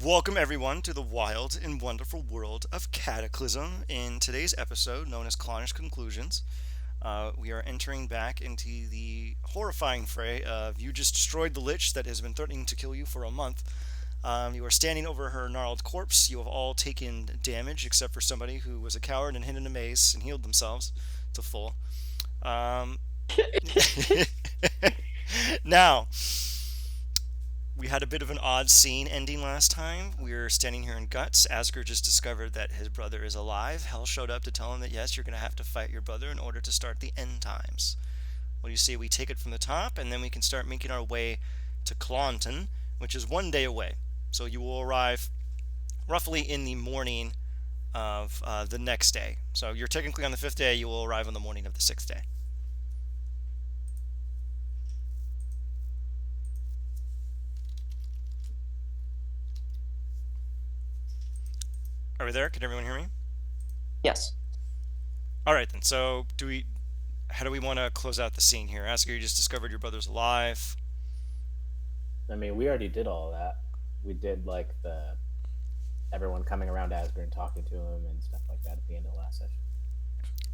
Welcome, everyone, to the wild and wonderful world of Cataclysm. In today's episode, known as Clonnish Conclusions, we are entering back into the horrifying fray of you just destroyed the Lich that has been threatening to kill you for a month. You are standing over her gnarled corpse. You have all taken damage except for somebody who was a coward and hid in a maze and healed themselves to full. Um, now, we had a bit of an odd scene ending last time. We were standing here in Guts. Asger just discovered that his brother is alive. Hell showed up to tell him that yes, you're going to have to fight your brother in order to start the end times. What do you say we take it from the top and then we can start making our way to Clonton, which is 1 day away. So you will arrive roughly in the morning of the next day. So you're technically on the fifth day. You will arrive on the morning of the sixth day. Are we there? Can everyone hear me? Yes. All right then. So do we? How do we want to close out the scene here? Asger, you just discovered your brother's alive. I mean, we already did all that. We did like the everyone coming around Asgard and talking to him and stuff like that at the end of the last session.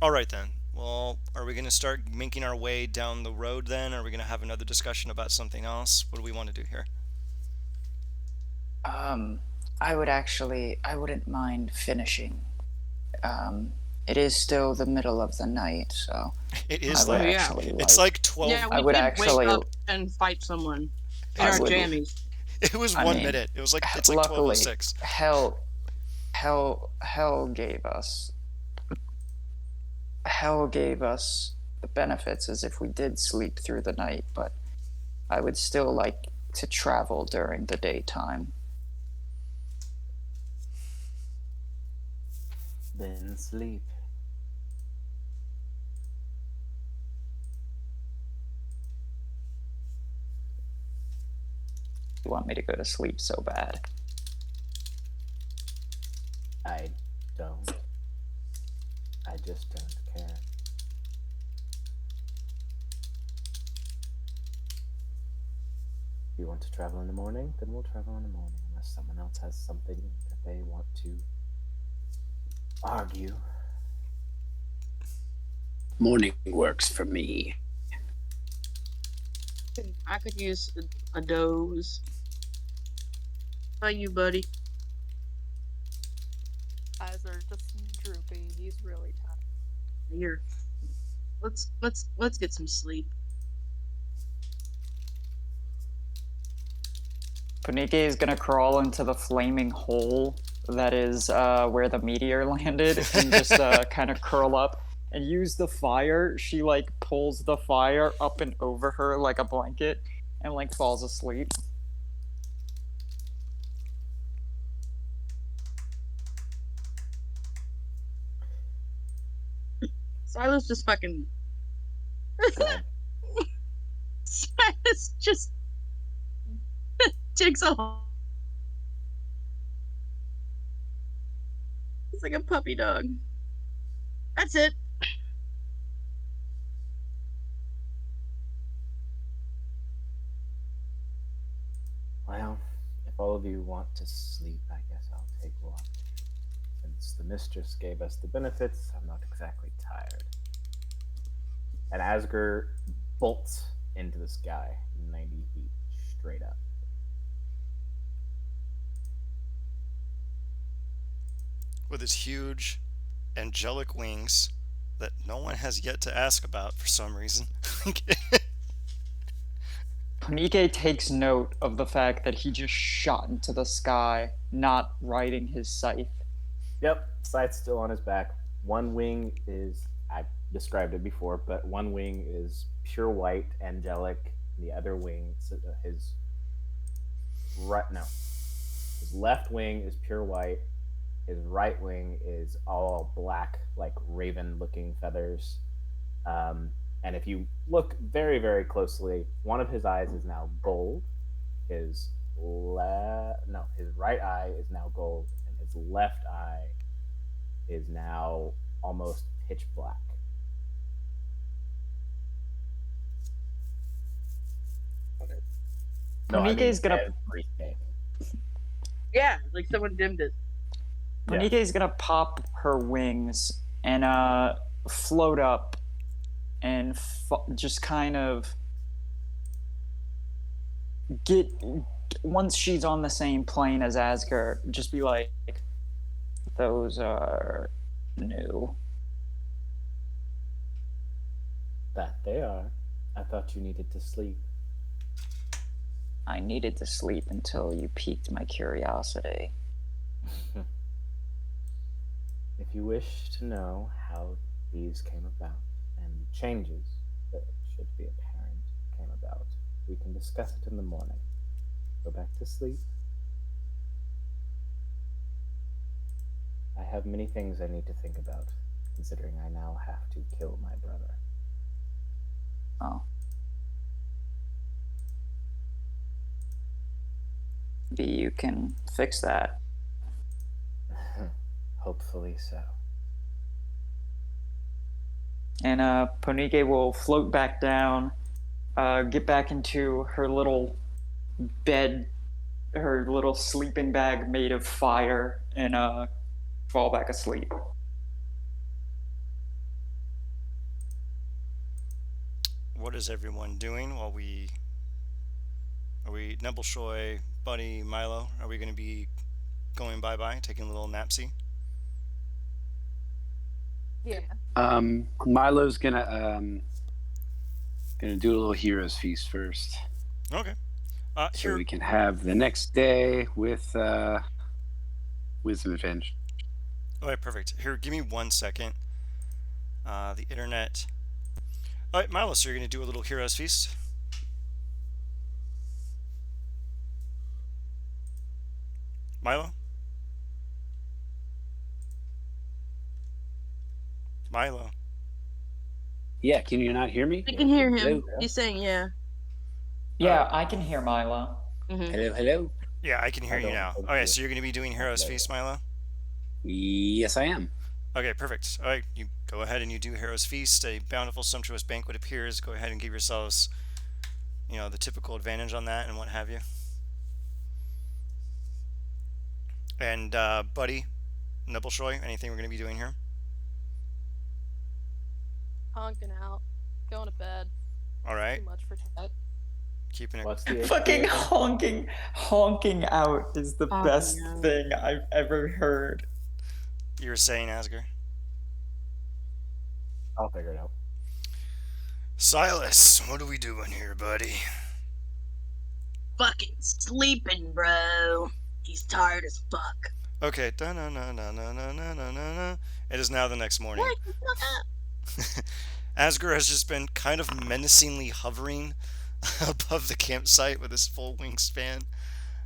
All right then. Well, are we going to start making our way down the road then? Are we going to have another discussion about something else? What do we want to do here? Um, I wouldn't mind finishing. It is still the middle of the night, so It I is would like actually it's like 12. Yeah, I we would did actually- wake up and fight someone in I our would- jammies. It was I 1 minute. It was like it's like luckily, 12:06. Hell gave us the benefits as if we did sleep through the night, but I would still like to travel during the daytime. Then sleep. You want me to go to sleep so bad? I don't. I just don't care. If you want to travel in the morning, then we'll travel in the morning, unless someone else has something that they want to argue. Morning works for me. I could use a doze. How you, buddy? Eyes are just drooping. He's really tired. Here. Let's get some sleep. Punike is gonna crawl into the flaming hole that is where the meteor landed and just kind of curl up and use the fire. She like pulls the fire up and over her like a blanket and like falls asleep. Silas just fucking. Silas just takes a. It's like a puppy dog. That's it. Well, if all of you want to sleep, I guess I'll take watch. Since the mistress gave us the benefits, I'm not exactly tired. And Asger bolts into the sky, 90 feet straight up. With his huge angelic wings that no one has yet to ask about for some reason. Punike takes note of the fact that he just shot into the sky, not riding his scythe. Yep, scythe's still on his back. One wing is, I described it before, but one wing is pure white, angelic. The other wing, his left wing is pure white. His right wing is all black, like raven-looking feathers. And if you look very, very closely, one of his eyes is now gold. His right eye is now gold, and his left eye is now almost pitch black. No, I mean, Punike's gonna everything. Yeah, like someone dimmed it. Yeah. Ponike's gonna pop her wings and float up and just kind of get, once she's on the same plane as Asgard, just be like, those are new. That they are. I thought you needed to sleep. I needed to sleep until you piqued my curiosity. If you wish to know how these came about and changes that should be apparent came about, we can discuss it in the morning. Go back to sleep. I have many things I need to think about, considering I now have to kill my brother. Oh. Maybe you can fix that. Hopefully so. And Ponike will float back down, get back into her little bed, her little sleeping bag made of fire, and fall back asleep. What is everyone doing while we... Are we... Nebulshoy, Buddy, Milo, are we going to be going bye-bye, taking a little napsy? Yeah. Milo's gonna do a little hero's feast first, Okay. so Here... we can have the next day with wisdom advantage. Alright, perfect. Here, give me 1 second. The internet... Alright, Milo, so you're going to do a little hero's feast? Milo? Milo? Yeah, can you not hear me? I can hear him. Hello? He's saying yeah. Yeah, I can hear Milo. Mhm. Hello, hello. Yeah, I can hear I you don't now. think Okay, you- so you're going to be doing hero's Okay. feast, Milo? Yes, I am. Okay, perfect. Alright, you go ahead and you do hero's feast. A bountiful, sumptuous banquet appears. Go ahead and give yourselves, you know, the typical advantage on that and what have you. And Buddy, Nebulshoy, anything we're going to be doing here? Honking out. Going to bed. Alright, Too much for tonight. keeping it... What's the Fucking HP? honking out is the Honking best out. thing I've ever heard. You were saying, Asger? I'll figure it out. Silas, what are we doing here, buddy? Fucking sleeping, bro. He's tired as fuck. Okay, da-na-na-na-na-na-na-na. It is now the next morning. Wake the fuck up. Asger has just been kind of menacingly hovering above the campsite with his full wingspan.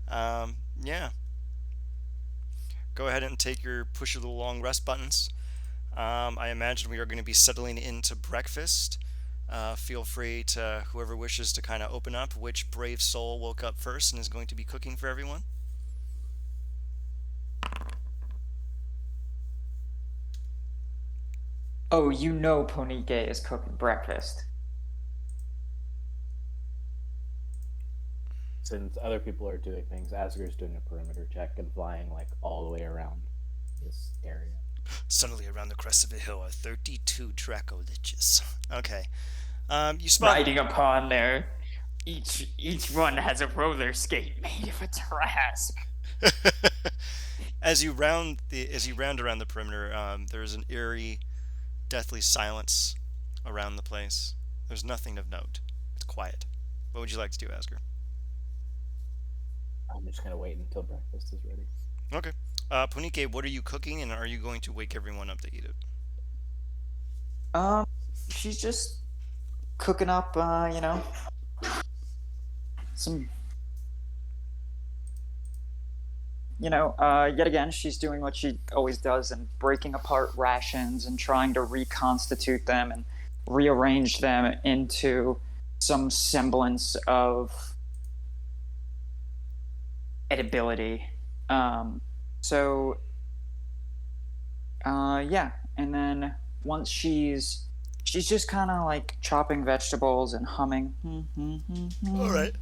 Yeah. Go ahead and push your little long rest buttons. I imagine we are going to be settling into breakfast. Feel free to, whoever wishes to kind of open up, which brave soul woke up first and is going to be cooking for everyone. Oh, you know Ponike is cooking breakfast. Since other people are doing things, Asger's doing a perimeter check and flying like all the way around this area. Suddenly around the crest of a hill are 32 Draco Liches. Okay. You spot... Riding upon there. Each one has a roller skate made of a Trask. As you round around the perimeter, there's an eerie, deathly silence around the place. There's nothing of note. It's quiet. What would you like to do, Asger? I'm just gonna wait until breakfast is ready. Okay. Punike, what are you cooking, and are you going to wake everyone up to eat it? She's just cooking up, you know, some, you know, yet again, she's doing what she always does and breaking apart rations and trying to reconstitute them and rearrange them into some semblance of edibility. Yeah, and then once she's just kind of like chopping vegetables and humming. All right.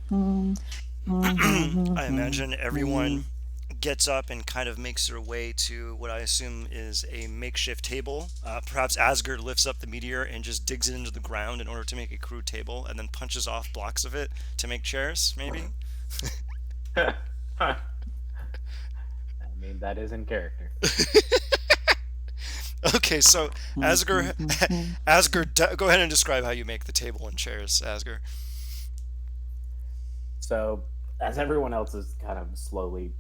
I imagine everyone gets up and kind of makes her way to what I assume is a makeshift table. Perhaps Asgard lifts up the meteor and just digs it into the ground in order to make a crude table, and then punches off blocks of it to make chairs, maybe? I mean, that is in character. Okay, so Asgard, go ahead and describe how you make the table and chairs, Asgard. So, as everyone else is kind of slowly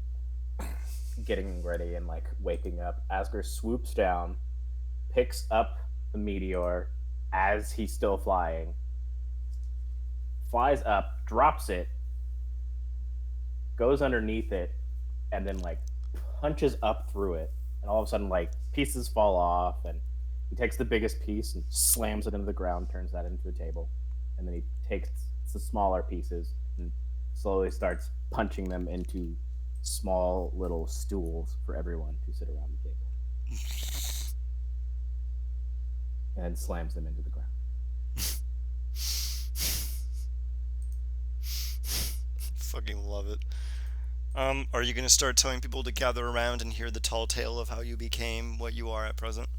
getting ready and like waking up, Asgard swoops down, picks up the meteor as he's still flying, flies up, drops it, goes underneath it, and then like punches up through it. And all of a sudden, like pieces fall off, and he takes the biggest piece and slams it into the ground, turns that into a table, and then he takes the smaller pieces and slowly starts punching them into small little stools for everyone to sit around the table, and then slams them into the ground. Fucking love it. Are you going to start telling people to gather around and hear the tall tale of how you became what you are at present?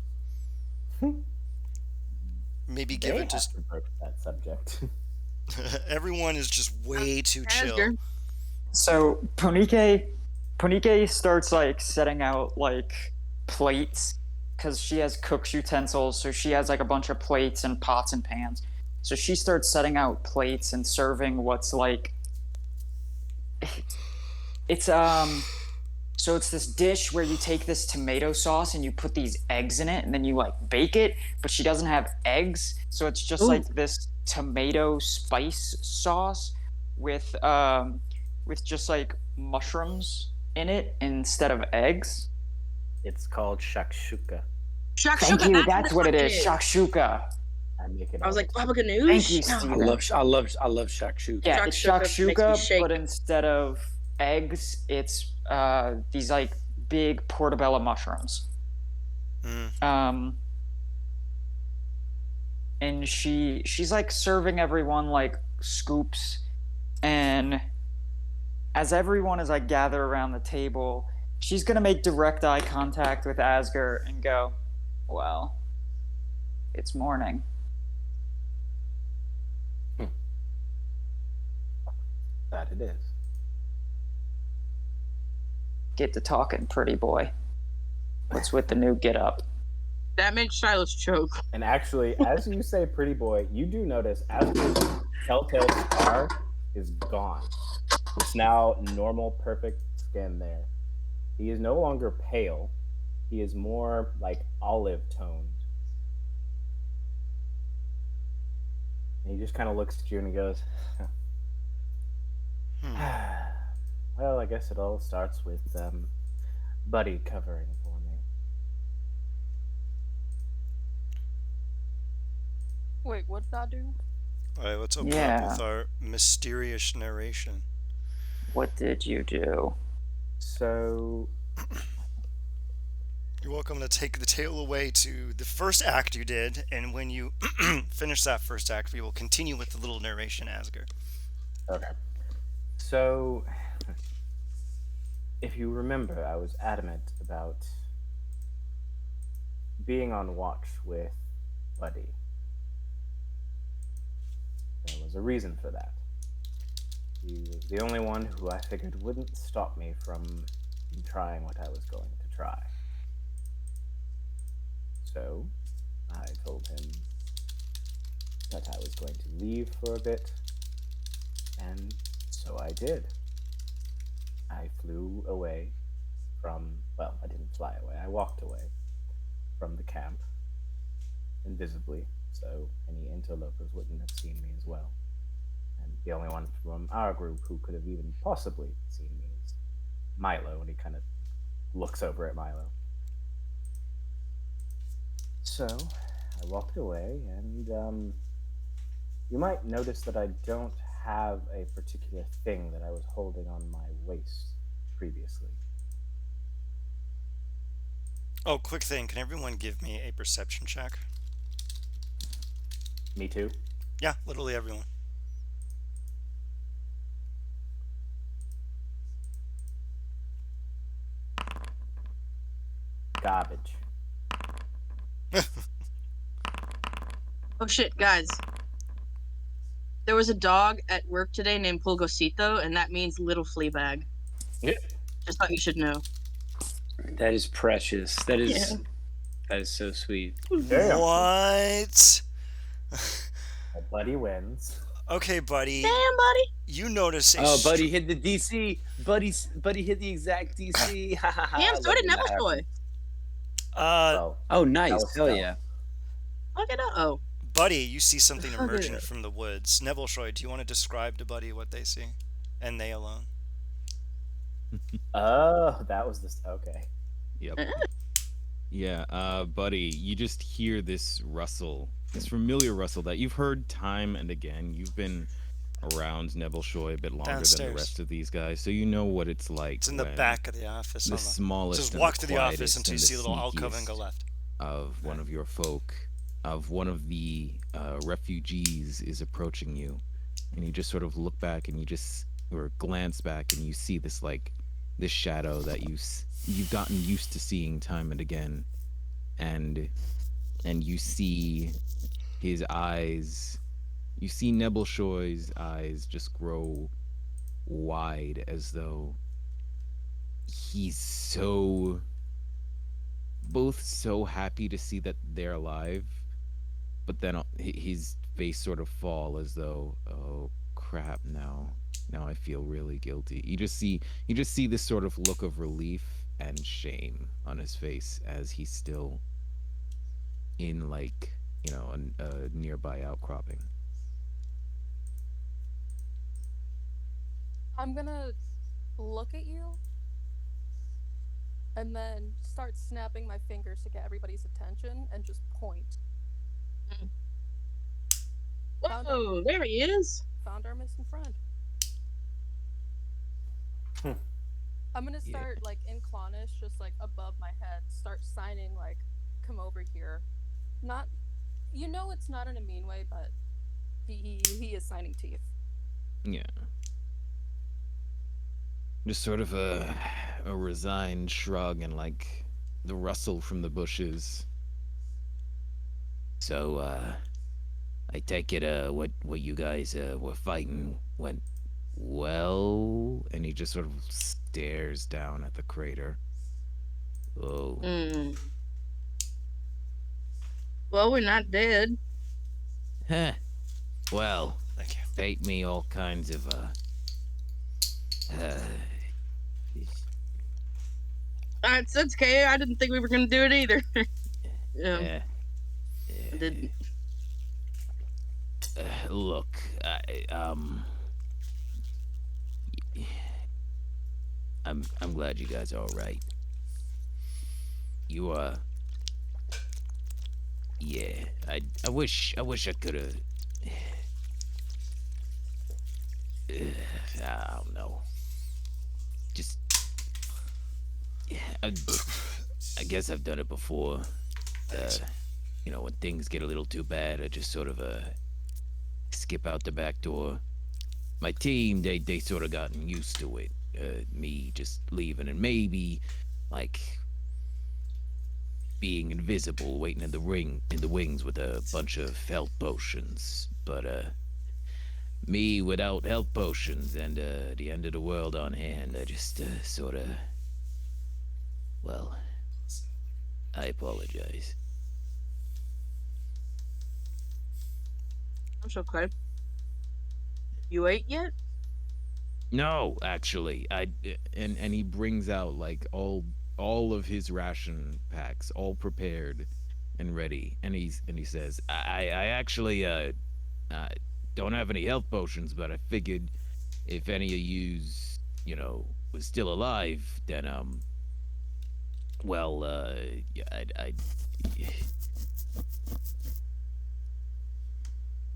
Maybe give They it just... have to broach that subject. Everyone is just way too chill. Asgard. So Punike starts like setting out like plates because she has cook's utensils, so she has like a bunch of plates and pots and pans. So she starts setting out plates and serving what's like it's so it's this dish where you take this tomato sauce and you put these eggs in it and then you like bake it, but she doesn't have eggs, so it's just Ooh. like this tomato spice sauce with just like mushrooms in it instead of eggs. It's called shakshuka. Shakshuka, Thank you. that's That's what it is. is. Shakshuka. I make it. I was all like, the time. Baba Ganoush? Thank you, I Steven. love shakshuka. Yeah, it's Shakshuka makes me shakshuka, shake. but instead of eggs, it's these like big portobello mushrooms. Mm. And she's like serving everyone like scoops, and as everyone is like gather around the table, she's gonna make direct eye contact with Asgard and go, "Well, it's morning." That it is. Get to talking, pretty boy. What's with the new get up? That makes Silas choke. And actually, as you say, pretty boy, you do notice Asgard's telltale scar is gone. It's now normal, perfect skin there. He is no longer pale. He is more like olive toned. And he just kind of looks at you and he goes, well, I guess it all starts with Buddy covering for me. Wait, what did I do? All right, let's open up Yeah. with our mysterious narration. What did you do? So, You're welcome to take the tale away to the first act you did, and when you finish that first act, we will continue with the little narration, Asgard. okay. So, if you remember, I was adamant about being on watch with Buddy. There was a reason for that. He was the only one who I figured wouldn't stop me from trying what I was going to try. So, I told him that I was going to leave for a bit, and so I did. I flew away from, well, I didn't fly away, I walked away from the camp, invisibly, so any interlopers wouldn't have seen me as well. And the only one from our group who could have even possibly seen me is Milo, and he kind of looks over at Milo. So, I walked away, and you might notice that I don't have a particular thing that I was holding on my waist previously. Oh, quick thing. Can everyone give me a perception check? Me too? Yeah, literally everyone. Garbage. Oh shit, guys. There was a dog at work today named Pulgosito, and that means little flea bag. Yeah. Just thought you should know. That is precious. That is Yeah. that is so sweet. Damn. What? My buddy wins. Okay, buddy. Damn, buddy. You notice a Oh, buddy hit the DC. Buddy hit the exact DC. Damn, so did Neville's toy. Oh, Oh, nice. was Hell stealth. yeah. Look it up. Oh. Buddy, you see something Okay. emerging from the woods. Neville Shoy, do you want to describe to Buddy what they see? And they alone. Oh, that was this. Okay. Yep. Yeah, buddy, you just hear this rustle, this familiar rustle that you've heard time and again. You've been around Neville Shoy a bit longer than Downstairs. the rest of these guys, so you know what it's like. It's in the when back of the office. the on the- smallest Just and walk the to the office quietest until you and see the a little alcove and go sneakiest left. of one of your folk, of one of the refugees is approaching you, and you just sort of look back and you just or glance back and you see this this shadow that you've gotten used to seeing time and again, and you see his eyes, you see Nebelshoy's eyes just grow wide as though he's both so happy to see that they're alive, but then his face sort of fall as though, oh crap, now I feel really guilty. You just see this sort of look of relief and shame on his face as he's still in a nearby outcropping. I'm gonna look at you and then start snapping my fingers to get everybody's attention and just point. Whoa, there he is. Found our missing friend. I'm gonna start in Clonnish, just above my head, start signing come over here. Not, it's not in a mean way, but he is signing to you. Yeah. Just sort of a resigned shrug and the rustle from the bushes. So, I take it, what you guys were fighting went well, and he just sort of stares down at the crater. Oh. Well, we're not dead. Huh. Well, Thank you. fate me all kinds of That's okay. I didn't think we were gonna do it either. yeah. I didn't. Look, I'm glad you guys are all right. You yeah. I wish I could have. I don't know. Just I guess I've done it before. When things get a little too bad, I just sort of skip out the back door. My team, they sort of gotten used to it. Me just leaving and maybe being invisible, waiting in the wings with a bunch of health potions. But me without health potions and the end of the world on hand, I just sort of, well, I apologize. I'm so okay. You ate yet? No, actually, and he brings out all of his ration packs, all prepared and ready, and he says, I actually don't have any health potions, but I figured if any of yous, was still alive, then well, I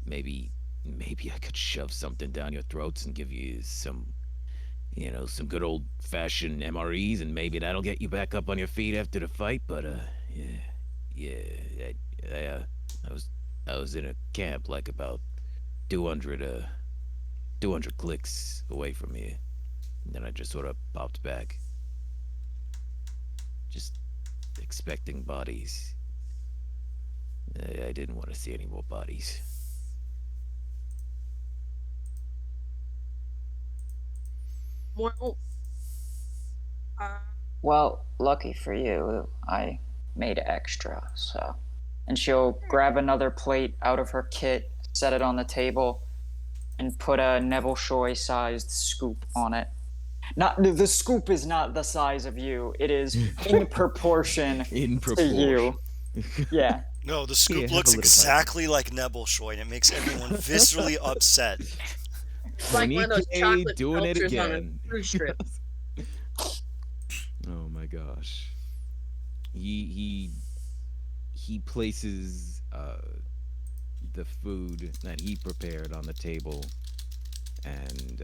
maybe I could shove something down your throats and give you some good old-fashioned MREs, and maybe that'll get you back up on your feet after the fight. But I was in a camp about 200 clicks away from here, and then I just sort of popped back. Just expecting bodies. I didn't want to see any more bodies. Well, Well, lucky for you, I made extra, so. And she'll grab another plate out of her kit, set it on the table, and put a Neville Shoy-sized scoop on it. Not the scoop is not the size of you; it is in proportion In to you. proportion. Yeah. No, the Here, scoop have a looks little bite. exactly like Nebelshoi, and it makes everyone viscerally upset. it's like one of those Monique chocolate doing it sculptures on a again. cruise strip. Oh my gosh. He places the food that he prepared on the table and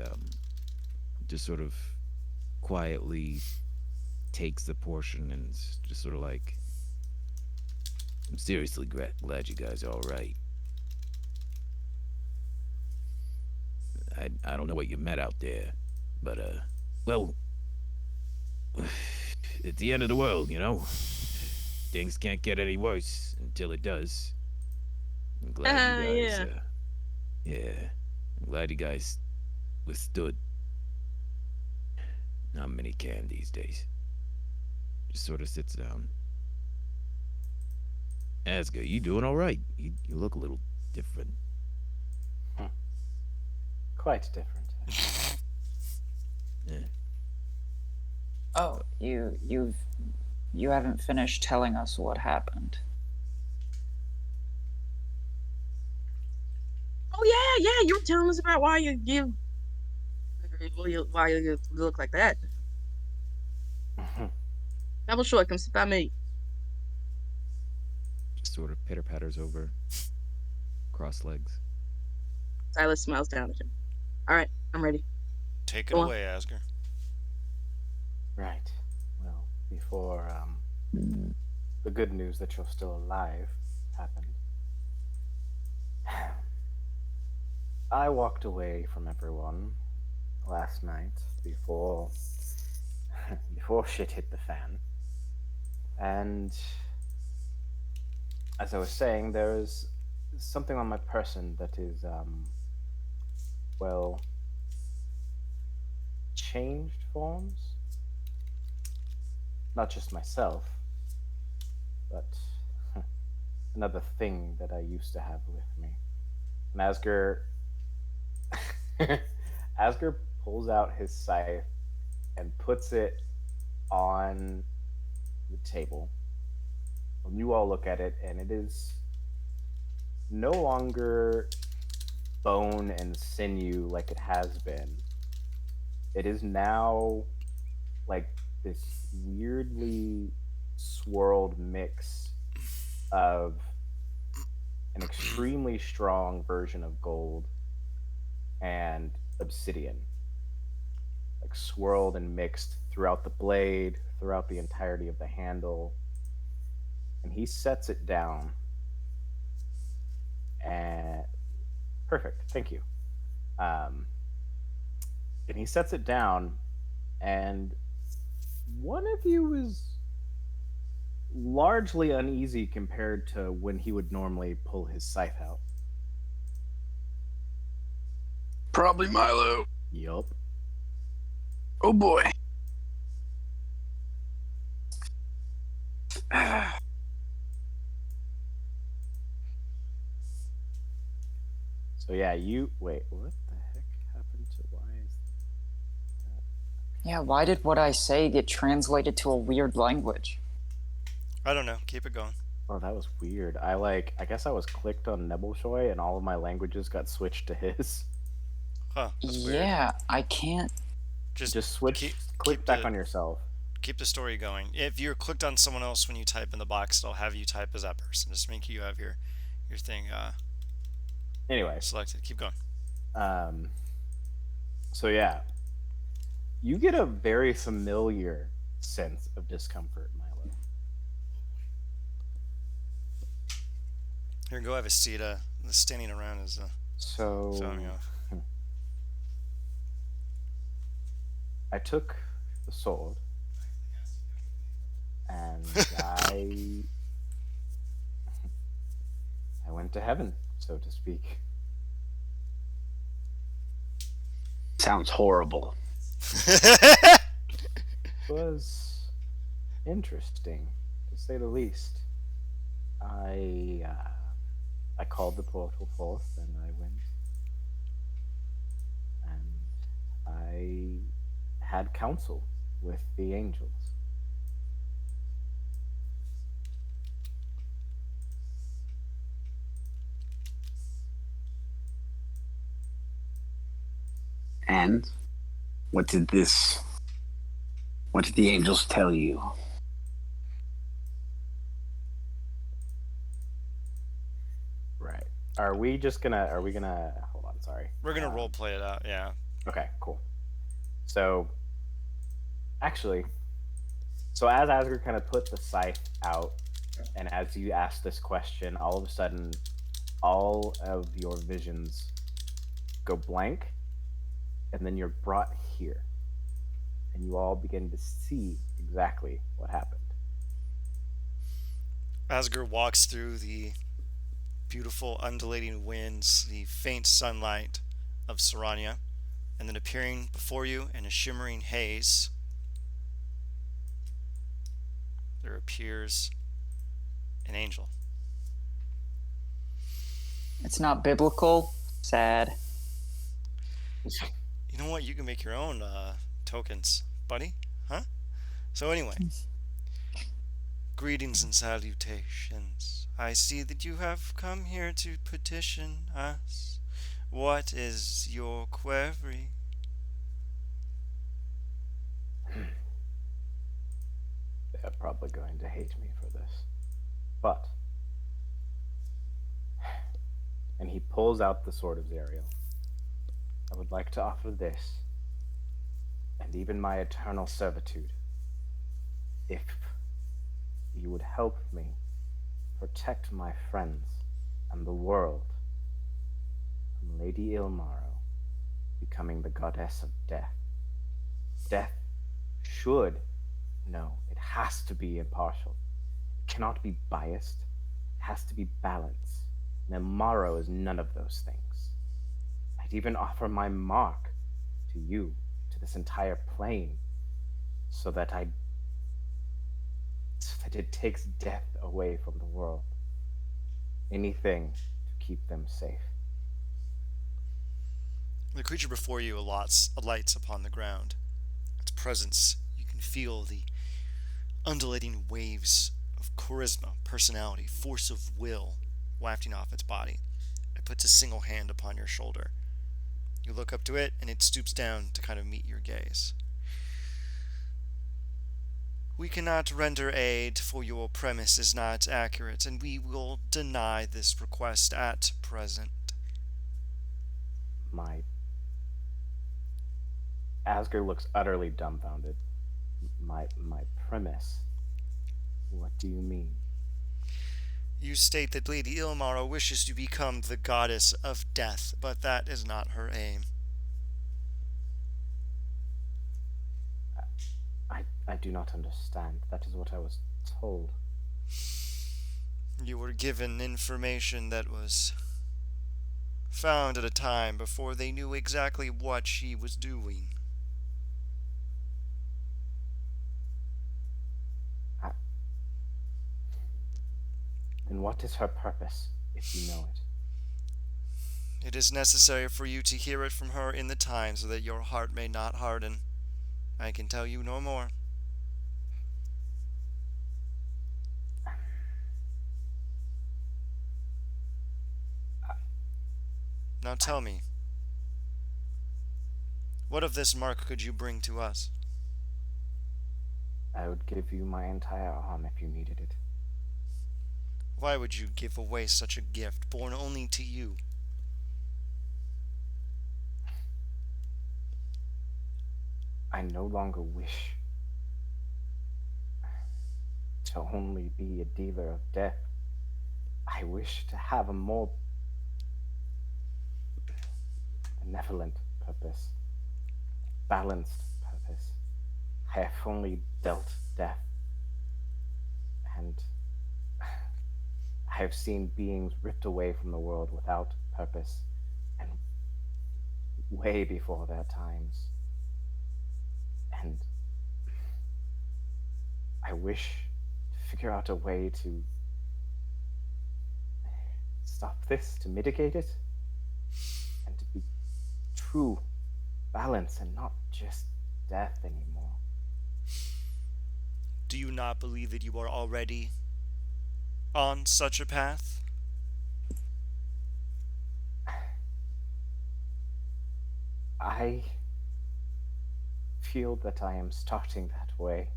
just sort of quietly takes the portion and just sort of like, I'm seriously glad you guys are all right. I don't know what you met out there, but well, it's the end of the world, you know. Things can't get any worse until it does. I'm glad you guys, Yeah. yeah, I'm glad you guys withstood. Not many can these days. Just sort of sits down. Asger, you doing all right? You look a little different. Quite different. Yeah. Oh, you haven't finished telling us what happened. Oh yeah. You were telling us about why you look like that. Double short, come sit by me. Just sort of pitter patters over, cross legs. Silas smiles down at him. All right, I'm ready. Take it Go on. away, Asger. Right. Well, before the good news that you're still alive happened, I walked away from everyone last night before before shit hit the fan. And as I was saying, there's something on my person that is well, changed forms. Not just myself, but another thing that I used to have with me. And Asger pulls out his scythe and puts it on the table. And you all look at it, and it is no longer bone and sinew like it has been. It is now like this weirdly swirled mix of an extremely strong version of gold and obsidian, like swirled and mixed throughout the blade, throughout the entirety of the handle. And he sets it down. And perfect, thank you. And he sets it down, and one of you is largely uneasy compared to when he would normally pull his scythe out. Probably Milo. Yup. Oh boy. So yeah, you wait. What the heck happened to why is Yeah, why did what I say get translated to a weird language? I don't know. Keep it going. Oh, that was weird. I guess I was clicked on Nebelshoi and all of my languages got switched to his. Huh. That's weird. Yeah, I can't. Just switch, click keep back the- on yourself. Keep the story going. If you're clicked on someone else when you type in the box, it'll have you type as that person. Just make you have your thing Anyway, selected. Keep going. so yeah, you get a very familiar sense of discomfort, Milo. Here, go have a seat. Standing around is So throwing me off. I took the sword and I went to heaven, so to speak. Sounds horrible. It was interesting, to say the least. I called the portal forth, and I went, and I had counsel with the angels. And what did the angels tell you? Right. Are we gonna, hold on, sorry. We're gonna role play it out, yeah. Okay, cool. So, actually, as Asger kind of put the scythe out, and as you asked this question, all of a sudden, all of your visions go blank, and then you're brought here, and you all begin to see exactly what happened. Asger walks through the beautiful undulating winds, the faint sunlight of Sarania, and then appearing before you in a shimmering haze, there appears an angel. It's not biblical. Sad. You know what? You can make your own tokens, buddy. Huh? So anyway, greetings and salutations. I see that you have come here to petition us. What is your query? They're probably going to hate me for this. But, and he pulls out the Sword of Zariel. I would like to offer this, and even my eternal servitude, if you would help me protect my friends and the world from Lady Ilmaro becoming the goddess of death. Death should, no, it has to be impartial. It cannot be biased. It has to be balanced. And Ilmaro is none of those things. I'd even offer my mark to you, to this entire plane, so that it takes death away from the world. Anything to keep them safe. The creature before you alights upon the ground. Its presence, you can feel the undulating waves of charisma, personality, force of will wafting off its body. It puts a single hand upon your shoulder. You look up to it, and it stoops down to kind of meet your gaze. We cannot render aid, for your premise is not accurate, and we will deny this request at present. Asger looks utterly dumbfounded. My premise? What do you mean? You state that Lady Ilmara wishes to become the goddess of death, but that is not her aim. I do not understand. That is what I was told. You were given information that was found at a time before they knew exactly what she was doing. Then what is her purpose, if you know it? It is necessary for you to hear it from her in the time so that your heart may not harden. I can tell you no more. Now tell me, what of this mark could you bring to us? I would give you my entire arm if you needed it. Why would you give away such a gift, born only to you? I no longer wish to only be a dealer of death. I wish to have a more benevolent purpose, balanced purpose. I have only dealt death. And I have seen beings ripped away from the world without purpose and way before their times. And I wish to figure out a way to stop this, to mitigate it, and to be true balance and not just death anymore. Do you not believe that you are already on such a path? I feel that I am starting that way,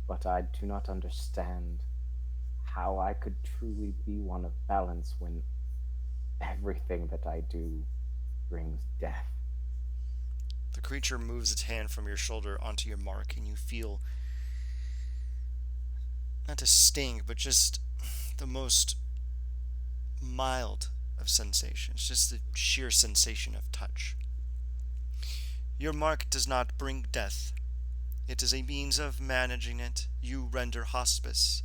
but I do not understand how I could truly be one of balance when everything that I do brings death. The creature moves its hand from your shoulder onto your mark, and you feel not a sting, but just the most mild of sensations, just the sheer sensation of touch. Your mark does not bring death. It is a means of managing it. You render hospice.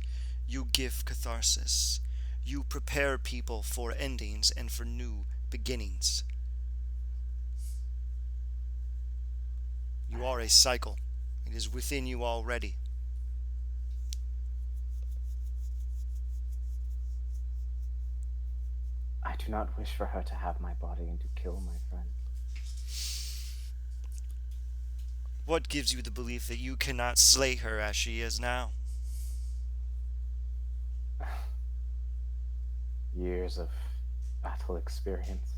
You give catharsis. You prepare people for endings and for new beginnings. You are a cycle. It is within you already. I do not wish for her to have my body and to kill my friend. What gives you the belief that you cannot slay her as she is now? Years of battle experience.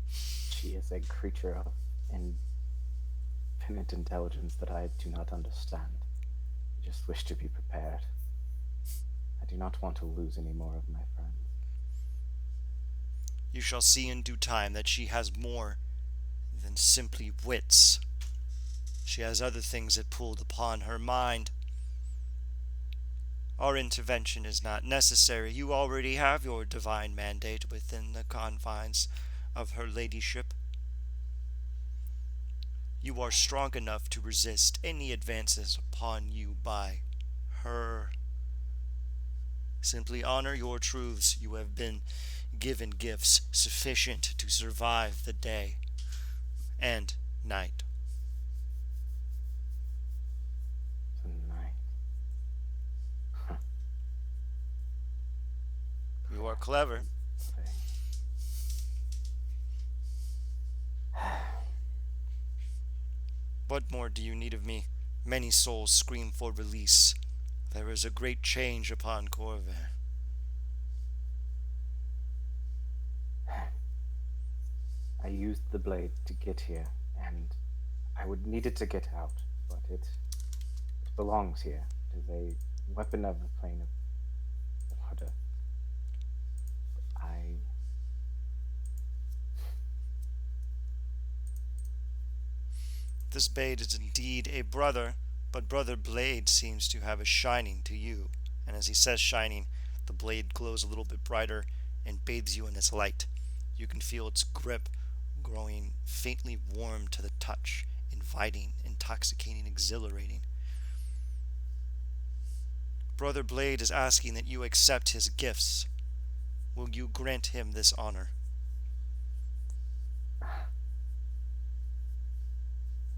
She is a creature of infinite intelligence that I do not understand. I just wish to be prepared. I do not want to lose any more of my friends. You shall see in due time that she has more than simply wits. She has other things that pulled upon her mind. Our intervention is not necessary. You already have your divine mandate within the confines of her ladyship. You are strong enough to resist any advances upon you by her. Simply honor your truths. You have been given gifts sufficient to survive the day and night. Tonight. You are clever. What more do you need of me? Many souls scream for release. There is a great change upon Corvair. I used the blade to get here, and I would need it to get out, but it belongs here. It is a weapon of the plane of order. This blade is indeed a brother, but Brother Blade seems to have a shining to you. And as he says shining, the blade glows a little bit brighter and bathes you in its light. You can feel its grip growing faintly warm to the touch, inviting, intoxicating, exhilarating. Brother Blade is asking that you accept his gifts. Will you grant him this honor?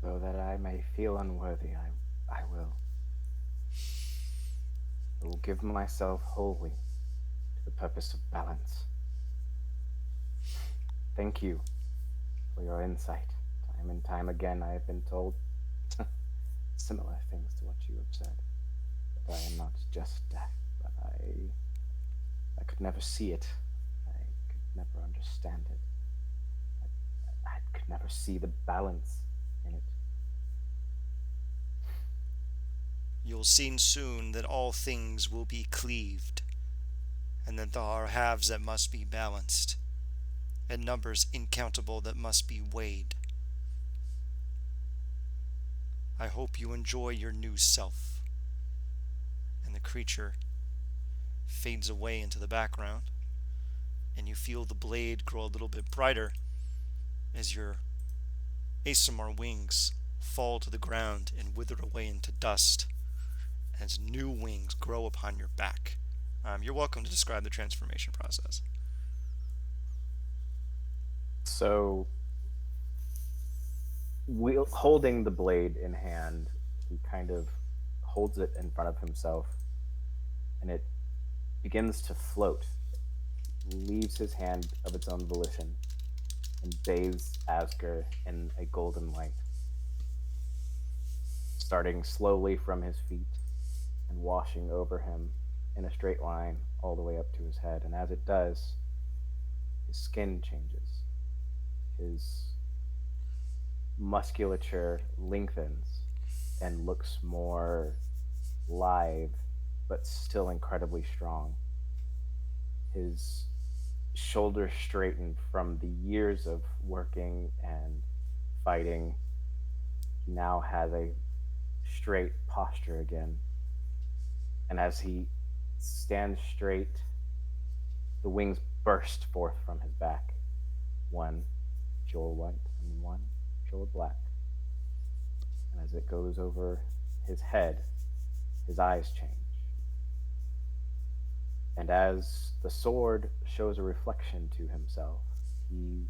Though that I may feel unworthy, I will. I will give myself wholly to the purpose of balance. Thank you for your insight. Time and time again, I have been told similar things to what you have said. That I am not just death, but I could never see it. I could never understand it. I could never see the balance in it. You'll see soon that all things will be cleaved, and that there are halves that must be balanced, and numbers incountable that must be weighed. I hope you enjoy your new self. And the creature fades away into the background, and you feel the blade grow a little bit brighter as your ASMR wings fall to the ground and wither away into dust as new wings grow upon your back. You're welcome to describe the transformation process. So, holding the blade in hand, he kind of holds it in front of himself, and it begins to float, leaves his hand of its own volition, and bathes Asger in a golden light, starting slowly from his feet and washing over him in a straight line all the way up to his head. And as it does, his skin changes. His musculature lengthens and looks more lithe, but still incredibly strong. His shoulders straighten from the years of working and fighting. He now has a straight posture again. And as he stands straight, the wings burst forth from his back. One pure white and one pure black. And as it goes over his head, his eyes change. And as the sword shows a reflection to himself, he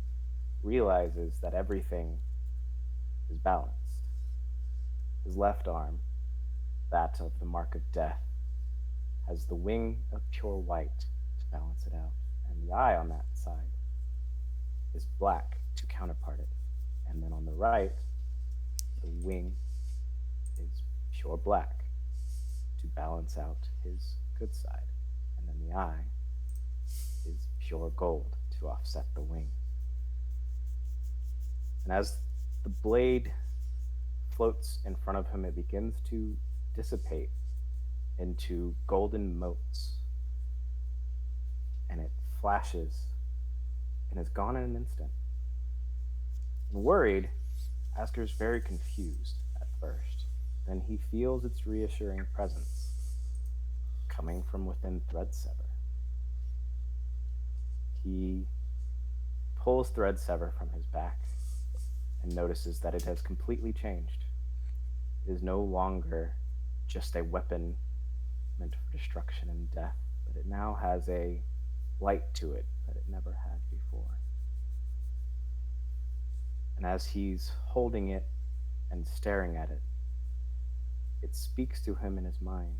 realizes that everything is balanced. His left arm, that of the mark of death, has the wing of pure white to balance it out, and the eye on that side is black to counterpart it. And then on the right, the wing is pure black to balance out his good side. And then the eye is pure gold to offset the wing. And as the blade floats in front of him, it begins to dissipate into golden motes. And it flashes and is gone in an instant. And worried, Asker's very confused at first. Then he feels its reassuring presence coming from within Threadsever. He pulls Threadsever from his back and notices that it has completely changed. It is no longer just a weapon meant for destruction and death, but it now has a light to it that it never had before. And as he's holding it and staring at it, it speaks to him in his mind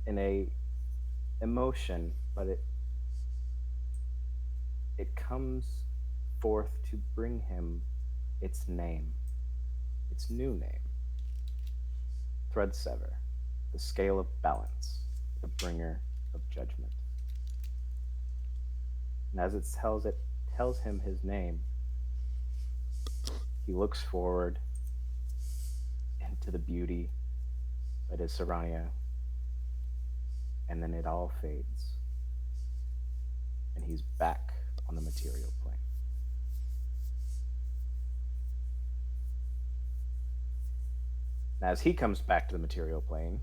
in a emotion, but it comes forth to bring him its name, its new name. Threadsever, the scale of balance, the bringer of judgment. And as it tells him his name, he looks forward into the beauty that is Serania, and then it all fades, and he's back on the material plane. And as he comes back to the material plane,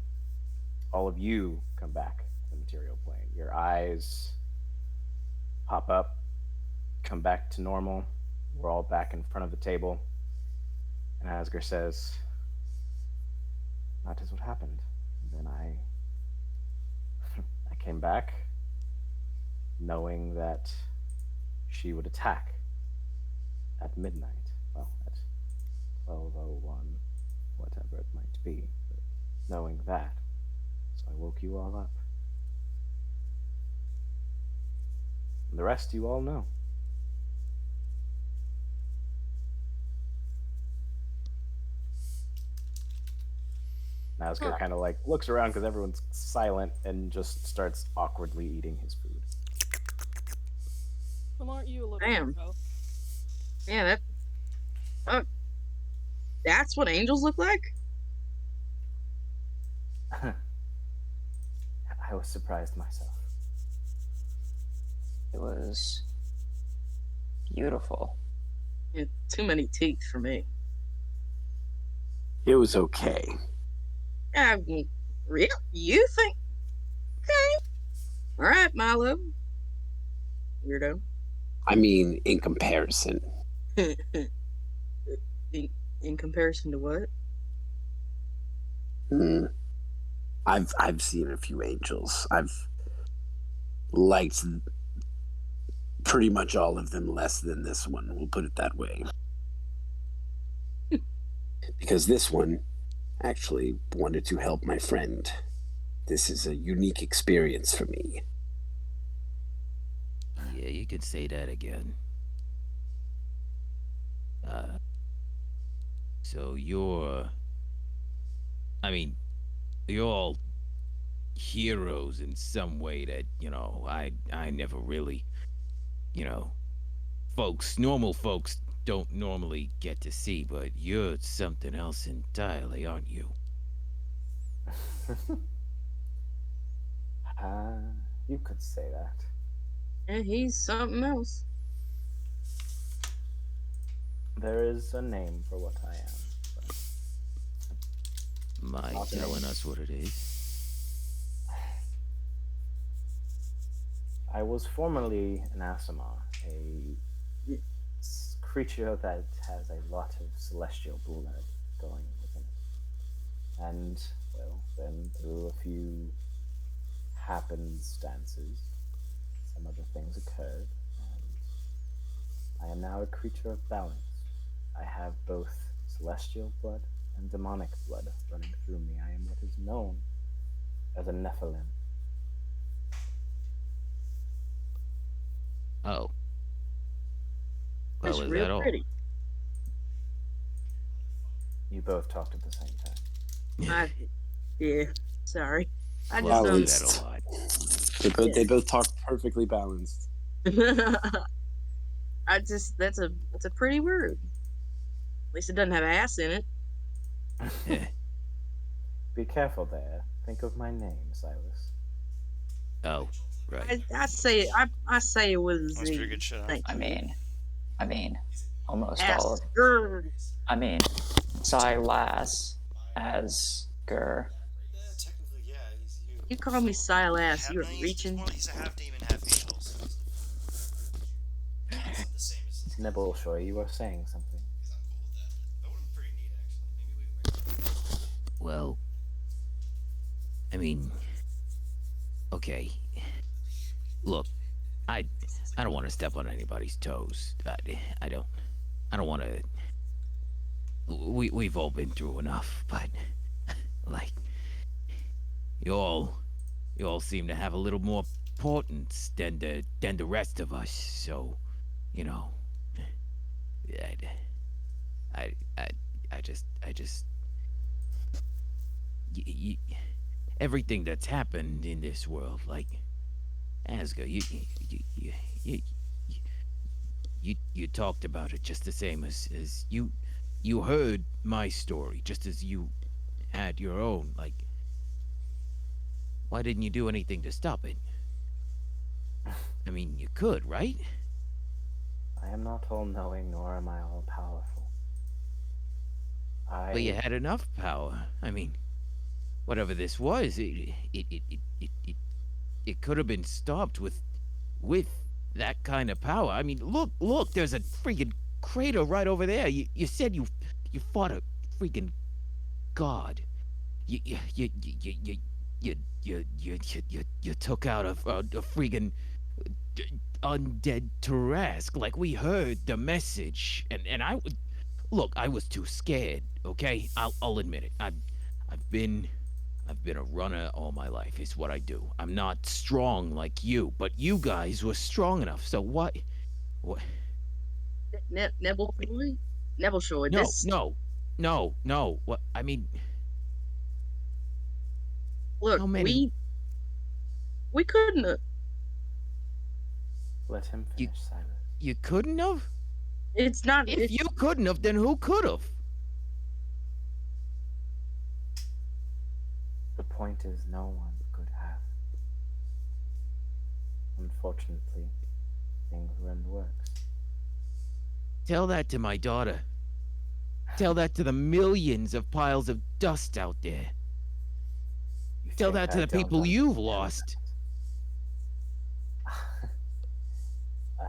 all of you come back to the material plane. Your eyes pop up, come back to normal. We're all back in front of the table. And Asger says, "That is what happened. And then I came back knowing that she would attack at midnight. Well, at 12:01, whatever it might be. But knowing that, so I woke you all up. And the rest you all know." Asger kind of like looks around because everyone's silent and just starts awkwardly eating his food. Well, aren't you a little Damn. weirdo? Yeah, that's what angels look like? I was surprised myself. It was beautiful. Yeah, too many teeth for me. It was okay. Real? You think? Okay. All right, Milo. Weirdo. I mean, in comparison. in comparison to what? I've seen a few angels. I've liked pretty much all of them less than this one. We'll put it that way. Because this one actually wanted to help my friend. This is a unique experience for me. Yeah, you could say that again. So you're all heroes in some way that, I never really, normal folks don't normally get to see, but you're something else entirely, aren't you? You could say that. And he's something else. There is a name for what I am. Mind Not a telling name. us what it is? I was formerly an Asima, a creature that has a lot of celestial blood going within it. And, well, then through a few happenstances, some other things occurred, and I am now a creature of balance. I have both celestial blood and demonic blood running through me. I am what is known as a Nephilim. Oh. That's Well, is real that all? pretty. You both talked at the same time. Yeah, sorry. I Well, I do just that a lot. They both talk perfectly balanced. that's a pretty word. At least it doesn't have ass in it. Be careful there. Think of my name, Silas. Oh, right. I say it was That's pretty good shit, huh? Thank you. I mean, almost Ass. all of. I mean, Silas, Asger. Yeah, technically, yeah, he's you. You call me Silas, you're He's reaching. he's a half demon, half angel. So it's not the same as. Nibbleshoy, you were saying something. I'm cool with that. That would be pretty neat, actually. Maybe we. Well, I mean, okay. Look, I don't want to step on anybody's toes. I don't want to. We've all been through enough, but like, you all seem to have a little more importance than the rest of us. So, you know, I just everything that's happened in this world, like Asger, you talked about it just the same as you heard my story just as you had your own. Like, why didn't you do anything to stop it? I mean, you could, right? I am not all-knowing, nor am I all-powerful. But you had enough power. I mean, whatever this was, it could have been stopped with that kind of power. I mean, look, there's a freaking crater right over there. You said you fought a freaking god. You took out a freaking undead Tarask. Like, we heard the message, and I was too scared. Okay, I'll admit it. I've been a runner all my life. Is what I do. I'm not strong like you, but you guys were strong enough. So what? Nebbleshoy. No. What? I mean, Look, how many? we couldn't have. Let him finish, Silas. You couldn't have. It's not. If you couldn't have, then who could have? The point is, no one could have. Unfortunately, things were in the works. Tell that to my daughter. Tell that to the millions of piles of dust out there. You Tell think that to I the don't people you've understand lost. that?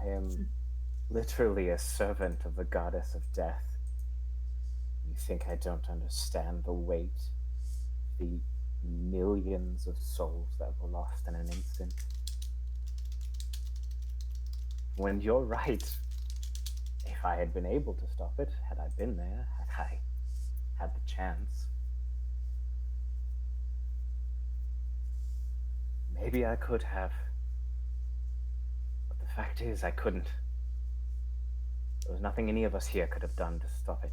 I am literally a servant of the goddess of death. You think I don't understand the weight, the millions of souls that were lost in an instant. When you're right, if I had been able to stop it, had I been there, had I had the chance, maybe I could have. But the fact is, I couldn't. There was nothing any of us here could have done to stop it.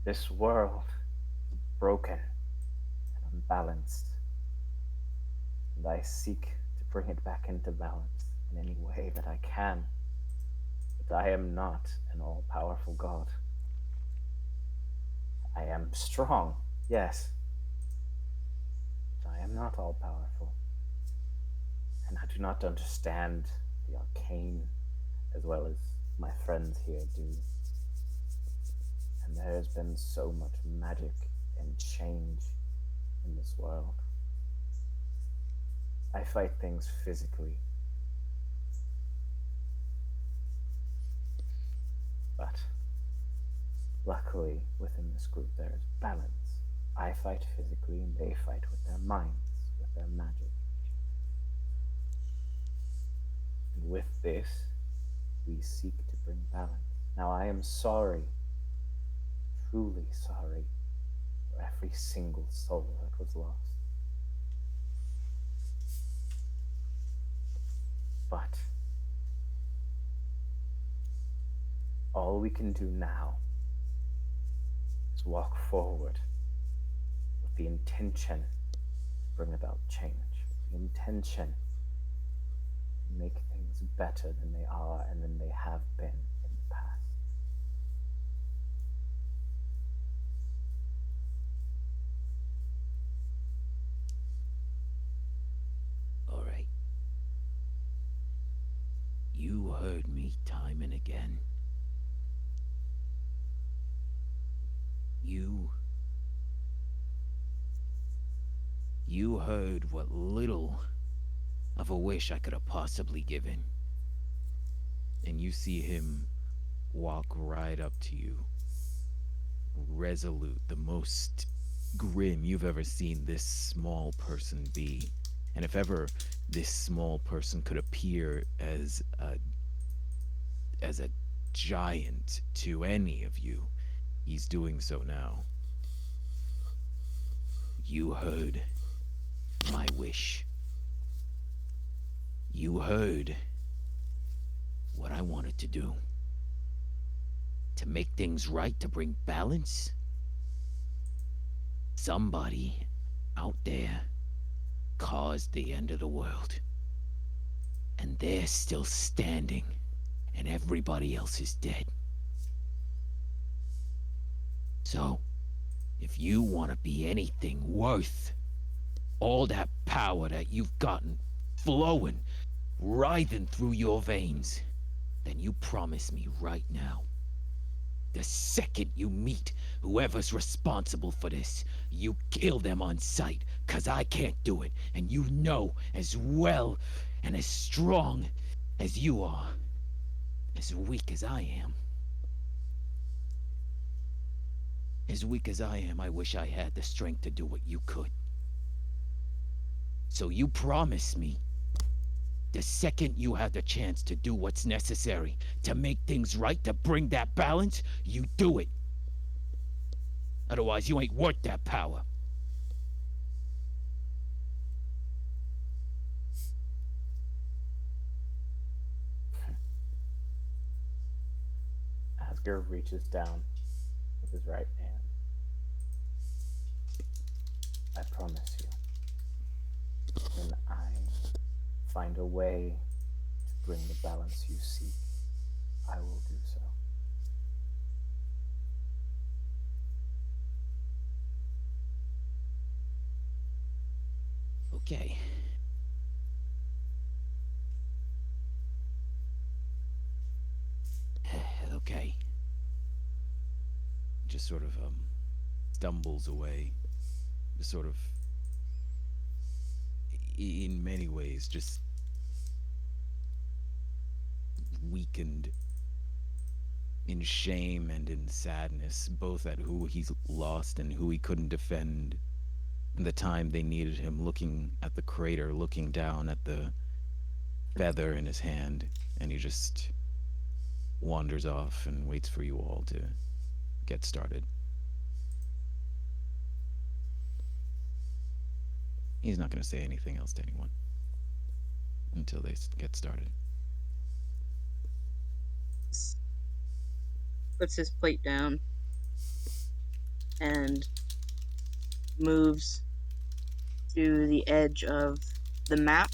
This world is broken and unbalanced, and I seek to bring it back into balance in any way that I can. But I am not an all-powerful God. I am strong, yes, but I am not all-powerful. And I do not understand the arcane as well as my friends here do. And there has been so much magic and change in this world. I fight things physically. But luckily, within this group, there is balance. I fight physically, and they fight with their minds, with their magic. And with this, we seek to bring balance. Now, I am sorry, truly sorry, for every single soul that was lost. But all we can do now is walk forward with the intention to bring about change, the intention to make things better than they are and than they have been in the past. All right. You heard me time and again. You heard what little of a wish I could have possibly given. And you see him walk right up to you, resolute, the most grim you've ever seen this small person be. And if ever this small person could appear as a giant to any of you, he's doing so now. You heard my wish. You heard what I wanted to do. To make things right, to bring balance. Somebody out there caused the end of the world. And they're still standing, and everybody else is dead. So, if you want to be anything worth all that power that you've gotten flowing, writhing through your veins, then you promise me right now, the second you meet whoever's responsible for this, you kill them on sight, 'cause I can't do it, and you know as well and as strong as you are, as weak as I am. As weak as I am, I wish I had the strength to do what you could. So you promise me, the second you have the chance to do what's necessary to make things right, to bring that balance, you do it. Otherwise, you ain't worth that power. Asger reaches down with his right hand. I promise you, when I find a way to bring the balance you seek, I will do so. Okay. Okay. Just sort of stumbles away. Just sort of, in many ways, just weakened in shame and in sadness, both at who he's lost and who he couldn't defend. And the time they needed him, looking at the crater, looking down at the feather in his hand, and he just wanders off and waits for you all to get started. He's not going to say anything else to anyone until they get started. Puts his plate down and moves to the edge of the map,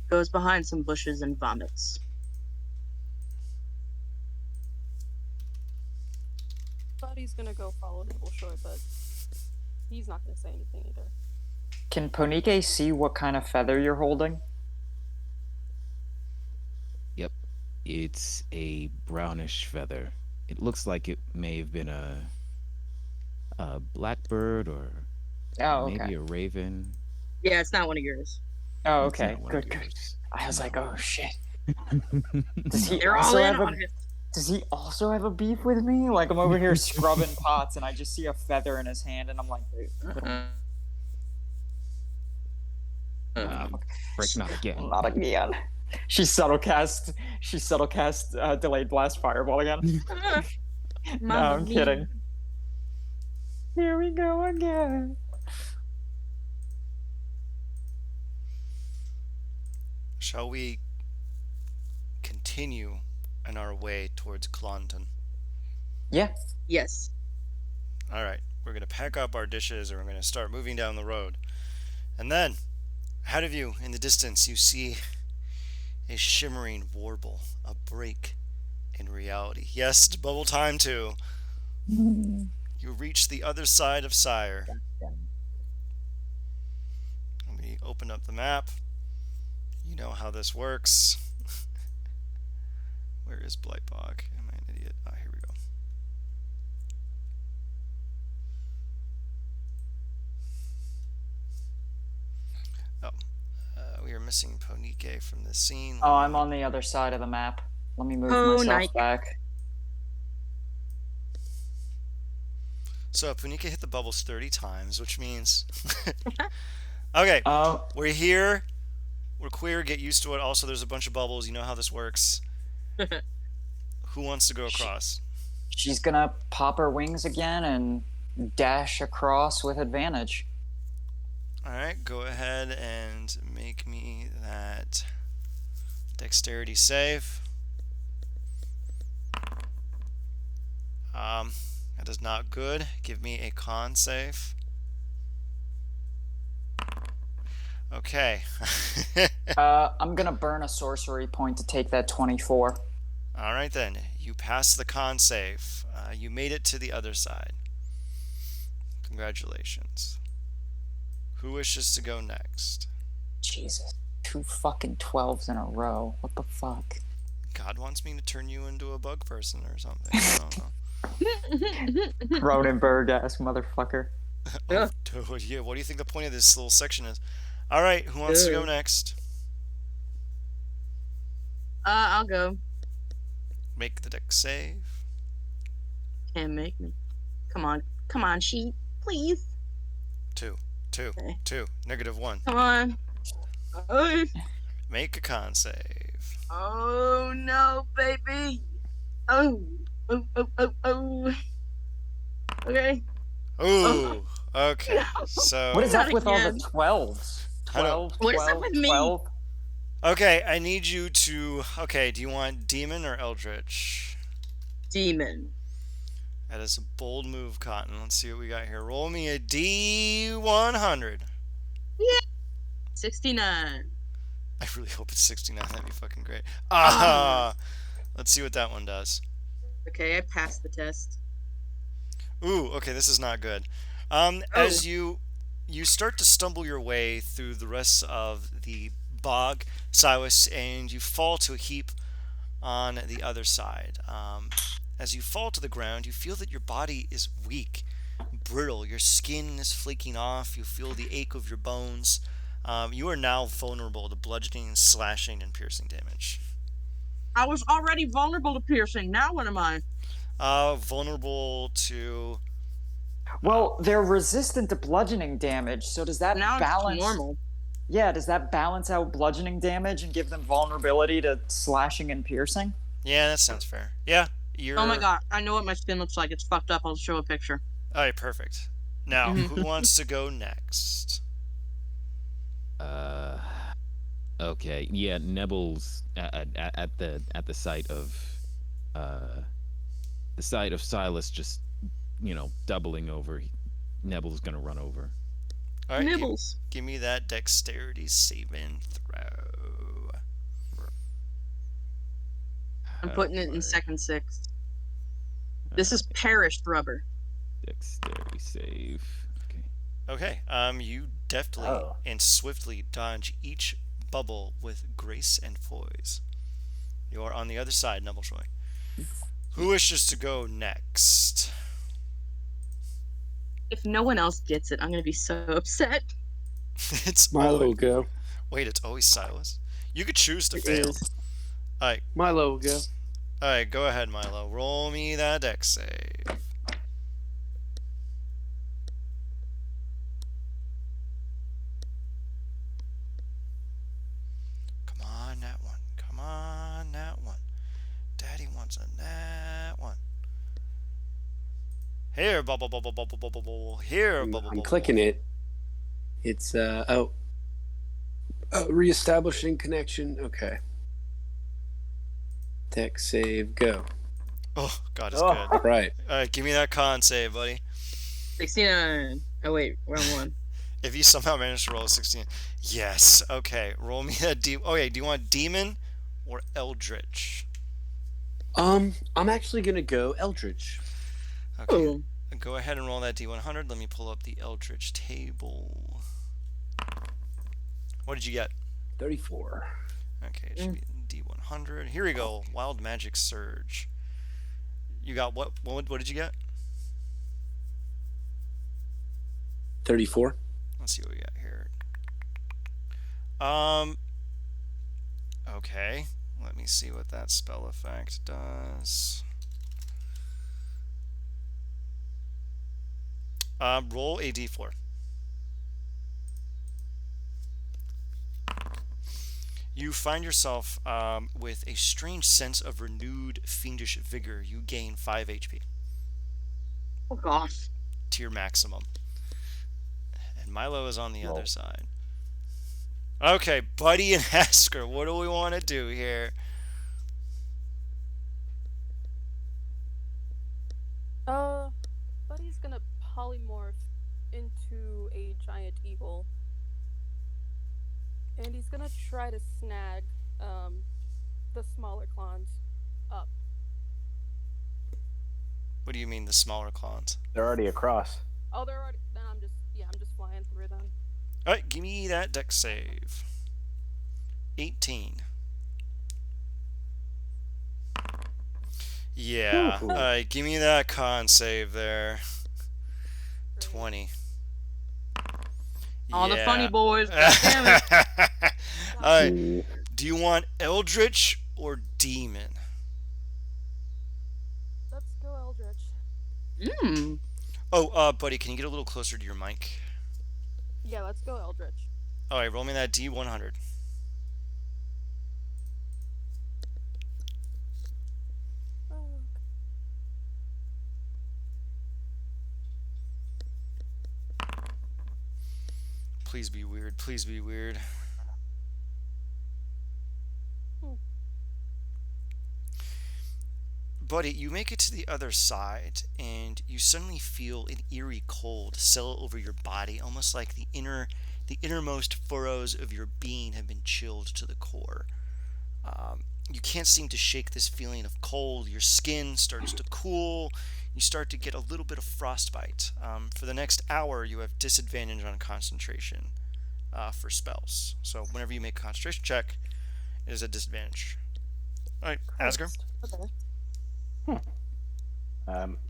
goes behind some bushes and vomits. Thought he's gonna go follow Nibbleshore, but he's not gonna say anything either. Can Ponike see what kind of feather you're holding? Yep. It's a brownish feather. It looks like it may have been a blackbird or Oh, maybe okay. a raven. Yeah, it's not one of yours. Oh, It's okay. not one Good, of good. yours. I was like, No. oh shit. Does he They're all also in have a on it. Does he also have a beef with me? Like, I'm over here scrubbing pots and I just see a feather in his hand and I'm like, Break not again. not again. She subtle cast delayed blast fireball again. No, I'm kidding. Here we go again. Shall we continue on our way towards Clonton? Yeah. Yes. All right, we're going to pack up our dishes and we're going to start moving down the road. And then, ahead of you in the distance, you see a shimmering warble, a break in reality. Yes, it's bubble time too. You reach the other side of Sire. Let me open up the map. You know how this works. Where is Blightbog? Am I an idiot? Ah, here we go. We are missing Ponike from this scene. Oh, I'm on the other side of the map. Let me move Oh, myself nice. back. So Ponike hit the bubbles 30 times, which means... Okay, Oh, we're here. We're queer. Get used to it. Also, there's a bunch of bubbles. You know how this works. Who wants to go across? she's gonna pop her wings again and dash across with advantage. Alright, go ahead and make me that dexterity save. That is not good. Give me a con save. Okay. I'm gonna burn a sorcery point to take that 24. Alright then. You passed the con save. You made it to the other side. Congratulations. Who wishes to go next? Jesus. 2 fucking 12s in a row. What the fuck? God wants me to turn you into a bug person or something. I don't know. Cronenberg ass motherfucker. Oh, dude, yeah, what do you think the point of this little section is? Alright, who wants to go next? I'll go. Make the deck save. Can't make me. Come on, sheep, please. 2. Okay. -1. Come on. Oh, Make a con save. oh no, baby. Oh. Okay. Ooh. Okay. So. What is Not up with all the again. 12s? I don't- 12, What is up 12, with me? 12. Okay, I need you to. Okay, do you want Demon or Eldritch? Demon. That is a bold move, Cotton. Let's see what we got here. Roll me a D100. 69. I really hope it's 69. That'd be fucking great. Let's see what that one does. Okay, I passed the test. Ooh, okay, this is not good. As you start to stumble your way through the rest of the bog, Cyrus, and you fall to a heap on the other side. As you fall to the ground, you feel that your body is weak, brittle. Your skin is flaking off. You feel the ache of your bones. You are now vulnerable to bludgeoning, slashing, and piercing damage. I was already vulnerable to piercing. Now what am I? Vulnerable to. Well, they're resistant to bludgeoning damage, so does that Now it's balance? normal. Yeah, does that balance out bludgeoning damage and give them vulnerability to slashing and piercing? Yeah, that sounds fair. Yeah, you're. Oh my god, I know what my skin looks like. It's fucked up. I'll show a picture. All right, perfect. Now, Mhm. who wants to go next? Okay. Yeah, Nebbles at the sight of Silas just doubling over. Nebbles gonna run over. All right, Nibbles. give me that dexterity saving throw. I'm putting it in Alright. second six. This is perished rubber. Dexterity save. Okay. Okay. You deftly Oh. and swiftly dodge each bubble with grace and poise. You are on the other side, Nubbletroy. Who wishes to go next? If no one else gets it, I'm gonna be so upset. It's Milo will always, go. wait, it's always Silas. You could choose to It fail. is. Alright, Milo will go. alright, go ahead, Milo. Roll me that dex save. Come on, that one. Come on, that one. Daddy wants a nat one. Here, bubble, bubble, bubble, bubble, bubble. Here, bubble, I'm bubble. clicking it. It's reestablishing connection. Okay. Dex save go. Oh, God is Oh. good. Right. Alright, give me that con save, buddy. 69. Oh wait, wrong one. If you somehow manage to roll a 16. Yes. Okay. Roll me that D. Oh, yeah. Do you want Demon or Eldritch? I'm actually gonna go Eldritch. Okay. Oh, Go ahead and roll that D100. Let me pull up the Eldritch table. What did you get? 34. Okay, it should be D100. Here we go. Wild Magic Surge. You got what? What did you get? 34. Let's see what we got here. Okay. Let me see what that spell effect does. Roll a d4. You find yourself with a strange sense of renewed fiendish vigor. You gain 5 HP oh gosh. to your maximum. And Milo is on the Roll. other side. Okay, Buddy and Hasker, what do we want to do here? Buddy's gonna polymorph into a giant eagle. And he's gonna try to snag the smaller clowns up. What do you mean the smaller clones? They're already across. Oh, they're already. Then I'm just flying through them. Alright, give me that dex save. 18. Yeah. Ooh. Alright, give me that con save there. 20. All the funny Yeah. boys. God damn it. Alright, Ooh. do you want Eldritch or Demon? Let's go, Eldritch. Mmm. Oh, buddy, can you get a little closer to your mic? Yeah, let's go, Eldritch. Alright, roll me that D100. Oh, Please be weird. Please be weird. Buddy, you make it to the other side, and you suddenly feel an eerie cold settle over your body, almost like the innermost furrows of your being have been chilled to the core. You can't seem to shake this feeling of cold. Your skin starts to cool. You start to get a little bit of frostbite. For the next hour, you have disadvantage on concentration for spells. So whenever you make a concentration check, it is a disadvantage. All right, Asger. okay.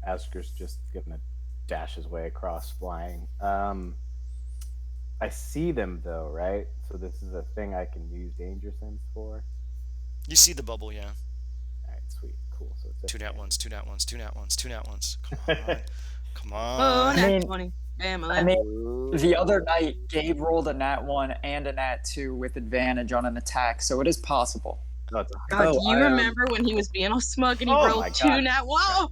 Asker's just gonna dash his way across, flying. I see them though, right? So this is a thing I can use danger sense for. You see the bubble, yeah. Sweet, cool. So it's Two nat ones, two nat ones, two nat ones, two nat ones. Come on. Come Oh, on. I nat mean- 20. Damn, I mean, the other night, Gabe rolled a nat 1 and a nat 2 with advantage on an attack, so it is possible. No, it's a God, Oh, do you I, remember when he was being all smug and he Oh rolled my 2 God. nat? Whoa!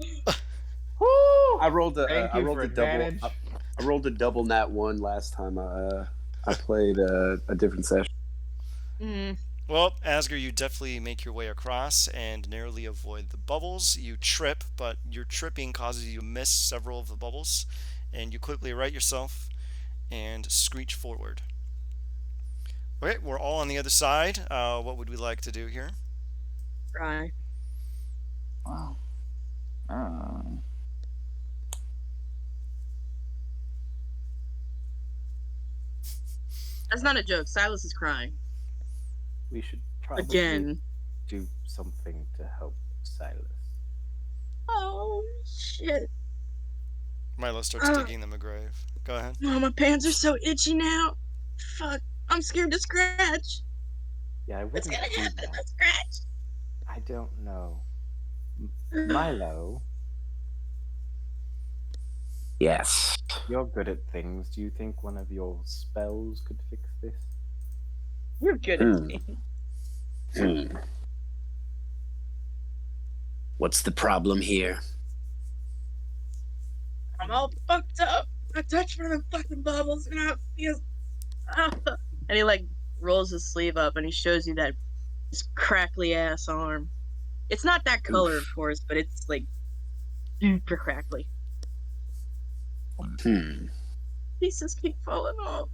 Woo! I rolled a Thank I you rolled for a double. advantage. I rolled a double nat 1 last time. I played a different session. Mm, Well, Asger, you definitely make your way across and narrowly avoid the bubbles. You trip, but your tripping causes you to miss several of the bubbles, and you quickly right yourself and screech forward. Okay, we're all on the other side. What would we like to do here? cry. Wow. That's not a joke. Silas is crying. We should probably Again. do something to help Silas. Oh, shit. Milo starts digging them a grave. Go ahead. Oh, my pants are so itchy now. Fuck. I'm scared to scratch. Yeah, I What's wouldn't gonna do happen if that. I scratch? I don't know. Milo, Yes. you're good at things. Do you think one of your spells could fix this? You're good at Hmm. things. What's the problem here? I'm all fucked up. I touched one of the fucking bubbles and I feel. And he like rolls his sleeve up and he shows you that his crackly ass arm. It's not that color, of course, but it's like super crackly. Pieces keep falling off.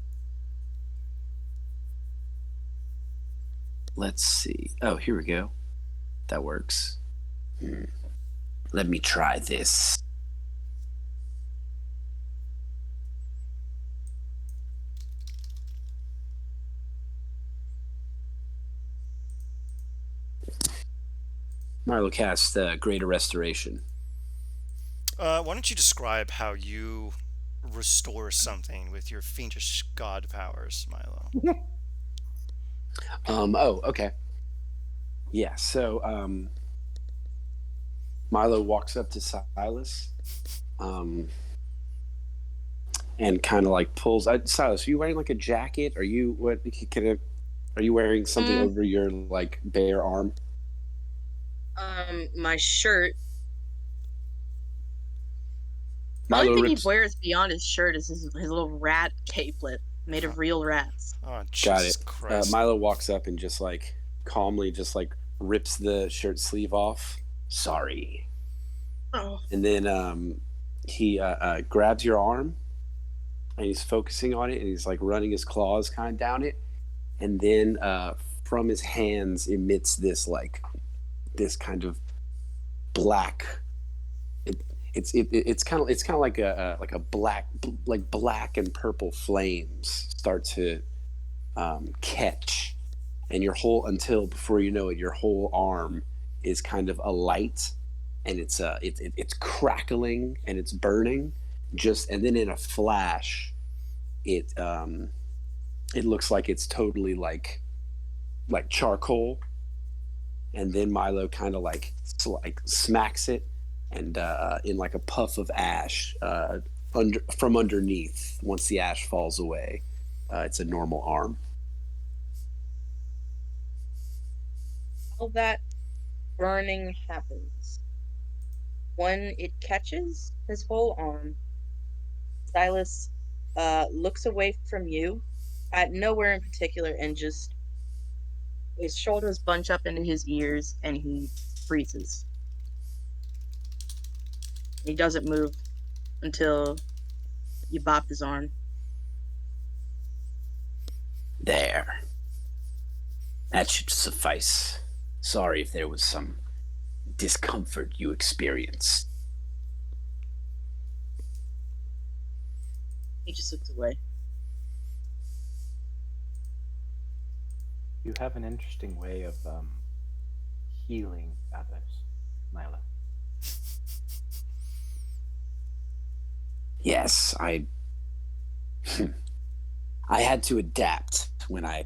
Let's see. Oh, here we go. That works. Let me try this. Marlo cast Greater Restoration. Why don't you describe how you restore something with your fiendish god powers, Milo? Oh, okay. Yeah, so Milo walks up to Silas and kind of like pulls. Silas, are you wearing like a jacket? Are you are you wearing something over your like bare arm? My shirt. The Milo only thing rips. he wears beyond his shirt is his little rat capelet made of real rats. Oh, Got Jesus it. Christ. Milo walks up and just like calmly just like rips the shirt sleeve off. Sorry. Oh. And then he grabs your arm and he's focusing on it and he's like running his claws kind of down it. And then from his hands emits this kind of black. It's kind of like a black and purple flames start to catch, and until before you know it, your whole arm is kind of alight, and it's crackling and it's burning, and then in a flash, it looks like it's totally like charcoal, and then Milo kind of like smacks it. And in like a puff of ash from underneath, once the ash falls away, it's a normal arm. All that burning happens. When it catches his whole arm, Silas looks away from you at nowhere in particular and just his shoulders bunch up into his ears and he freezes. He doesn't move until you bop his arm. There. That should suffice. Sorry if there was some discomfort you experienced. He just looks away. You have an interesting way of healing others, Milo. Yes, I had to adapt when I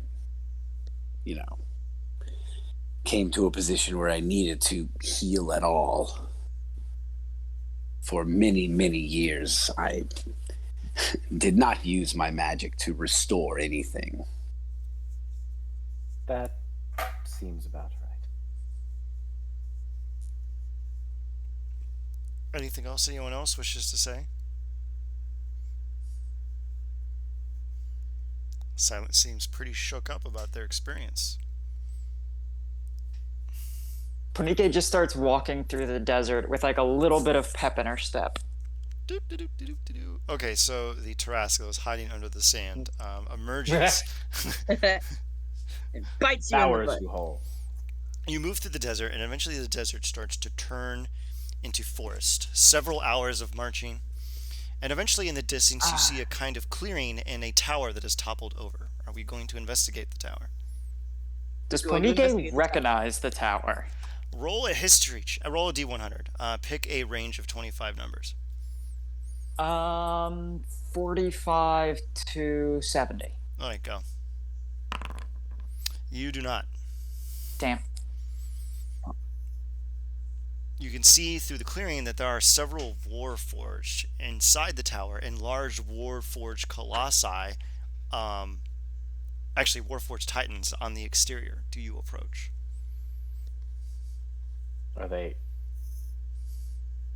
came to a position where I needed to heal at all. For many, many years, I did not use my magic to restore anything. That seems about right. Anything else anyone else wishes to say? Silence seems pretty shook up about their experience. Punike just starts walking through the desert with like a little bit of pep in her step. Doop, doop, doop, doop, doop, doop. Okay, so the Tarasque is hiding under the sand, emerges. It bites you in the Sours butt. you whole. You move through the desert, and eventually the desert starts to turn into forest. Several hours of marching, and eventually in the distance you see a kind of clearing and a tower that is toppled over. Are we going to investigate the tower? Does Going to investigate Punike the recognize the tower? Roll a history. Roll a d100. Pick a range of 25 numbers. 45 to 70. All right, go. You do not. Damn. You can see through the clearing that there are several warforged inside the tower, and large warforged colossi, actually warforged titans on the exterior. Do you approach? Are they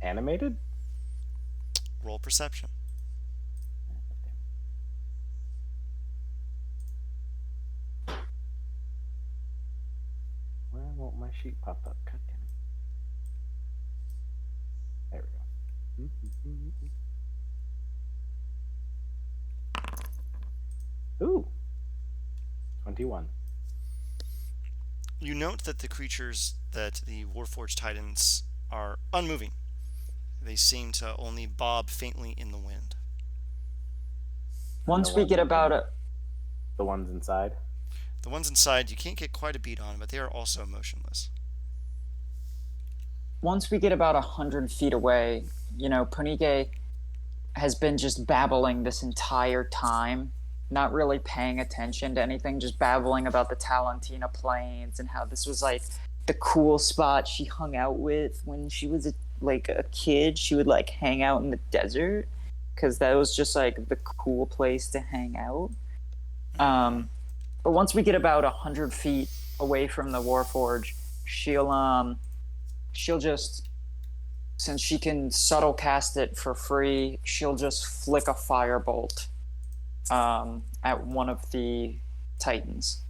animated? Roll perception. Why won't my sheet pop up? God damn it. There we go. Ooh. 21. You note that the creatures, that the warforged titans, are unmoving. They seem to only bob faintly in the wind. Once the we one get that about can- a The ones inside? The ones inside you can't get quite a beat on, but they are also motionless. once we get about 100 feet away, Punike has been just babbling this entire time, not really paying attention to anything, just babbling about the Talentina Plains and how this was like the cool spot she hung out with when she was a kid. She would like hang out in the desert because that was just like the cool place to hang out. But once we get about 100 feet away from the Warforge, she'll just, since she can subtle cast it for free, she'll just flick a firebolt at one of the titans.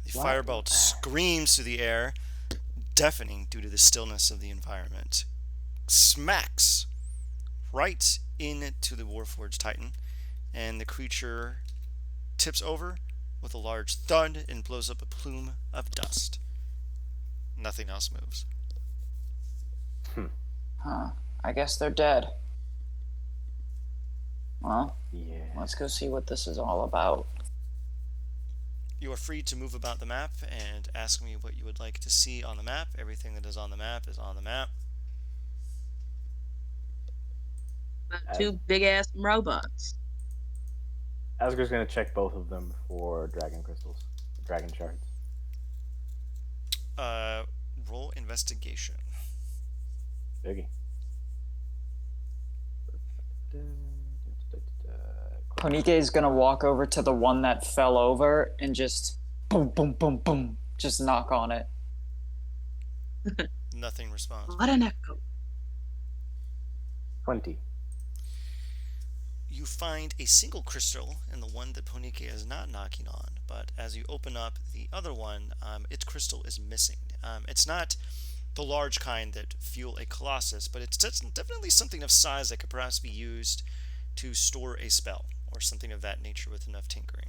The What? firebolt screams through the air, deafening due to the stillness of the environment. Smacks right into the warforged titan, and the creature tips over with a large thud and blows up a plume of dust. Nothing else moves. Huh. I guess they're dead. Well, Yeah. let's go see what this is all about. You are free to move about the map and ask me what you would like to see on the map. Everything that is on the map is on the map. Two big ass robots. Asger's gonna check both of them for dragon crystals, dragon shards. Roll investigation. Biggie. Konike is gonna walk over to the one that fell over and just boom, boom, boom, boom, just knock on it. Nothing responds. What an echo. 20. You find a single crystal in the one that Ponike is not knocking on, but as you open up the other one, its crystal is missing. It's not the large kind that fuel a colossus, but it's definitely something of size that could perhaps be used to store a spell or something of that nature with enough tinkering.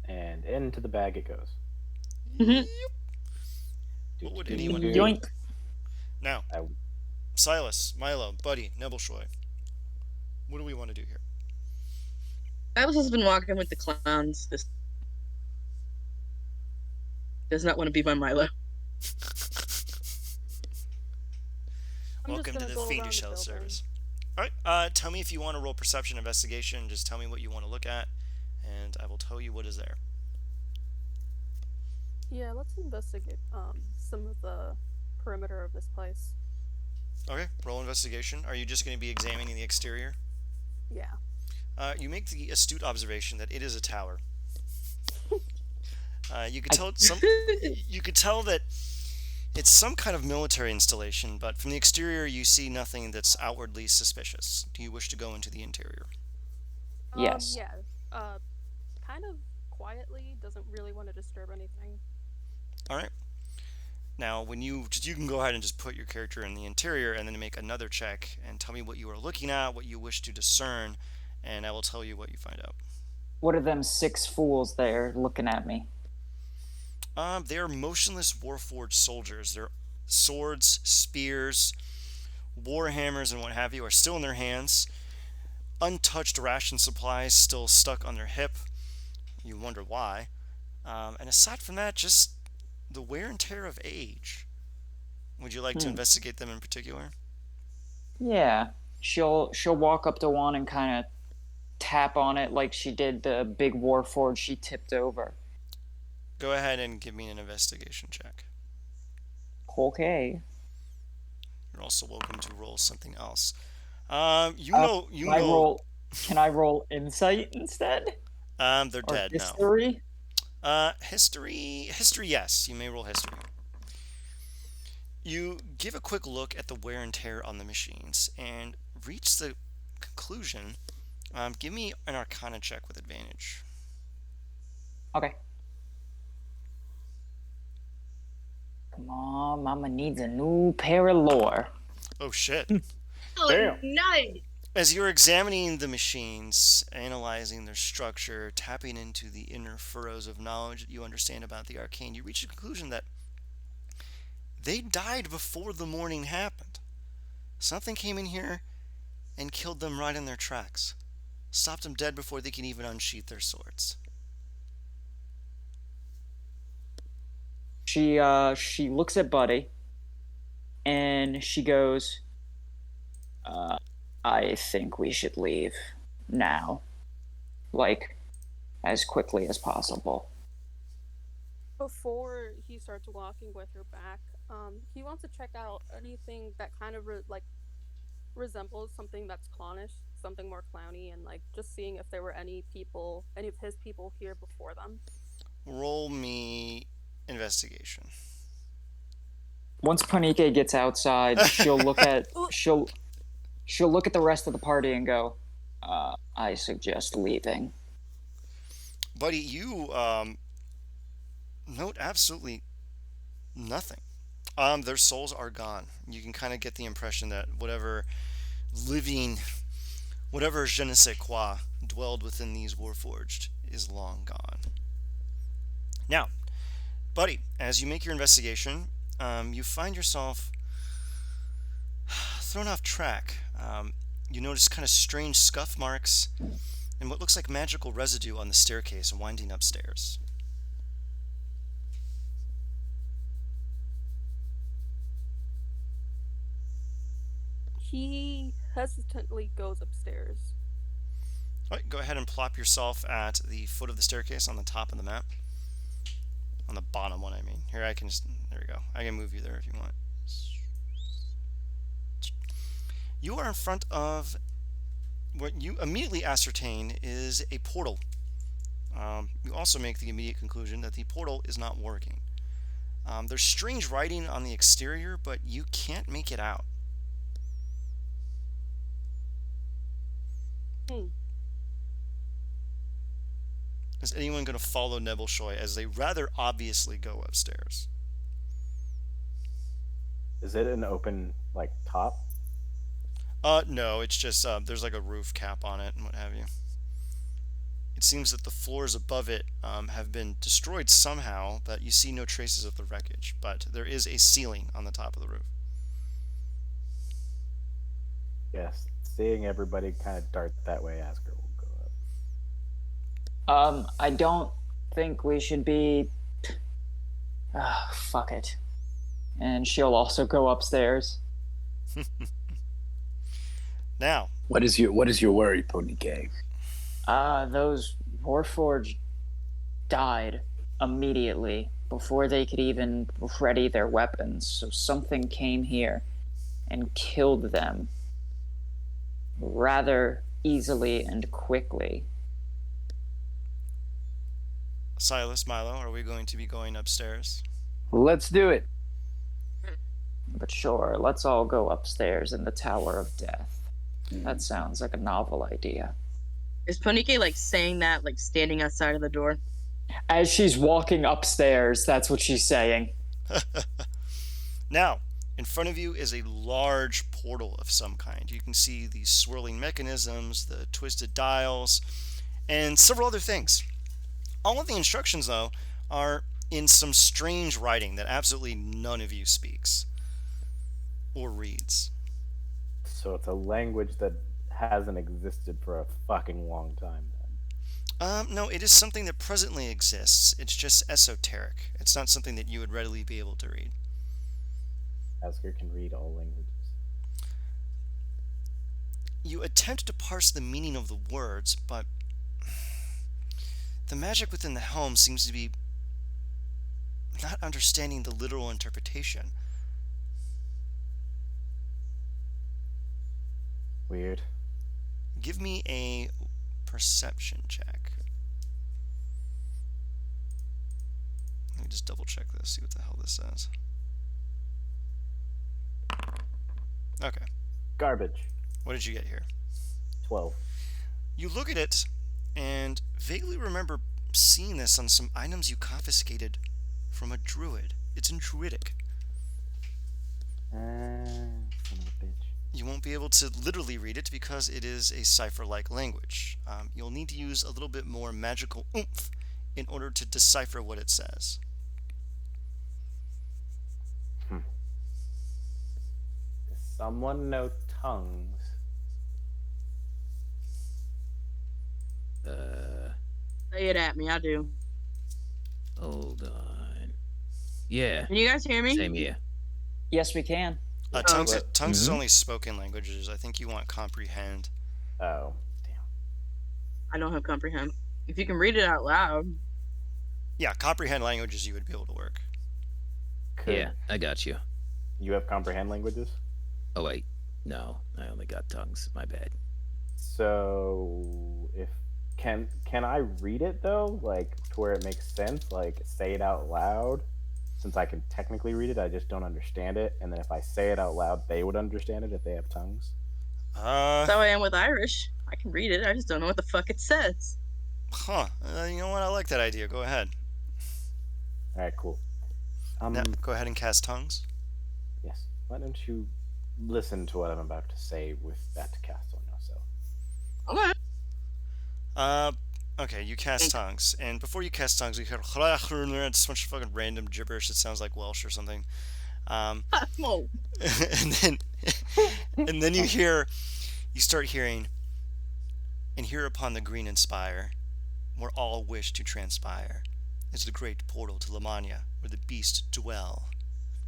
And into the bag it goes. Mhm. What would Do- anyone do- do? Yoink. Now, I- Silas, Milo, Buddy, Nebelshoy, what do we want to do here? Silas has been walking with the clowns. This does not want to be by Milo. I'm just Welcome to gonna the go around Fiendish the Health building. Service. Alright, tell me if you want to roll perception investigation. Just tell me what you want to look at, and I will tell you what is there. Yeah, let's investigate some of the perimeter of this place. Okay, roll investigation. Are you just going to be examining the exterior? Yeah. You make the astute observation that it is a tower. You could I- tell some. You could tell that it's some kind of military installation, but from the exterior you see nothing that's outwardly suspicious. Do you wish to go into the interior? Yes. Yeah. Uh, kind of quietly. Doesn't really want to disturb anything. All right. Now, when you can go ahead and just put your character in the interior, and then make another check and tell me what you are looking at, what you wish to discern, and I will tell you what you find out. What are them 6 fools there looking at me? They are motionless warforged soldiers. Their swords, spears, war hammers, and what have you are still in their hands. Untouched ration supplies still stuck on their hip. You wonder why. And aside from that, just the wear and tear of age. Would you like to investigate them in particular? Yeah. She'll walk up to one and kind of tap on it like she did the big warforged she tipped over. Go ahead and give me an investigation check. Okay. You're also welcome to roll something else. You Uh, know, Can I roll insight instead? they're Or dead now. history? History, yes. You may roll history. You give a quick look at the wear and tear on the machines and reach the conclusion. Give me an Arcana check with advantage. Okay. Come on, Mama needs a new pair of lore. Oh shit. Oh Damn. no! As you're examining the machines, analyzing their structure, tapping into the inner furrows of knowledge that you understand about the arcane, you reach the conclusion that they died before the morning happened. Something came in here and killed them right in their tracks. Stopped them dead before they can even unsheath their swords. She looks at Buddy and she goes, I think we should leave now. Like, as quickly as possible. Before he starts walking with her back, he wants to check out anything that kind of resembles something that's clonnish, something more clowny, and like just seeing if there were any of his people here before them. Roll me investigation. Once Panike gets outside, she'll look at the rest of the party and go, I suggest leaving. Buddy, you note absolutely nothing. Their souls are gone. You can kind of get the impression that whatever je ne sais quoi dwelled within these Warforged is long gone. Now, Buddy, as you make your investigation, you find yourself thrown off track. You notice kind of strange scuff marks and what looks like magical residue on the staircase winding upstairs. He hesitantly goes upstairs. All right, go ahead and plop yourself at the foot of the staircase on the top of the map. On the bottom one, I mean. Here, there we go. I can move you there if you want. You are in front of what you immediately ascertain is a portal. You also make the immediate conclusion that the portal is not working. There's strange writing on the exterior, but you can't make it out. Is anyone going to follow Neville Shoy as they rather obviously go upstairs? Is it an open, like, top? No, it's just there's like a roof cap on it and what have you. It seems that the floors above it have been destroyed somehow, but you see no traces of the wreckage. But there is a ceiling on the top of the roof. Yes. Seeing everybody kind of dart that way, Asker will go up. I don't think we should be. Fuck it. And she'll also go upstairs. Now, What is your worry, Ponike? Those Warforged died immediately before they could even ready their weapons. So something came here and killed them rather easily and quickly. Silas, Milo, are we going to be going upstairs? Let's do it. But sure, let's all go upstairs in the Tower of Death. That sounds like a novel idea. Is Ponike like saying that, like standing outside of the door? As she's walking upstairs, that's what she's saying. Now, in front of you is a large portal of some kind. You can see these swirling mechanisms, the twisted dials, and several other things. All of the instructions, though, are in some strange writing that absolutely none of you speaks or reads. So it's a language that hasn't existed for a fucking long time then. No, it is something that presently exists. It's just esoteric. It's not something that you would readily be able to read. Asger can read all languages. You attempt to parse the meaning of the words, but the magic within the helm seems to be not understanding the literal interpretation. Weird. Give me a perception check. Let me just double check this, see what the hell this says. Okay, Garbage. what did you get here? 12. You look at it and vaguely remember seeing this on some items you confiscated from a druid. It's in druidic. Son of a bitch. You won't be able to literally read it because it is a cipher-like language. You'll need to use a little bit more magical oomph in order to decipher what it says. Does someone know tongues? Say it at me, I do. Hold on. Yeah, Can you guys hear me? same here. Yes, we can. Tongues, What? tongues is only spoken languages. I think you want comprehend. Oh, damn. I don't have comprehend. If you can read it out loud. Yeah, comprehend languages you would be able to work. Could Yeah, I got you. you have comprehend languages? Oh wait, no, I only got tongues. My bad. So if can I read it though, like to where it makes sense, like say it out loud? Since I can technically read it, I just don't understand it. And then if I say it out loud, they would understand it if they have tongues. That's how I am with Irish. I can read it, I just don't know what the fuck it says. You know what? I like that idea. Go ahead. All right, cool. Now, go ahead and cast tongues. Yes. Why don't you listen to what I'm about to say with that cast on yourself? Okay. Okay, you cast tongues, and before you cast tongues, you hear it's a bunch of fucking random gibberish. It sounds like Welsh or something. Whoa. and then you start hearing, and here upon the green and spire, where all wish to transpire, is the great portal to Lamania, where the beasts dwell,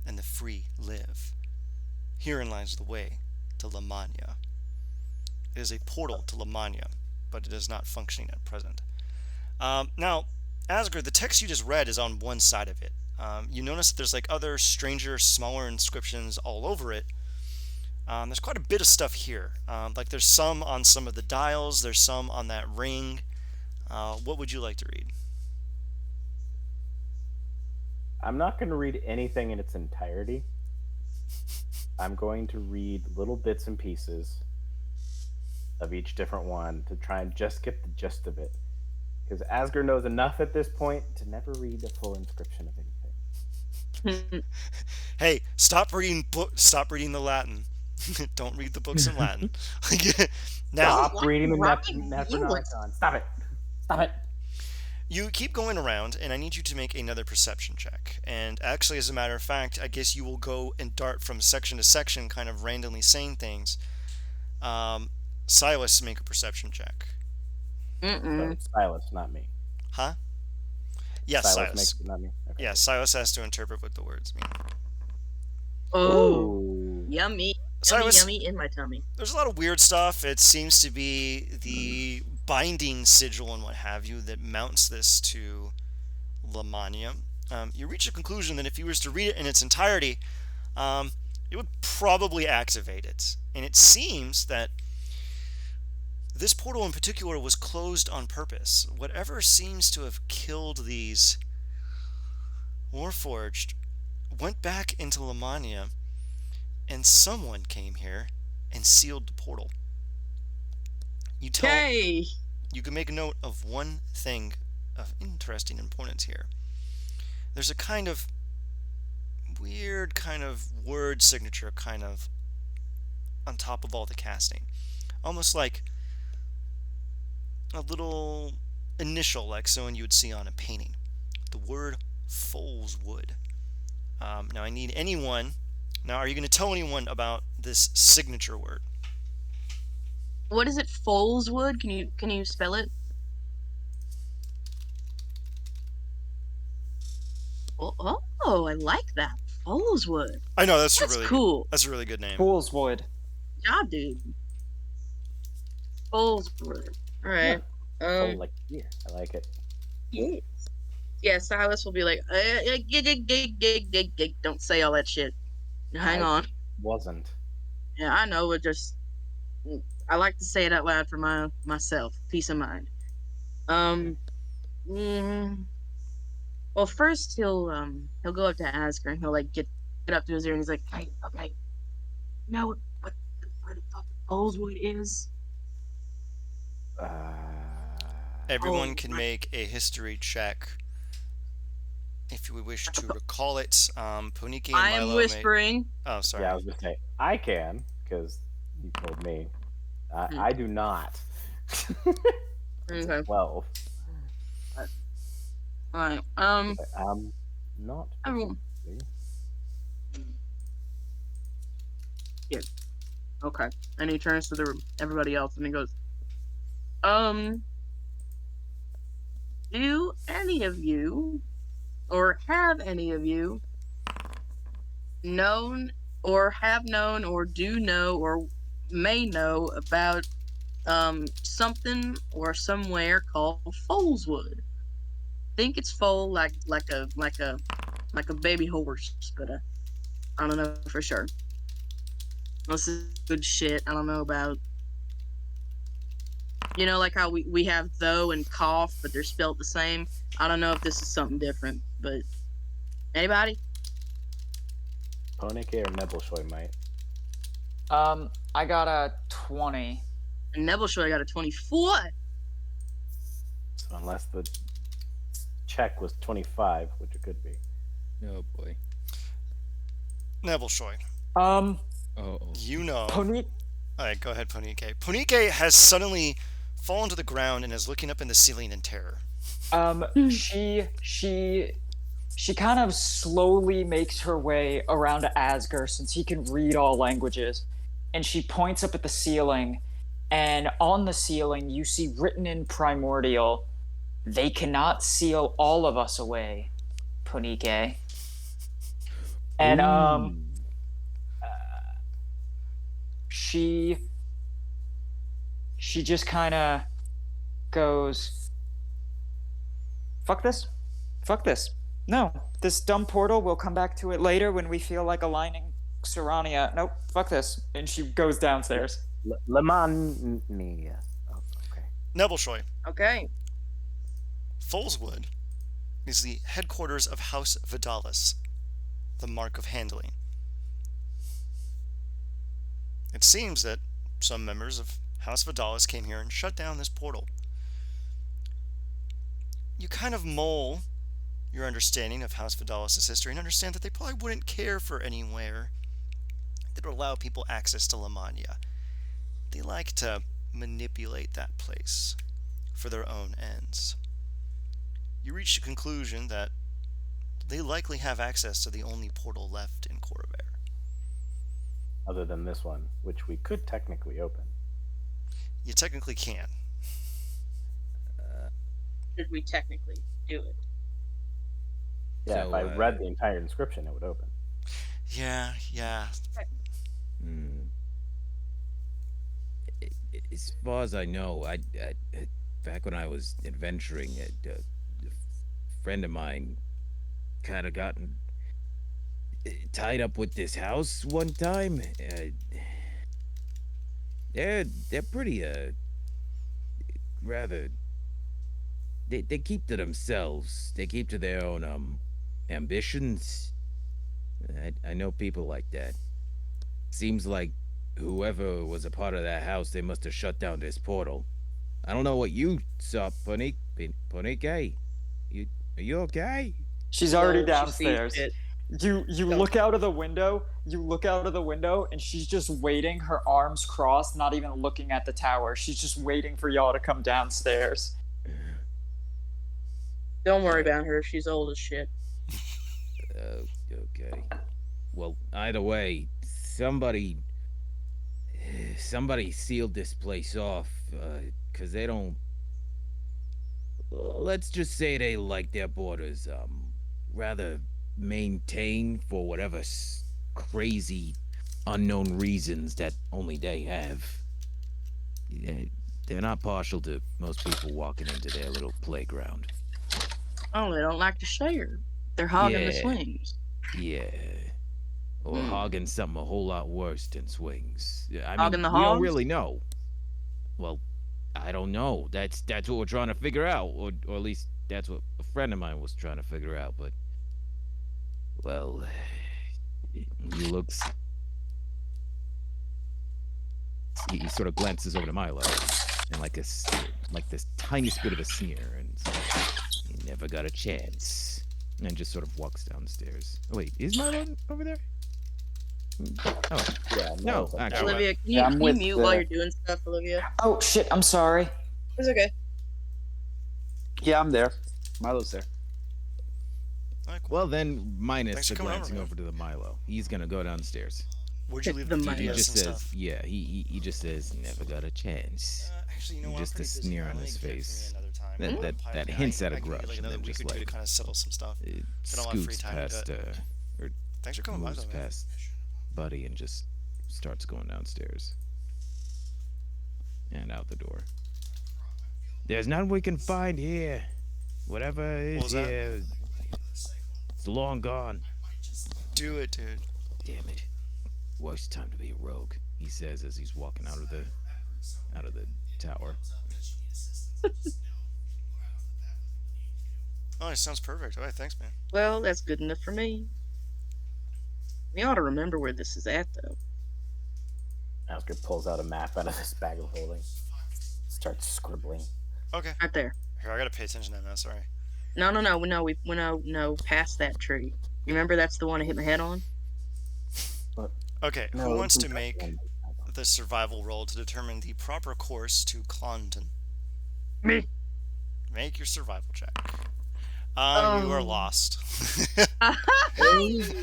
and the free live. Herein lies the way to Lamania. It is a portal to Lamania, but it is not functioning at present. Now, Asgard, the text you just read is on one side of it. You notice that there's like other stranger, smaller inscriptions all over it. There's quite a bit of stuff here. Like there's some on some of the dials, there's some on that ring. What would you like to read? I'm not going to read anything in its entirety. I'm going to read little bits and pieces of each different one to try and just get the gist of it. Because Asger knows enough at this point to never read a full inscription of anything. Hey, stop reading the Latin. Don't read the books in Latin. Now, Stop reading the Right. Necronomicon. Stop it. Stop it. you keep going around, and I need you to make another perception check. And actually, as a matter of fact, I guess you will go and dart from section to section, kind of randomly saying things. Silas, make a perception check. Mm-mm. So, Silas, not me. Huh? Yes, Silas. makes it, not me. Okay. Yeah, Silas has to interpret what the words mean. Oh, Ooh. yummy. Silas, Yummy in my tummy. there's a lot of weird stuff. It seems to be the binding sigil and what have you that mounts this to Lamania. you reach a conclusion that if you was to read it in its entirety, it would probably activate it. And it seems that this portal in particular was closed on purpose. Whatever seems to have killed these Warforged went back into Lamania, and someone came here and sealed the portal. You can make a note of one thing of interesting importance here. There's a kind of weird kind of word signature kind of on top of all the casting. Almost like a little initial, like someone you would see on a painting. The word Foleswood. Now I need anyone. Now, are you going to tell anyone about this signature word? What is it? Foleswood? Can you spell it? Oh, I like that. Foleswood. I know that's That's really cool. That's a really good name. Fool's Wood. Good job, dude. Foleswood. All right. Full like yeah, I like it. Yes. Yeah, Silas will be like, don't say all that shit. Hang on. Wasn't. Yeah, I know. I like to say it out loud for myself. Peace of mind. Well, first he'll go up to Asger and he'll like get up to his ear and he's like, hey, okay, you know what the fuck Foleswood is? Everyone can make a history check if you wish to recall it. Poniki and I Milo am whispering. Oh, sorry. Yeah, I was gonna say I can because you told me. I do not. Okay. 12. Alright. I'm not. Everyone. Yeah. Okay. And he turns to everybody else and he goes, do any of you, or have any of you, known, or have known, or do know, or may know about something or somewhere called Foleswood? Think it's foal like a baby horse, but I don't know for sure. This is good shit. I don't know about. You know, like how we have though and cough, but they're spelled the same. I don't know if this is something different, but anybody? Ponike or Nebulshoy might. I got a 20. And Nebulshoy got a 24. So unless the check was 25, which it could be. Oh boy. Nebulshoy. Um, You know. Pony. Alright, go ahead, Ponike. Ponike has suddenly fallen to the ground and is looking up in the ceiling in terror. She kind of slowly makes her way around to Asger since he can read all languages, and she points up at the ceiling, and on the ceiling you see written in primordial, "They cannot seal all of us away, Ponike." And she just kind of goes, fuck this, no, this dumb portal, we'll come back to it later when we feel like aligning Serania. Nope, fuck this. And she goes downstairs. Lemania. Oh, okay. Nebulshoy. Okay. Foleswood is the headquarters of House Vidalis, the Mark of Handling. It seems that some members of House Vidalis came here and shut down this portal. You kind of mull your understanding of House Vidalis' history and understand that they probably wouldn't care for anywhere that would allow people access to Lamania. They like to manipulate that place for their own ends. You reach the conclusion that they likely have access to the only portal left in Corvair. Other than this one, which we could technically open. You technically can. Did we technically do it? Yeah, So, if I read the entire inscription, it would open. Yeah. As far as I know, I back when I was adventuring, a friend of mine kind of gotten tied up with this house one time. They're pretty rather they keep to themselves. They keep to their own ambitions. I know people like that. Seems like whoever was a part of that house, they must have shut down this portal. I don't know what you saw, Ponique. You are you okay? She's No, already she sees downstairs. it. You Don't. look out of the window. You look out of the window, and she's just waiting, her arms crossed, not even looking at the tower. She's just waiting for y'all to come downstairs. Don't worry about her. She's old as shit. Okay. Well, either way, somebody sealed this place off, cause they don't. Let's just say they like their borders, rather maintained for whatever crazy, unknown reasons that only they have. They're not partial to most people walking into their little playground. Oh, they don't like to share. They're hogging the Yeah. swings. Yeah. Or Hmm. hogging something a whole lot worse than swings. I Hogging mean, the we don't hogs? really know. Well, I don't know. That's what we're trying to figure out, or at least that's what a friend of mine was trying to figure out. But well, he looks. He sort of glances over to Milo, and like this tiniest bit of a sneer, and he never got a chance, and just sort of walks downstairs. Oh, wait, is Milo over there? Oh Yeah, no, it's okay. actually, Olivia, can you, Yeah, I'm can you with mute the- while you're doing stuff, Olivia? Oh shit! I'm sorry. It's okay. Yeah, I'm there. Milo's there. Alright, cool. well then, minus Thanks the for coming over, glancing man. over to the Milo. He's gonna go downstairs. Where'd you leave The the money. He DDS just and says, stuff? yeah. He just says, never got a chance. Actually, you know what? Just I'm a pretty busy sneer now. on Let me his get it for me face. another time. That- I'm that- fine. that I- hints at a I can give you, grudge, like and another then week just, or two to like, kind of settle some stuff. It But I'm on free scoots time, past, or Thanks for coming by, moves though, man. past Buddy and just starts going downstairs and out the door. There's none we can find here. Whatever What was is that? here, it's long gone. Do it, dude. Damn it. Worst time to be a rogue, he says as he's walking out of the tower. Oh, it sounds perfect. All right, thanks, man. Well, that's good enough for me. We ought to remember where this is at, though. Oscar pulls out a map out of this bag of holding. Starts scribbling. Okay. Right there. Here, I gotta pay attention to that, sorry. No, past that tree. You remember that's the one I hit my head on? Okay, No, who wants it's to in make fact the survival roll to determine the proper course to Clonton? Me. Make your survival check. You are Oh. lost. Oh,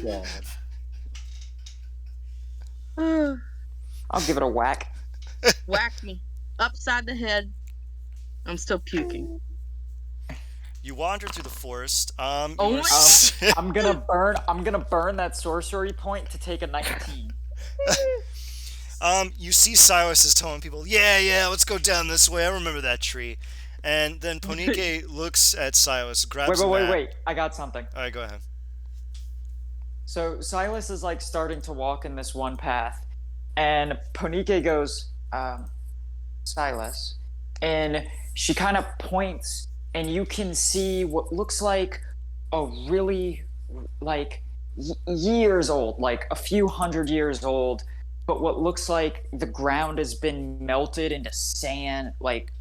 God. I'll give it a whack. Whacked me upside the head. I'm still puking. You wander through the forest. Oh you are my- s- I'm gonna burn that sorcery point to take a 19. you see Silas is telling people, yeah, let's go down this way. I remember that tree. And then Ponique looks at Silas, grabs a map. Wait. I got something. All right, go ahead. So Silas is like starting to walk in this one path, and Ponique goes, Silas, and she kind of points, and you can see what looks like a really like years old, like a few hundred years old, but what looks like the ground has been melted into sand, like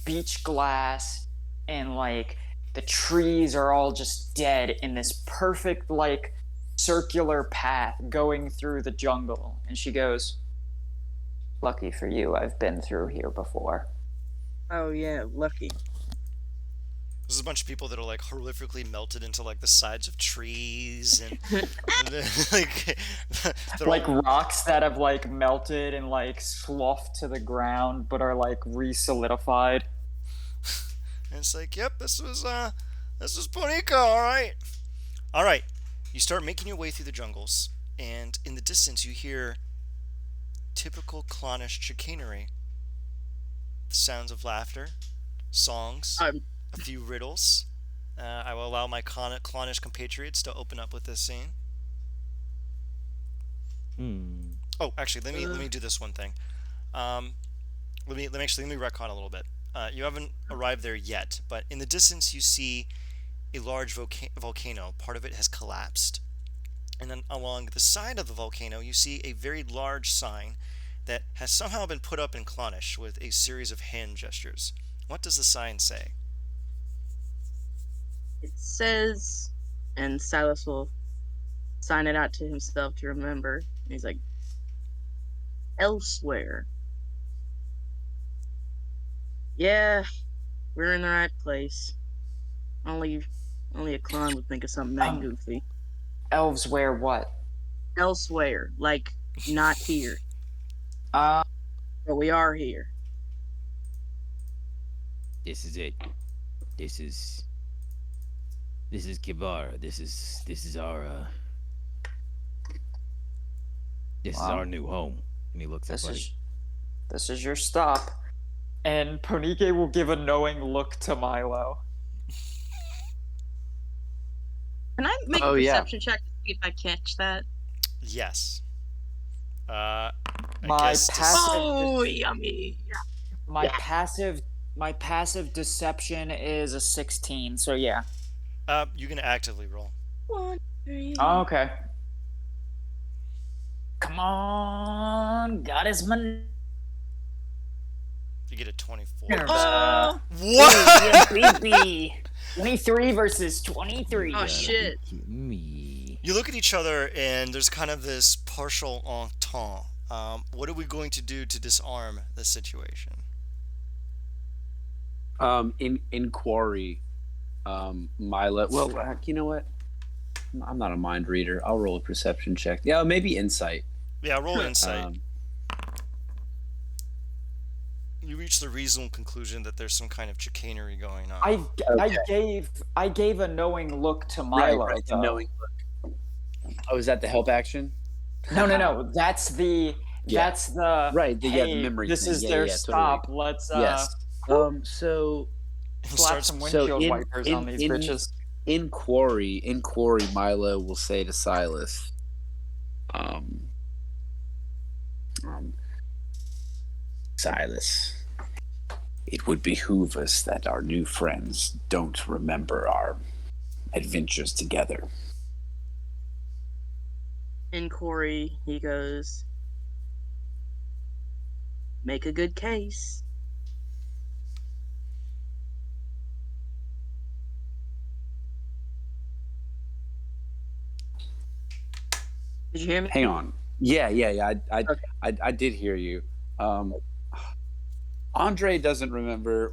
beach glass, and like the trees are all just dead in this perfect like circular path going through the jungle. And she goes, lucky for you, I've been through here before. Oh yeah, lucky. There's a bunch of people that are like horrifically melted into like the sides of trees and like they're Like all, rocks that have like melted and like sloughed to the ground but are like re-solidified. and it's like, yep, this was Ponico, all right. You start making your way through the jungles, and in the distance you hear typical Clonnish chicanery. Sounds of laughter, songs, Um, a few riddles, I will allow my Clonnish compatriots to open up with this scene. Oh, actually, let me do this one thing. Um, let me retcon a little bit. You haven't arrived there yet, but in the distance you see a large volcano. Part of it has collapsed, and then along the side of the volcano you see a very large sign that has somehow been put up in Clonnish with a series of hand gestures. What does the sign say? It says, and Silas will sign it out to himself to remember. He's like, elsewhere. Yeah, we're in the right place. Only a clown would think of something that goofy. Elves wear what? Elsewhere, like not here. Uh, But we are here. This is it. This is Kibar. This is our this is Wow. our new home. And he looks at Buddy. This is your stop. And Ponike will give a knowing look to Milo. Can I make Oh, a yeah. perception check to see if I catch that? Yes. My guess Oh, yummy! My Yeah. passive deception is a 16. So yeah. You can actively roll. 1, 3. Oh, okay. Come on, goddess man. You get a 24. Oh, What? baby. 23 versus 23. oh shit! Me. You look at each other, and there's kind of this partial entente. What are we going to do to disarm the situation? In quarry, Milo. Well, you know what? I'm not a mind reader. I'll roll a perception check. Yeah, maybe insight. Yeah, roll insight. Um, You reach the reasonable conclusion that there's some kind of chicanery going on. I gave a knowing look to Milo. right, the though. knowing look. Oh, is that the help action? No. That's the Right. The hey, memory. this thing. is Yeah, their yeah, stop. Totally. Let's Yes. So He slap starts- some so windshield in- wipers in- on these in- bitches. in quarry, Milo will say to Silas, Silas, it would behoove us that our new friends don't remember our adventures together. In Corey, he goes, make a good case. Did you hear me? Hang on. Yeah. Okay. I did hear you. Andre doesn't remember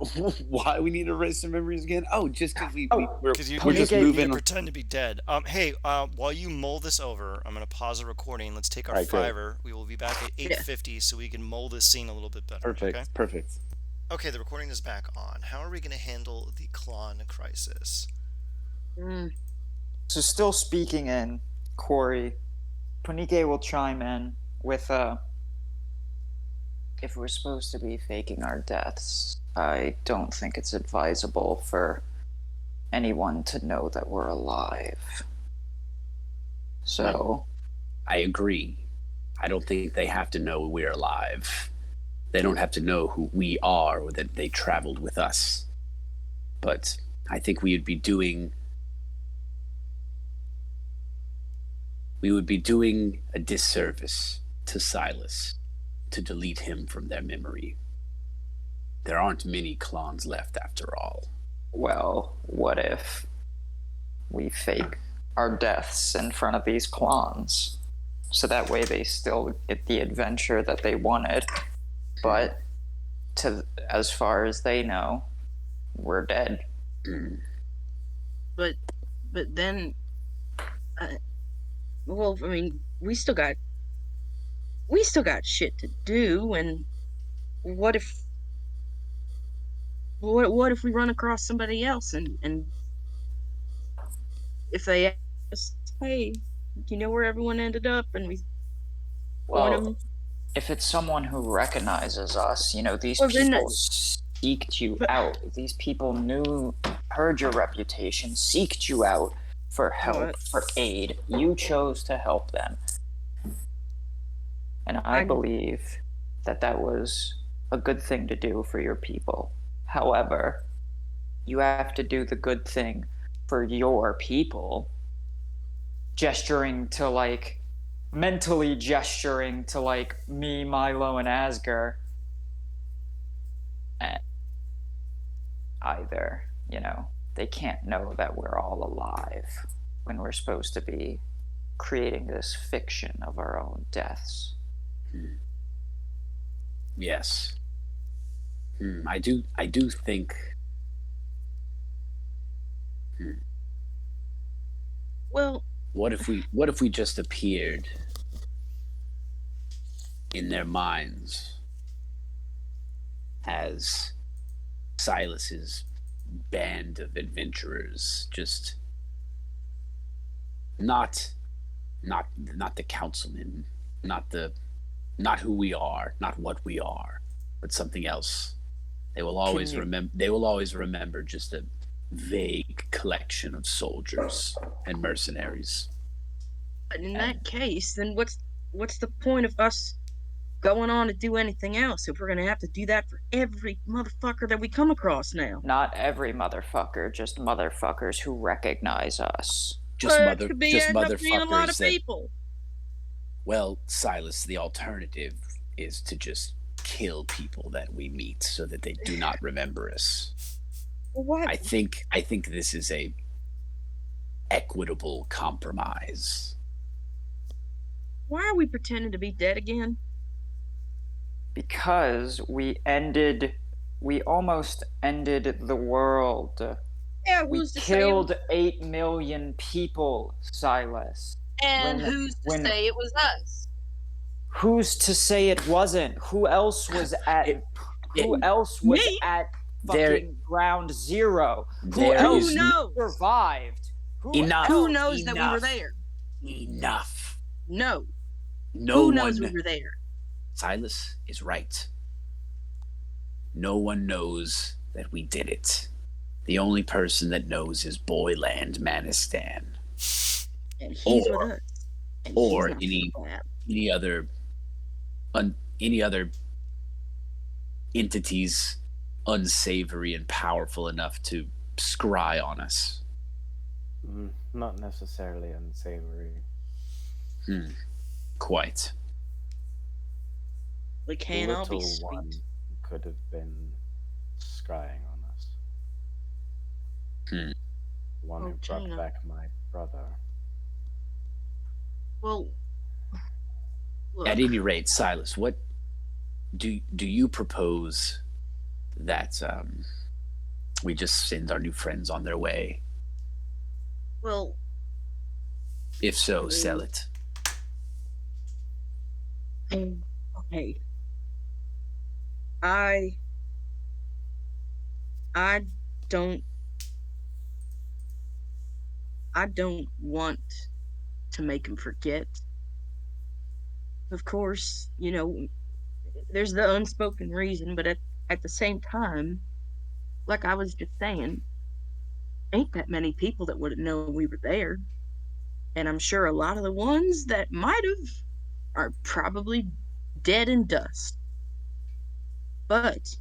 why we need to erase some memories again. Oh, just because we're just Ponike- moving. pretend to be dead. Hey, while you mull this over, I'm gonna pause the recording. Let's take our Alright, good. fiver. We will be back at 8:50, so we can mull this scene a little bit better. Perfect. Okay. Perfect. Okay, the recording is back on. How are we gonna handle the Clon crisis? So still speaking in Corey, Ponike will chime in with if we're supposed to be faking our deaths, I don't think it's advisable for anyone to know that we're alive. So I agree. I don't think they have to know we're alive. They don't have to know who we are or that they traveled with us. But I think we would be doing a disservice to Silas to delete him from their memory. There aren't many clones left after all. well, what if we fake our deaths in front of these clones? So that way they still get the adventure that they wanted, but as far as they know, we're dead. But then, well, I mean, we still got shit to do. And what if we run across somebody else and if they ask, hey, do you know where everyone ended up? And we point Well, them. if it's someone who recognizes us, these Well, then- people seeked you out. These people knew heard your reputation, seeked you out for help, for aid. You chose to help them. And I believe that that was a good thing to do for your people. However, you have to do the good thing for your people. Gesturing to, like, mentally gesturing to, like, me, Milo, and Asger. And either, you know, they can't know that we're all alive when we're supposed to be creating this fiction of our own deaths. Yes. I do think. Well, what if we just appeared in their minds as Silas's band of adventurers, just not the councilmen, not who we are, not what we are, but something else. They will always remember just a vague collection of soldiers and mercenaries. But in that case, then what's the point of us going on to do anything else if we're gonna have to do that for every motherfucker that we come across now? Not every motherfucker, just motherfuckers who recognize us. Just Well, it could be end up being a lot of motherfuckers that. people. Well, Silas, the alternative is to just kill people that we meet so that they do not remember us. Well, what? I think this is a equitable compromise. Why are we pretending to be dead again? Because we almost ended the world. Yeah, We who's to killed say? 8 million people, Silas. And when- who's to when- say it was us? Who's to say it wasn't? Who else was at? Who else was Me? at There- fucking ground zero? Who There else is knows? survived? Enough. Who knows that we were Enough. there? Enough. No. No Who one knows we were there? Silas is right. No one knows that we did it. The only person that knows is Boyland Manistan. And he's Or- with us. And or he's not bad. any other entities unsavory and powerful enough to scry on us. Not necessarily unsavory. Quite. We The can't all be little sweet. one could have been scrying on us. Hmm. The one who China. brought back my brother. Well, look, At any rate, Silas, what do you propose that we just send our new friends on their way? well, If so, sell it. okay. I don't want to make him forget. Of course, you know, there's the unspoken reason, but at the same time, like I was just saying, ain't that many people that would have known we were there. And I'm sure a lot of the ones that might have are probably dead and dust. But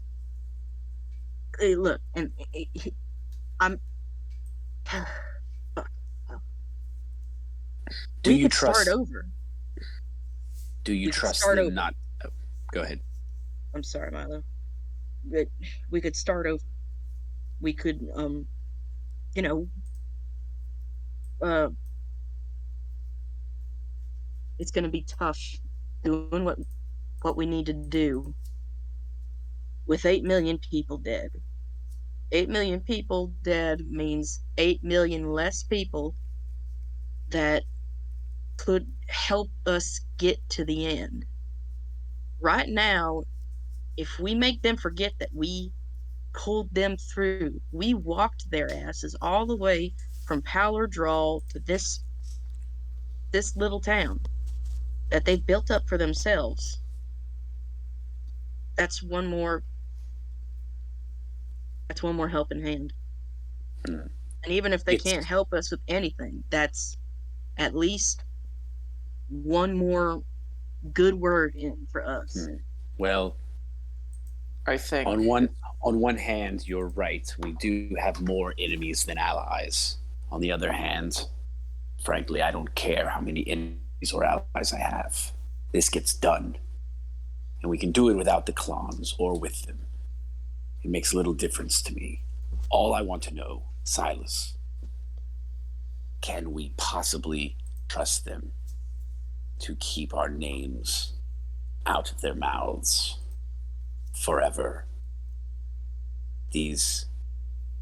hey, look, and I'm fuck. Do We you could trust? start over. Do you we could trust start them over. not? Oh, go ahead. I'm sorry, Milo. But we could start over. We could, you know, it's gonna be tough doing what we need to do with 8 million people dead. 8 million people dead means 8 million less people that could help us get to the end. Right now, if we make them forget that we pulled them through, we walked their asses all the way from Powler Draw to this little town that they've built up for themselves. That's one more helping hand. Hmm. And even if they It's can't help us with anything, that's at least one more good word in for us. well, I think on one hand, you're right. We do have more enemies than allies. On the other hand, frankly, I don't care how many enemies or allies I have. This gets done, and we can do it without the clans or with them. It makes little difference to me. All I want to know, Silas, can we possibly trust them to keep our names out of their mouths forever? These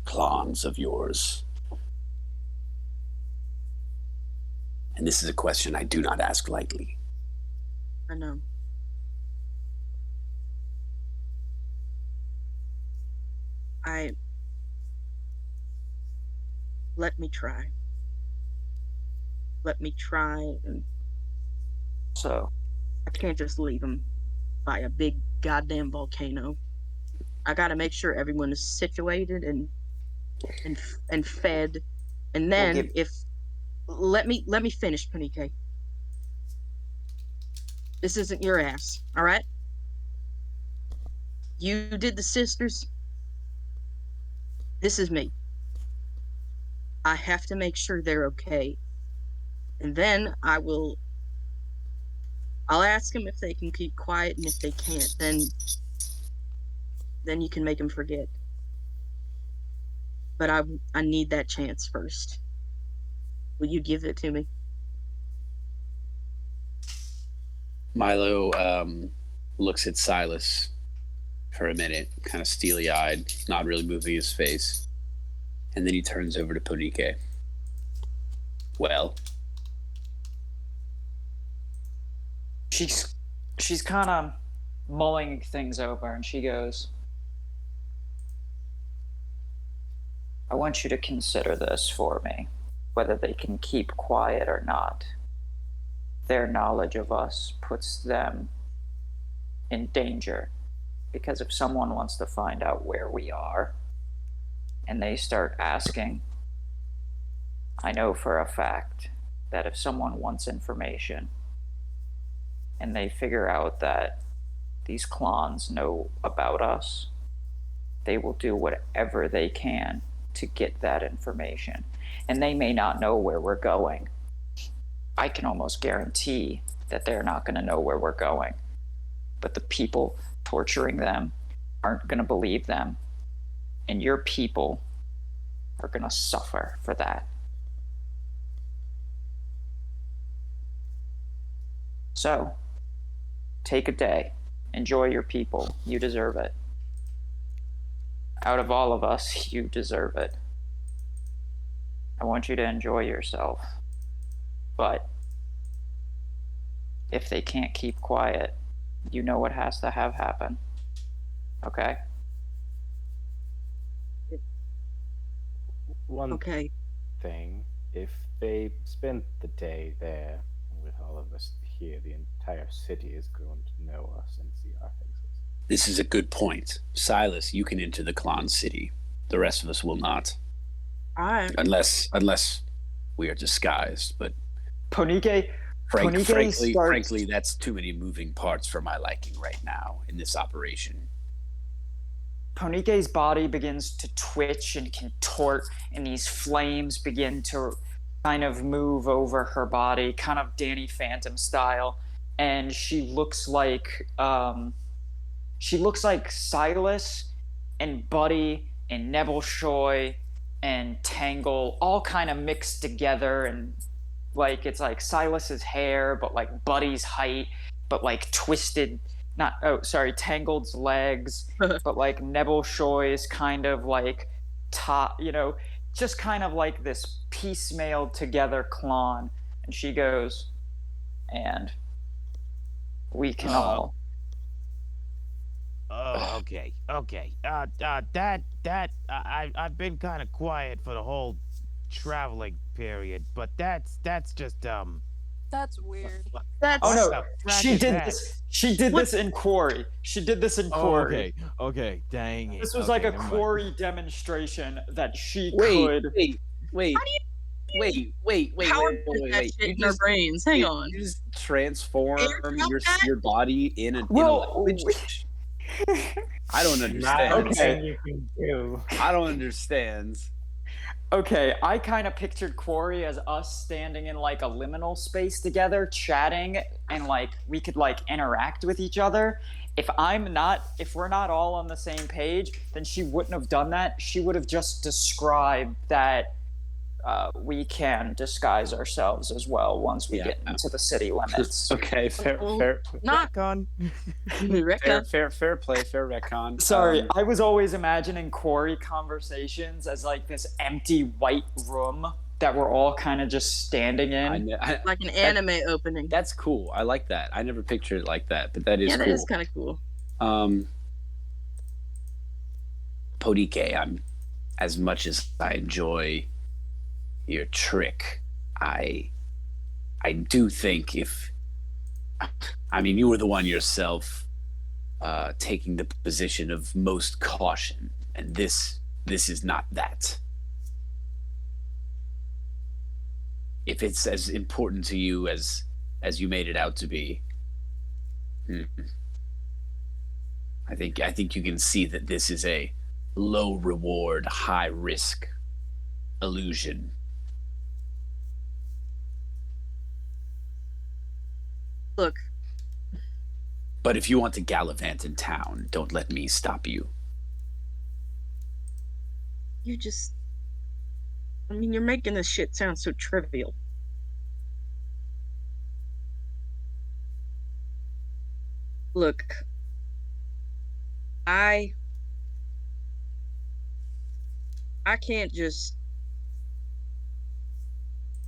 clans of yours. And this is a question I do not ask lightly. I know. I let me try. Let me try, and so. I can't just leave them by a big goddamn volcano. I gotta make sure everyone is situated and fed, and We'll then give if let me finish, Panike. This isn't your ass, all right? You did the sisters. This is me. I have to make sure they're okay, and then I'll ask them if they can keep quiet, and if they can't, then you can make them forget. But I need that chance first. Will you give it to me? Milo looks at Silas for a minute, kind of steely eyed, not really moving his face. And then he turns over to Ponike. Well, she's kind of mulling things over, and she goes, I want you to consider this for me, whether they can keep quiet or not. Their knowledge of us puts them in danger, because if someone wants to find out where we are and they start asking, I know for a fact that if someone wants information and they figure out that these clans know about us, they will do whatever they can to get that information. And they may not know where we're going. I can almost guarantee that they're not going to know where we're going. But the people torturing them aren't going to believe them. And your people are going to suffer for that. So, take a day. Enjoy your people. You deserve it. Out of all of us, you deserve it. I want you to enjoy yourself. But if they can't keep quiet, you know what has to have happen. Okay? One Okay. thing, if they spent the day there with all of us here, the entire city is going to know us and see our faces. this is a good point. Silas, you can enter the clan city. The rest of us will not. Alright. Unless we are disguised, but Ponike frankly, that's too many moving parts for my liking right now in this operation. Ponike's body begins to twitch and contort, and these flames begin to kind of move over her body, kind of Danny Phantom style. And she looks like Silas and Buddy and Nebulshoy and Tangle all kind of mixed together, and like it's like Silas's hair, but like Buddy's height, but like twisted. Tangled's legs, but like Nebulshoy's kind of like top, just kind of like this piecemealed together clone. And she goes, and we can all. Oh, okay. I've been kind of quiet for the whole traveling period, but that's just That's weird. That's Oh no, Frack she is did that? this. She did this in Quarry. She did this in Oh, Quarry. okay. Dang it. This was okay, like a never mind. Quarry demonstration that she Wait, could. wait, wait, wait. power that shit in our brains. Hang on. You just transform Airdrop that? your body in a Well, language. I don't Not understand. Okay. anything you can do. I don't understand. Okay, I kind of pictured Quarry as us standing in like a liminal space together, chatting, and like we could like interact with each other. If we're not all on the same page, then she wouldn't have done that. She would have just described that we can disguise ourselves as well once we get into the city limits. Okay, fair Not Retcon. Recca. fair play, fair retcon. Sorry, I was always imagining Quarry conversations as like this empty white room that we're all kind of just standing in. Like an anime opening. That's cool. I like that. I never pictured it like that, but that is Yeah, that cool. is kind of cool. Podike, I'm as much as I enjoy your trick, I do think you were the one yourself taking the position of most caution, and this is not that. If it's as important to you as you made it out to be, I think you can see that this is a low reward, high risk illusion. Look, But if you want to gallivant in town, don't let me stop you. you're making this shit sound so trivial. Look, I can't just.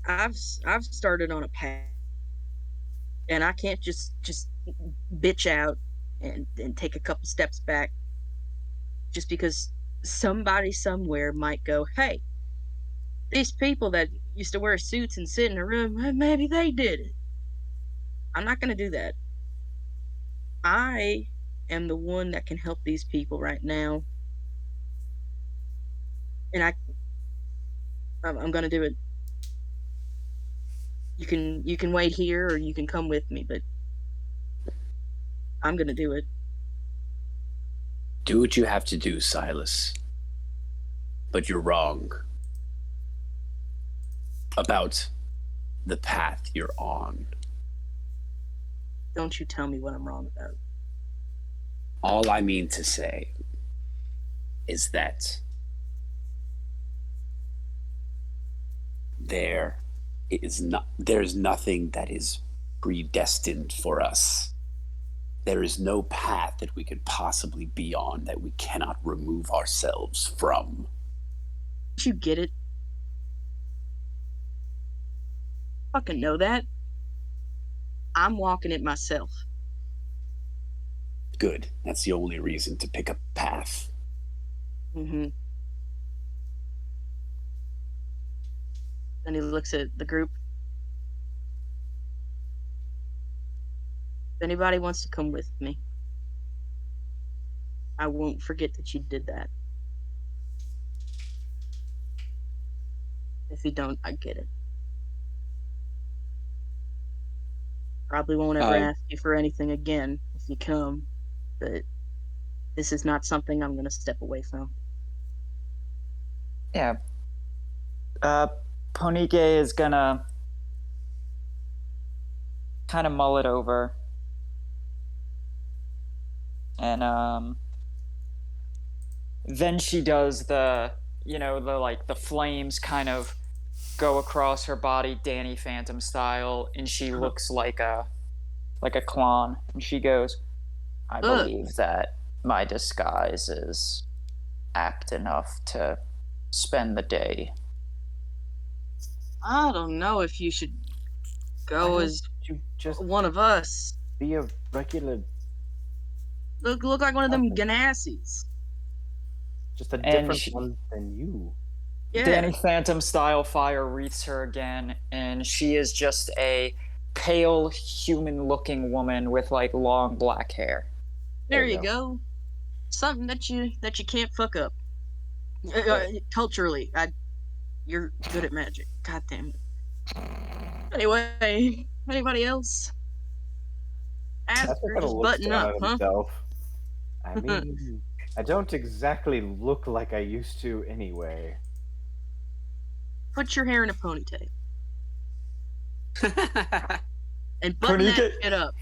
I've started on a path, and I can't just bitch out and take a couple steps back just because somebody somewhere might go, hey, these people that used to wear suits and sit in a room, maybe they did it. I'm not going to do that. I am the one that can help these people right now, and I'm going to do it. You can wait here or you can come with me, but I'm going to do it. Do what you have to do, Silas. But you're wrong about the path you're on. Don't you tell me what I'm wrong about. All I mean to say is that there's nothing that is predestined for us. There is no path that we could possibly be on that we cannot remove ourselves from. Don't you get it? Fucking know that. I'm walking it myself. Good. That's the only reason to pick a path. Mm-hmm. Then he looks at the group. If anybody wants to come with me, I won't forget that you did that. If you don't, I get it. Probably won't ever ask you for anything again if you come, but this is not something I'm going to step away from. Yeah. Ponige is gonna kind of mull it over. And then she does the flames kind of go across her body, Danny Phantom style, and she looks like a clon. And she goes, I believe that my disguise is apt enough to spend the day. I don't know if you should go as You just one of us. be a regular, Look like one of them Ganassis. just a And different she- one than you. Yeah. Danny Phantom style fire wreaths her again, and she is just a pale human-looking woman with like long black hair. There you you go. Something that you can't fuck up. Culturally, you're good at magic. God damn it. Anyway, anybody else? Asper Asper, kind of just looks button down up, at huh? himself. I mean, I don't exactly look like I used to anyway. Put your hair in a ponytail and button that Konike- shit up.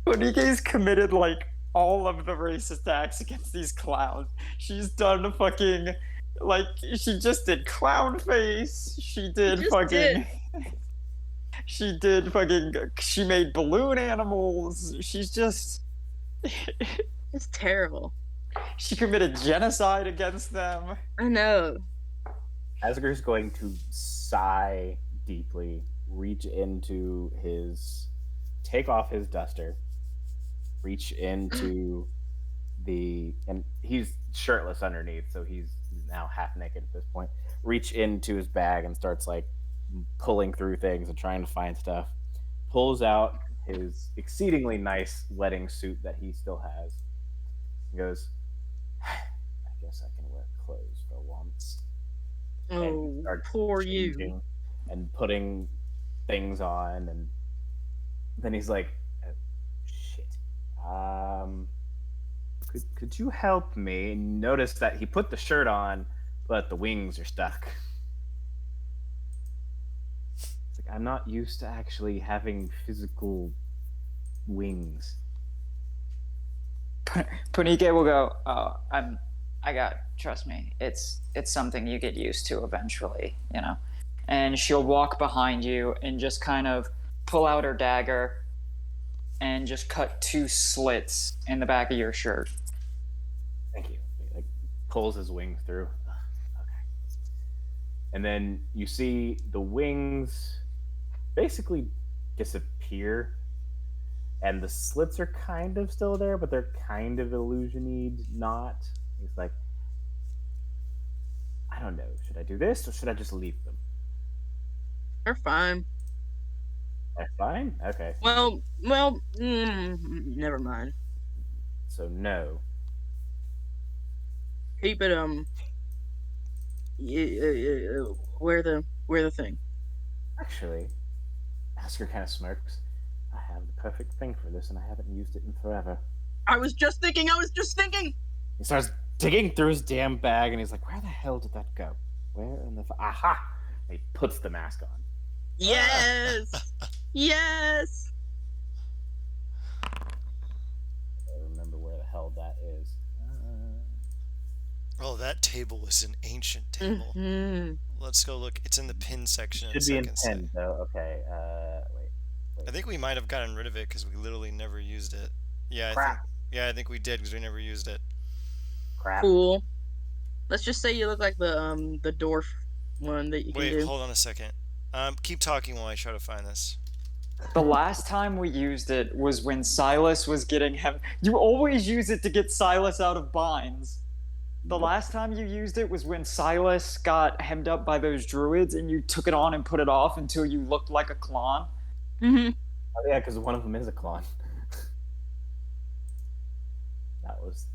Konike's committed like all of the racist acts against these clowns. She's done fucking like she just did clown face. She did just fucking. did. She did fucking. She made balloon animals. She's just. It's terrible. She committed genocide against them. I know. Asger's going to sigh deeply, reach into take off his duster, reach into and he's shirtless underneath, so he's now half naked at this point. Reach into his bag and starts like pulling through things and trying to find stuff. Pulls out his exceedingly nice wedding suit that he still has. He goes, I guess I can wear clothes for once. And he Oh, starts poor you. changing and putting things on, and then he's like, oh, shit. Could you help me? And you notice that he put the shirt on, but the wings are stuck. It's like, I'm not used to actually having physical wings. Punike will go, oh, trust me, it's something you get used to eventually, you know. And she'll walk behind you and just kind of pull out her dagger and just cut 2 slits in the back of your shirt. Thank you. He like pulls his wings through. Okay. And then you see the wings basically disappear, and the slits are kind of still there, but they're kind of illusion-y not. He's like, I don't know. Should I do this or should I just leave them? They're fine. They're fine? Okay. Well, never mind. So no. Keep it wear the thing. Actually, Asker kind of smirks. I have the perfect thing for this and I haven't used it in forever. I was just thinking. He starts digging through his damn bag and he's like, where the hell did that go? Where in the... Aha! And he puts the mask on. Yes. Yes. I don't remember where the hell that is. Oh, that table is an ancient table. Mm-hmm. Let's go look. It's in the pin section. Should be in pen, though. Okay, wait. I think we might have gotten rid of it because we literally never used it. Yeah, Crap. I think we did because we never used it. Crap. Cool. Let's just say you look like the dwarf one that you can Wait, do. hold on a second. Keep talking while I try to find this. The last time we used it was when Silas was getting him. You always use it to get Silas out of binds. The last time you used it was when Silas got hemmed up by those druids and you took it on and put it off until you looked like a clon. Mm-hmm. Oh, yeah, because one of them is a clone. That was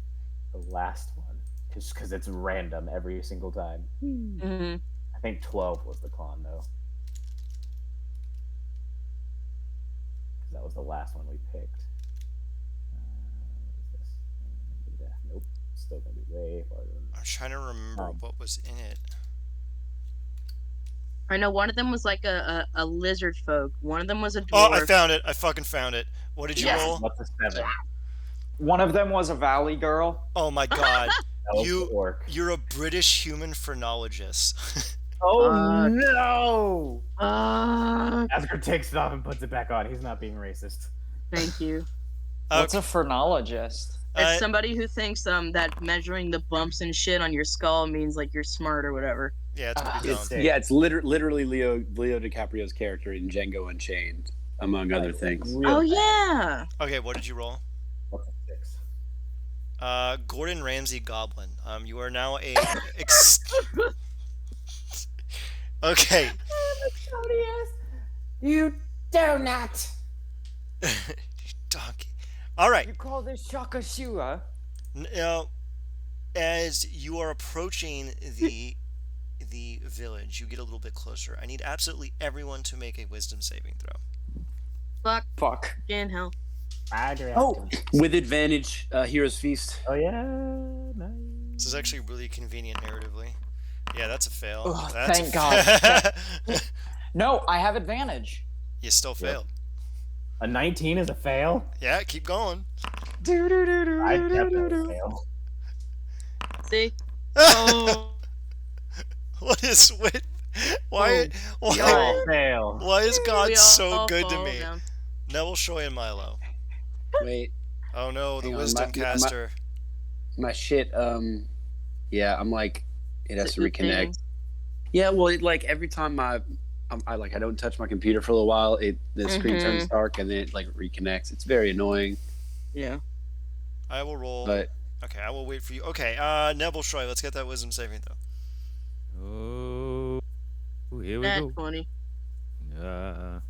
the last one. Just because it's random every single time. Mm-hmm. I think 12 was the clone, though. Because that was the last one we picked. What is this? Nope. Still going to be way farther than I'm trying to remember what was in it. I know one of them was like a lizard folk. One of them was a dwarf. Oh, I found it. I fucking found it. What did you roll? What's a 7? One of them was a valley girl. Oh my god. That was the orc. You're a British human phrenologist. Oh no! Ah, Asger takes it off and puts it back on. He's not being racist. thank you. What's a phrenologist? It's somebody who thinks that measuring the bumps and shit on your skull means like you're smart or whatever. Yeah, it's pretty dumb. It's literally Leo DiCaprio's character in Django Unchained, among other things. Oh yeah. Okay, what did you roll? What's a 6? Gordon Ramsay Goblin. You are now a okay. You Donut. Donkey. All right. You call this Shakashua? Now, as you are approaching the village, you get a little bit closer. I need absolutely everyone to make a wisdom saving throw. Fuck. Again, hell. Oh, with advantage, Hero's Feast. Oh yeah, nice. This is actually really convenient narratively. Yeah, that's a fail. Ugh, That's thank a God. No, I have advantage. You still failed. A 19 is a fail. Yeah, keep going. I definitely fail. See? Oh. What is with why We all fail. why is God We so all good to fall me? down. Neville, Shoy, and Milo. Wait, Oh no, the Hang on, wisdom my- caster. my shit. Yeah, I'm like, it has to Is it reconnect. thing? Yeah, well, it like every time I don't touch my computer for a little while, the screen turns dark and then it like reconnects. It's very annoying. Yeah. I will roll. But Okay, I will wait for you. Okay, Neville, Shoy, let's get that wisdom saving throw. Oh, here we Nat go. 20. Alright.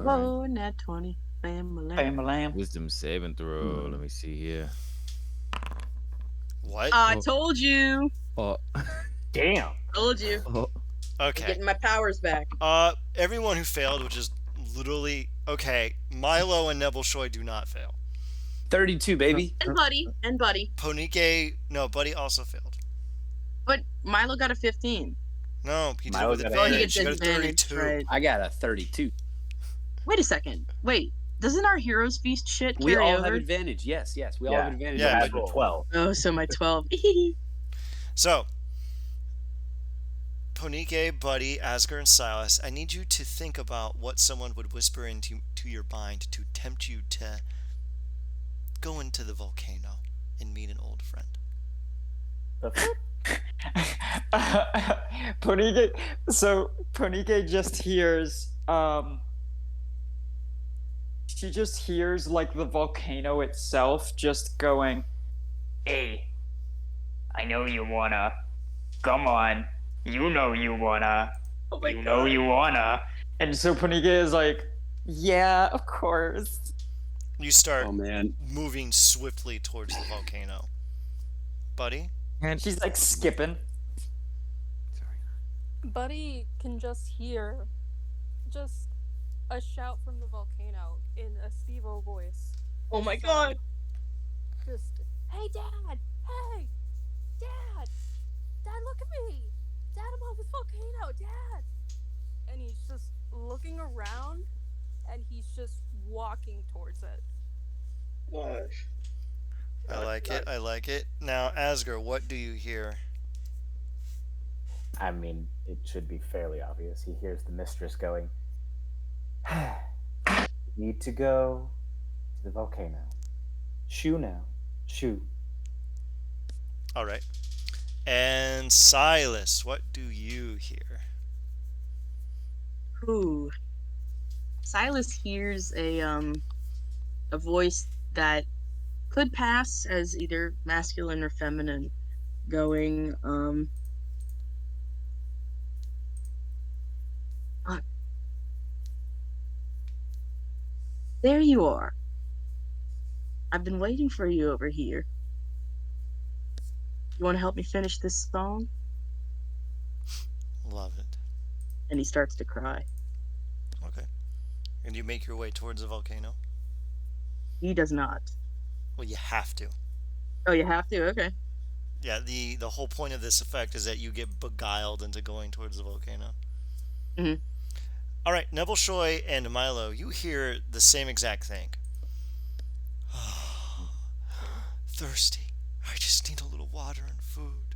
Whoa, nat 20. Bam, Lamb. Wisdom saving throw. Let me see here. What? I told you. Oh, Damn. Told you. oh. I'm Okay. getting my powers back. Everyone who failed, which is literally okay. Milo and Neville, Shoy do not fail. 32, baby. And Buddy. Ponike, no, Buddy also failed. But Milo got a 15. No, he did it Milo with got a advantage. He He gets got a advantage, 32. right. I got a 32. Wait a second. Wait, doesn't our Heroes Feast shit We carry all over? have advantage. Yes, we all Yeah. have advantage. Yeah, on but- this roll. 12. Oh, so my 12. So, Ponike, Buddy, Asger, and Silas, I need you to think about what someone would whisper into your mind to tempt you to go into the volcano and meet an old friend. The fuck? Ponike just hears she just hears like the volcano itself just going, "Hey, I know you wanna. Come on. You know you wanna. Oh my You know you wanna." And so Ponike is like, "Yeah, of course." You start Oh man. moving swiftly towards the volcano. Buddy? And She's like skipping. Buddy can just hear just a shout from the volcano in a Steve-O voice. Oh my Just, god. Just, hey Dad! Hey! Dad! Dad, look at me! Dad, I'm on this volcano! Dad! And he's just looking around and he's just walking towards it. Gosh. I like it. I like it. Now, Asger, what do you hear? I mean, it should be fairly obvious. He hears the mistress going, "Need to go to the volcano. Shoo now. Shoo." All right. And Silas, what do you hear? Ooh. Silas hears a voice that could pass as either masculine or feminine going, there you are. I've been waiting for you over here. You want to help me finish this song? Love it. And he starts to cry. Okay. And you make your way towards the volcano? He does not. Well, you have to. Oh, you have to? Okay. Yeah, the whole point of this effect is that you get beguiled into going towards the volcano. Mhm. All right, Neville, Shoy, and Milo, you hear the same exact thing. Thirsty. I just need a little water and food.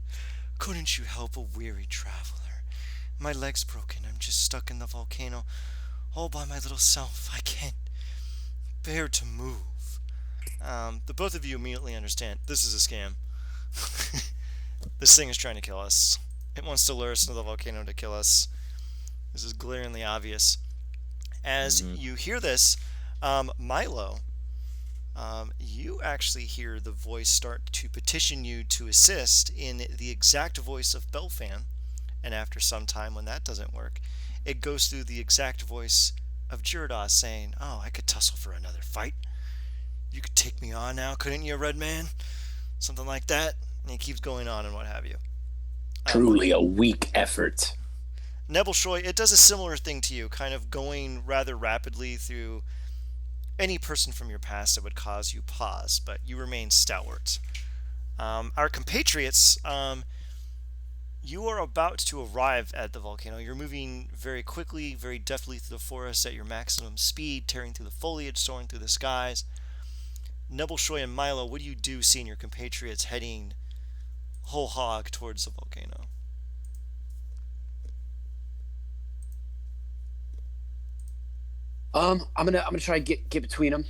Couldn't you help a weary traveler? My leg's broken. I'm just stuck in the volcano all by my little self. I can't bear to move. The both of you immediately understand this is a scam. This thing is trying to kill us. It wants to lure us into the volcano to kill us. This is glaringly obvious. As you hear this, Milo, you actually hear the voice start to petition you to assist in the exact voice of Belfan. And after some time, when that doesn't work, it goes through the exact voice of Gyarados saying, "Oh, I could tussle for another fight. You could take me on now, couldn't you, Red Man?" Something like that. And he keeps going on and what have you. Truly a weak effort. Nebelshoy, it does a similar thing to you, kind of going rather rapidly through any person from your past that would cause you pause, but you remain stalwart. Our compatriots, you are about to arrive at the volcano. You're moving very quickly, very deftly through the forest at your maximum speed, tearing through the foliage, soaring through the skies. Nebelshoy and Milo, what do you do seeing your compatriots heading whole hog towards the volcano? I'm gonna try to get between them.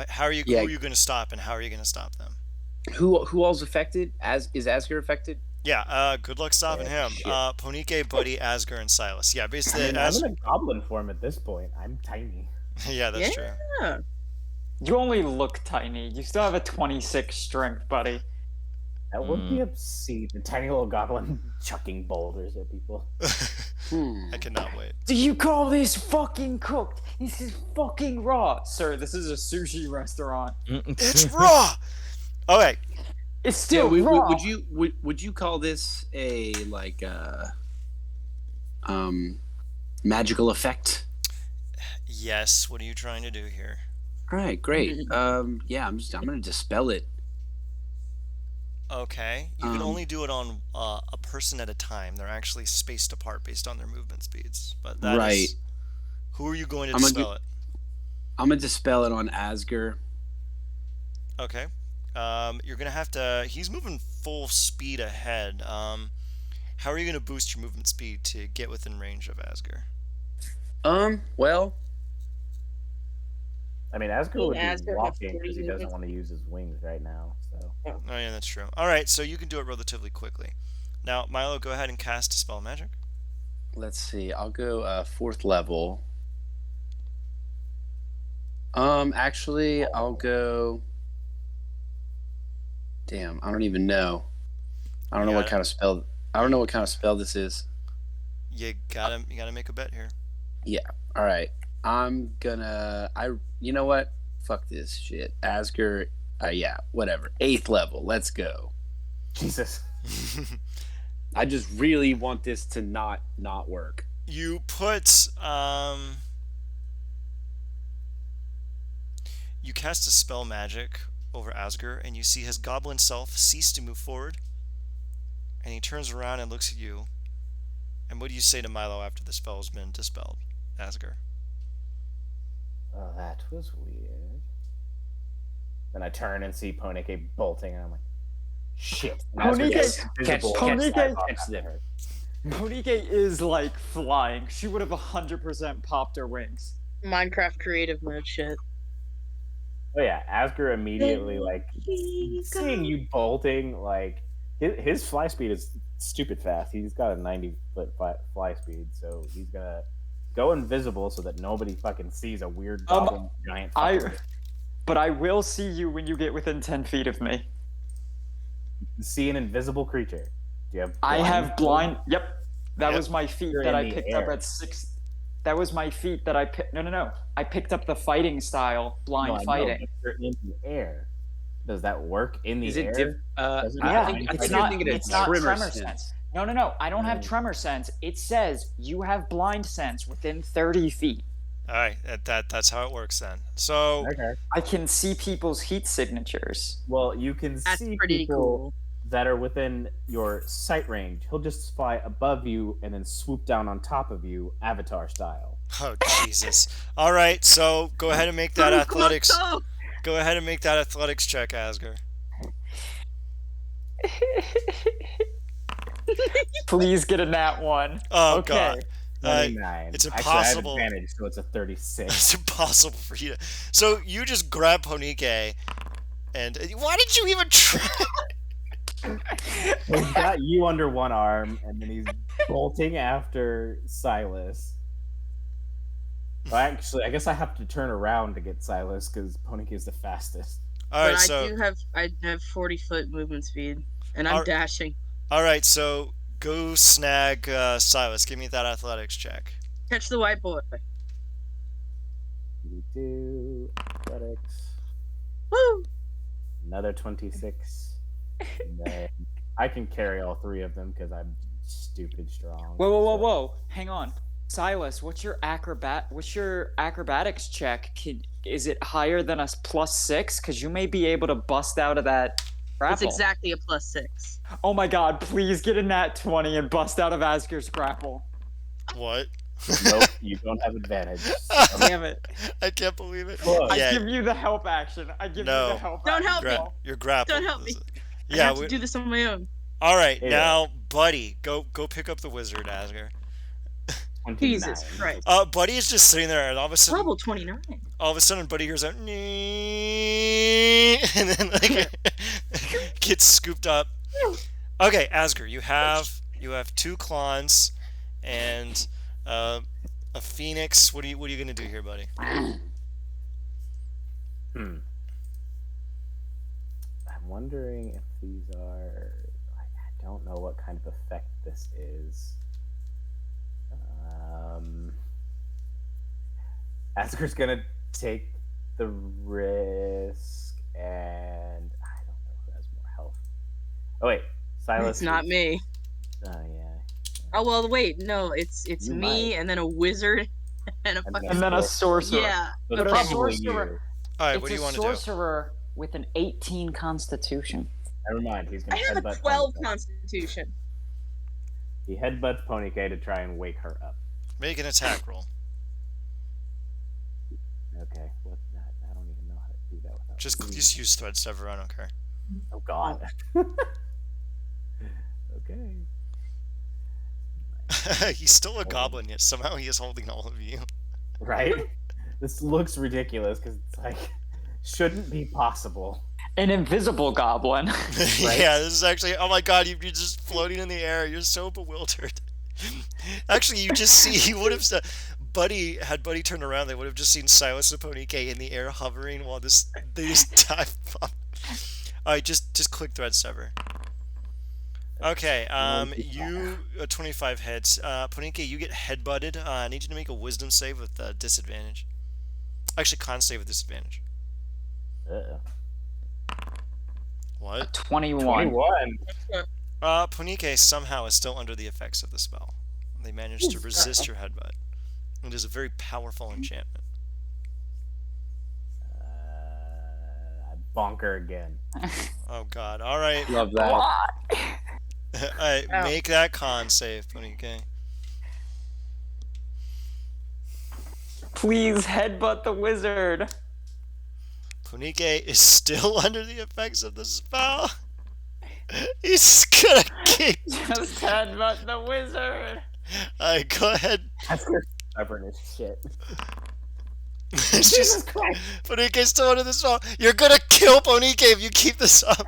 How are you? Yeah. Who are you going to stop, and how are you going to stop them? Who all's affected? Is Asger affected? Yeah. Good luck stopping him. Shit. Ponike, Buddy, Asger, and Silas. Yeah. Basically, I'm in a goblin form at this point. I'm tiny. Yeah, that's true. You only look tiny. You still have a 26 strength, buddy. That would be obscene. A tiny little goblin chucking boulders at people. I cannot wait. Do you call this fucking cooked? This is fucking raw. Sir, this is a sushi restaurant. It's raw! Okay. It's still raw. Would you call this a magical effect? Yes. What are you trying to do here? All right, great. Yeah, I'm gonna dispel it. Okay. You can only do it on a person at a time. They're actually spaced apart based on their movement speeds. But that Right. is... Who are you going to dispel it? I'm gonna dispel it on Asger. Okay. You're going to have to... He's moving full speed ahead. How are you going to boost your movement speed to get within range of Asger? Well, I mean, Asger would Asger be has walking 40 because he doesn't movements. want to use his wings right now. So Oh, yeah, that's true. All right, so you can do it relatively quickly. Now, Milo, go ahead and cast Dispel Magic. let's see. I'll go 4th level. Actually, I'll go. Damn, I don't even know. I don't know what kind of spell. I don't know what kind of spell this is. You gotta make a bet here. Yeah. All right. I'm gonna. You know what? Fuck this shit. Asger. Yeah. Whatever. 8th level. Let's go. Jesus. I just really want this to not work. You put you cast a spell magic over Asger, and you see his goblin self cease to move forward, and he turns around and looks at you. And what do you say to Milo after the spell has been dispelled, Asger? Oh, that was weird. Then I turn and see Ponike bolting, and I'm like, shit. And Asger Ponike- gets catch- invisible. Ponike- Catch them. Ponike is like flying. She would have 100% popped her wings. Minecraft creative mode shit. Oh yeah, Asger immediately like seeing you bolting. Like his fly speed is stupid fast. He's got a 90-foot fly speed, so he's gonna go invisible so that nobody fucking sees a weird goblin giant. But I will see you when you get within 10 feet of me. See an invisible creature. Do you have? I have blind. Yep. That Yep. was my feat You're that in I the picked up air. at 6. That was my feat that I picked. No. I picked up the fighting style, blind No, I know, fighting. but you're in the air. Does that work in the Is air? it diff? Does it Yeah, not- it's you're not. thinking of It's not tremor tremor sense. sense. No. I don't have tremor sense. It says you have blind sense within 30 feet. All right, that's how it works then. So Okay. I can see people's heat signatures. Well, you can That's see pretty people cool. that are within your sight range. He'll just fly above you and then swoop down on top of you, Avatar style. oh Jesus. All right, so go ahead and make that athletics. Go ahead and make that athletics check, Asger. Please get a nat 1. Oh Okay. God. 29. it's Actually, impossible. I have advantage, so it's a 36. It's impossible for you to. So you just grab Ponike, and why did you even try? He's got you under one arm, and then he's bolting after Silas. Well, actually, I guess I have to turn around to get Silas because Ponike is the fastest. All right, But so I have 40-foot movement speed, and I'm Alright. dashing. all right, so go snag Silas. Give me that athletics check. Catch the white boy. We do athletics. Woo! Another 26. And then I can carry all 3 of them because I'm stupid strong. Whoa! Hang on, Silas. What's your acrobatics check? Is it higher than a +6? Because you may be able to bust out of that grapple. It's exactly a +6. Oh my God! Please get a nat 20 and bust out of Asger's grapple. What? Nope, you don't have advantage. Damn it! I can't believe it. Close. I Yeah, give you the help action. No. Don't help me. you're grappled. Don't help me. I Yeah. have to do this on my own. All right, Yeah. now, Buddy, go pick up the wizard, Asger. 29. Jesus Christ. Buddy is just sitting there, and all of a sudden, Level 29. Buddy hears out, "Nee," and then like gets scooped up. Okay, Asger, you have 2 clans and a phoenix. What are you gonna do here, buddy? I'm wondering if these are. I don't know what kind of effect this is. Asker's gonna take the risk, and I don't know who has more health. Oh wait, Silas. It's not me. Oh yeah. Oh well, wait. No, it's You me, might. and then a wizard, and a fucking. And then a sorcerer. Yeah. So But it's a probably sorcerer- you. All right, It's what do you want a to do? sorcerer with an 18 Constitution. Never mind. He's I gonna have a headbutt 12 Ponycake. constitution. He headbutts Ponycake to try and wake her up. Make an attack roll. Okay. What? I don't even know how to do that without. Just use thread sever. I don't care. Oh God. Okay. He's still a goblin, yet somehow he is holding all of you. Right? This looks ridiculous because it's like shouldn't be possible. An invisible goblin. Yeah, this is actually. Oh my God, you're just floating in the air. You're so bewildered. Actually, you just see. He would have. Buddy turned around, they would have just seen Silas and Ponycake in the air hovering while they just dive bomb. All right, just click thread sever. Okay, you 25 hits. Ponycake, you get headbutted. I need you to make a wisdom save with disadvantage. Actually, con save with disadvantage. What? 21. 21. Ponycake somehow is still under the effects of the spell. They managed to resist your headbutt. It is a very powerful enchantment. Bonker again. Oh God! All right, Love that. all right. Ow. Make that con save, Ponycake. Please headbutt the wizard. Ponycake is still under the effects of the spell. He's gonna keep. Just headbutt the wizard. All right, go ahead. That's stubborn as shit. She's Ponycake's still under the spell. You're gonna kill Ponycake if you keep this up.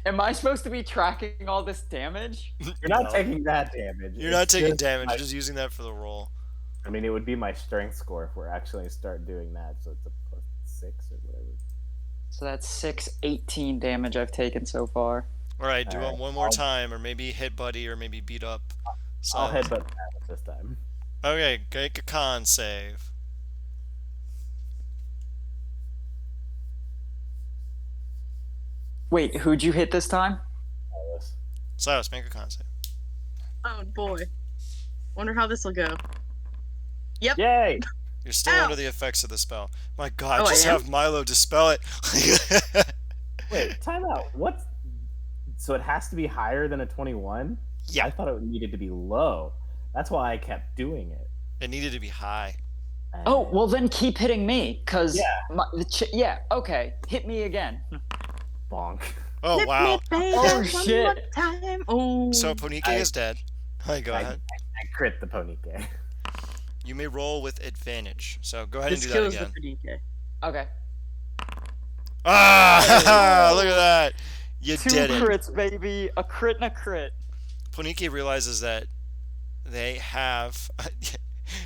Am I supposed to be tracking all this damage? You're not No. taking that damage. You're not It's taking just damage. my- You're just using that for the roll. I mean, it would be my strength score if we're actually start doing that. So it's a +6 or whatever. So that's 18 damage I've taken so far. All right, do All it right, one more I'll- time, or maybe hit Buddy, or maybe beat up. I'll Silas. headbutt that this time. Okay, make a con save. Wait, who'd you hit this time? Silas, make a con save. Oh boy. Wonder how this will go. Yep. Yay! You're still Ow. under the effects of the spell. My God, Oh, I just am? have Milo dispel it. Wait, time out. What? So it has to be higher than a 21? Yeah. I thought it needed to be low. That's why I kept doing it. It needed to be high. Oh, well then keep hitting me, cause Yeah. yeah, okay, hit me again. Bonk. Oh, Hit wow. me, baby, Oh, one shit. more time. Oh. So Ponycake is dead. Hi, go ahead. I crit the Ponycake. You may roll with advantage. So go ahead this and do that kills again. the DK. Okay. Ah! Look at that. You 2 did it. crits, baby. A crit and a crit. Ponycake realizes that they have.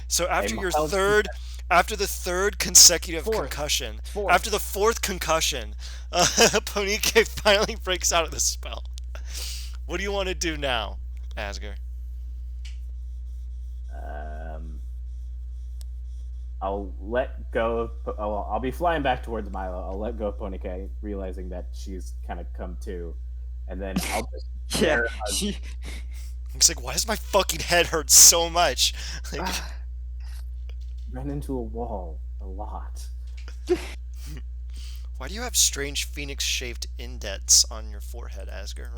So after your mild after the third consecutive Fourth. concussion, Fourth. after the 4th concussion, Ponycake finally breaks out of the spell. What do you want to do now, Asger? I'll let go of. Oh, well, I'll be flying back towards Milo. I'll let go of Ponyk, realizing that she's kind of come to, and then I'll just Yeah, bear hug. she. He's like, why does my fucking head hurt so much? Like, Ran into a wall a lot. why do you have strange phoenix-shaped indents on your forehead, Asger?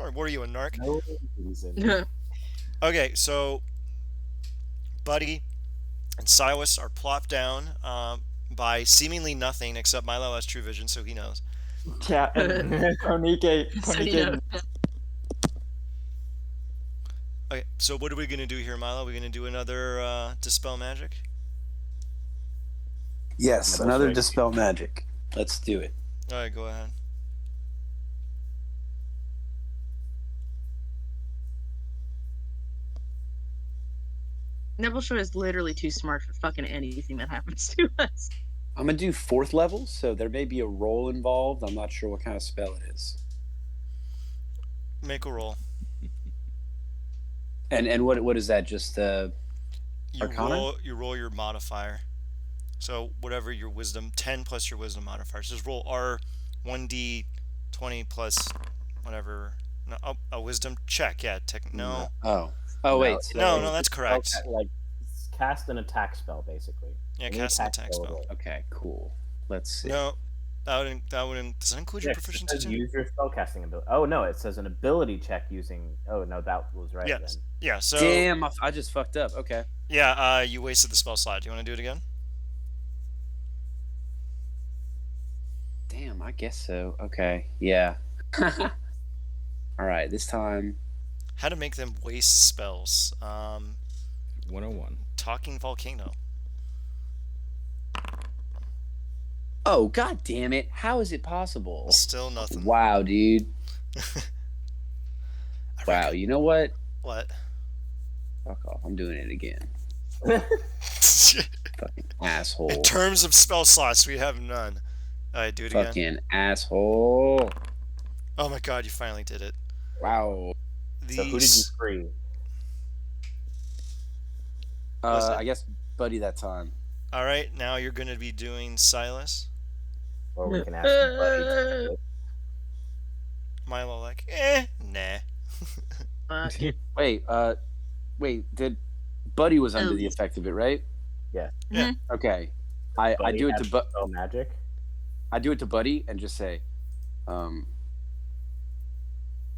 Or what are you, a narc? No reason. Okay, so Buddy and Silas are plopped down by seemingly nothing, except Milo has true vision, so he knows. Yeah, and Ponike. So, you know, Okay, so what are we gonna do here, Milo? Are we gonna do another dispel magic? Yes, Yeah, another that's right. dispel magic. Let's do it. All right, go ahead. Nebuleshow is literally too smart for fucking anything that happens to us. I'm gonna do 4th level, so there may be a roll involved. I'm not sure what kind of spell it is. Make a roll. And what is that? Just You Arcana? roll your modifier. So whatever your wisdom, 10 plus your wisdom modifier. So just roll R 1d20 plus whatever. No, a wisdom check. Yeah, no. Oh wait. So, No, that's correct. Okay, like cast an attack spell, basically. Yeah, Any cast an attack spell. Okay, cool. Let's see. No, that wouldn't. Does that include your Yes, it proficiency says too? use your spellcasting ability. Oh no, it says an ability check using. Oh no, that was right Yes. then. Yeah. So Damn, I just fucked up. Okay. yeah, you wasted the spell slot. Do you want to do it again? Damn, I guess so. Okay. Yeah. All right. This time. How to make them waste spells. 101. Talking volcano. Oh, god damn it. How is it possible? Still nothing. Wow, dude. Wow, you know what? What? Fuck off. I'm doing it again. In Fucking asshole. terms of spell slots, we have none. Alright, do it again. Fucking asshole. Oh my god, you finally did it. Wow. So who did you free? Was it? I guess Buddy that time. Alright, now you're going to be doing Silas. Or we can ask Buddy to do it. Milo like, nah. Wait, did Buddy was under Oh. the effect of it, right? Yeah. Yeah. Okay. I Buddy do it has to spell magic. I do it to Buddy and just say,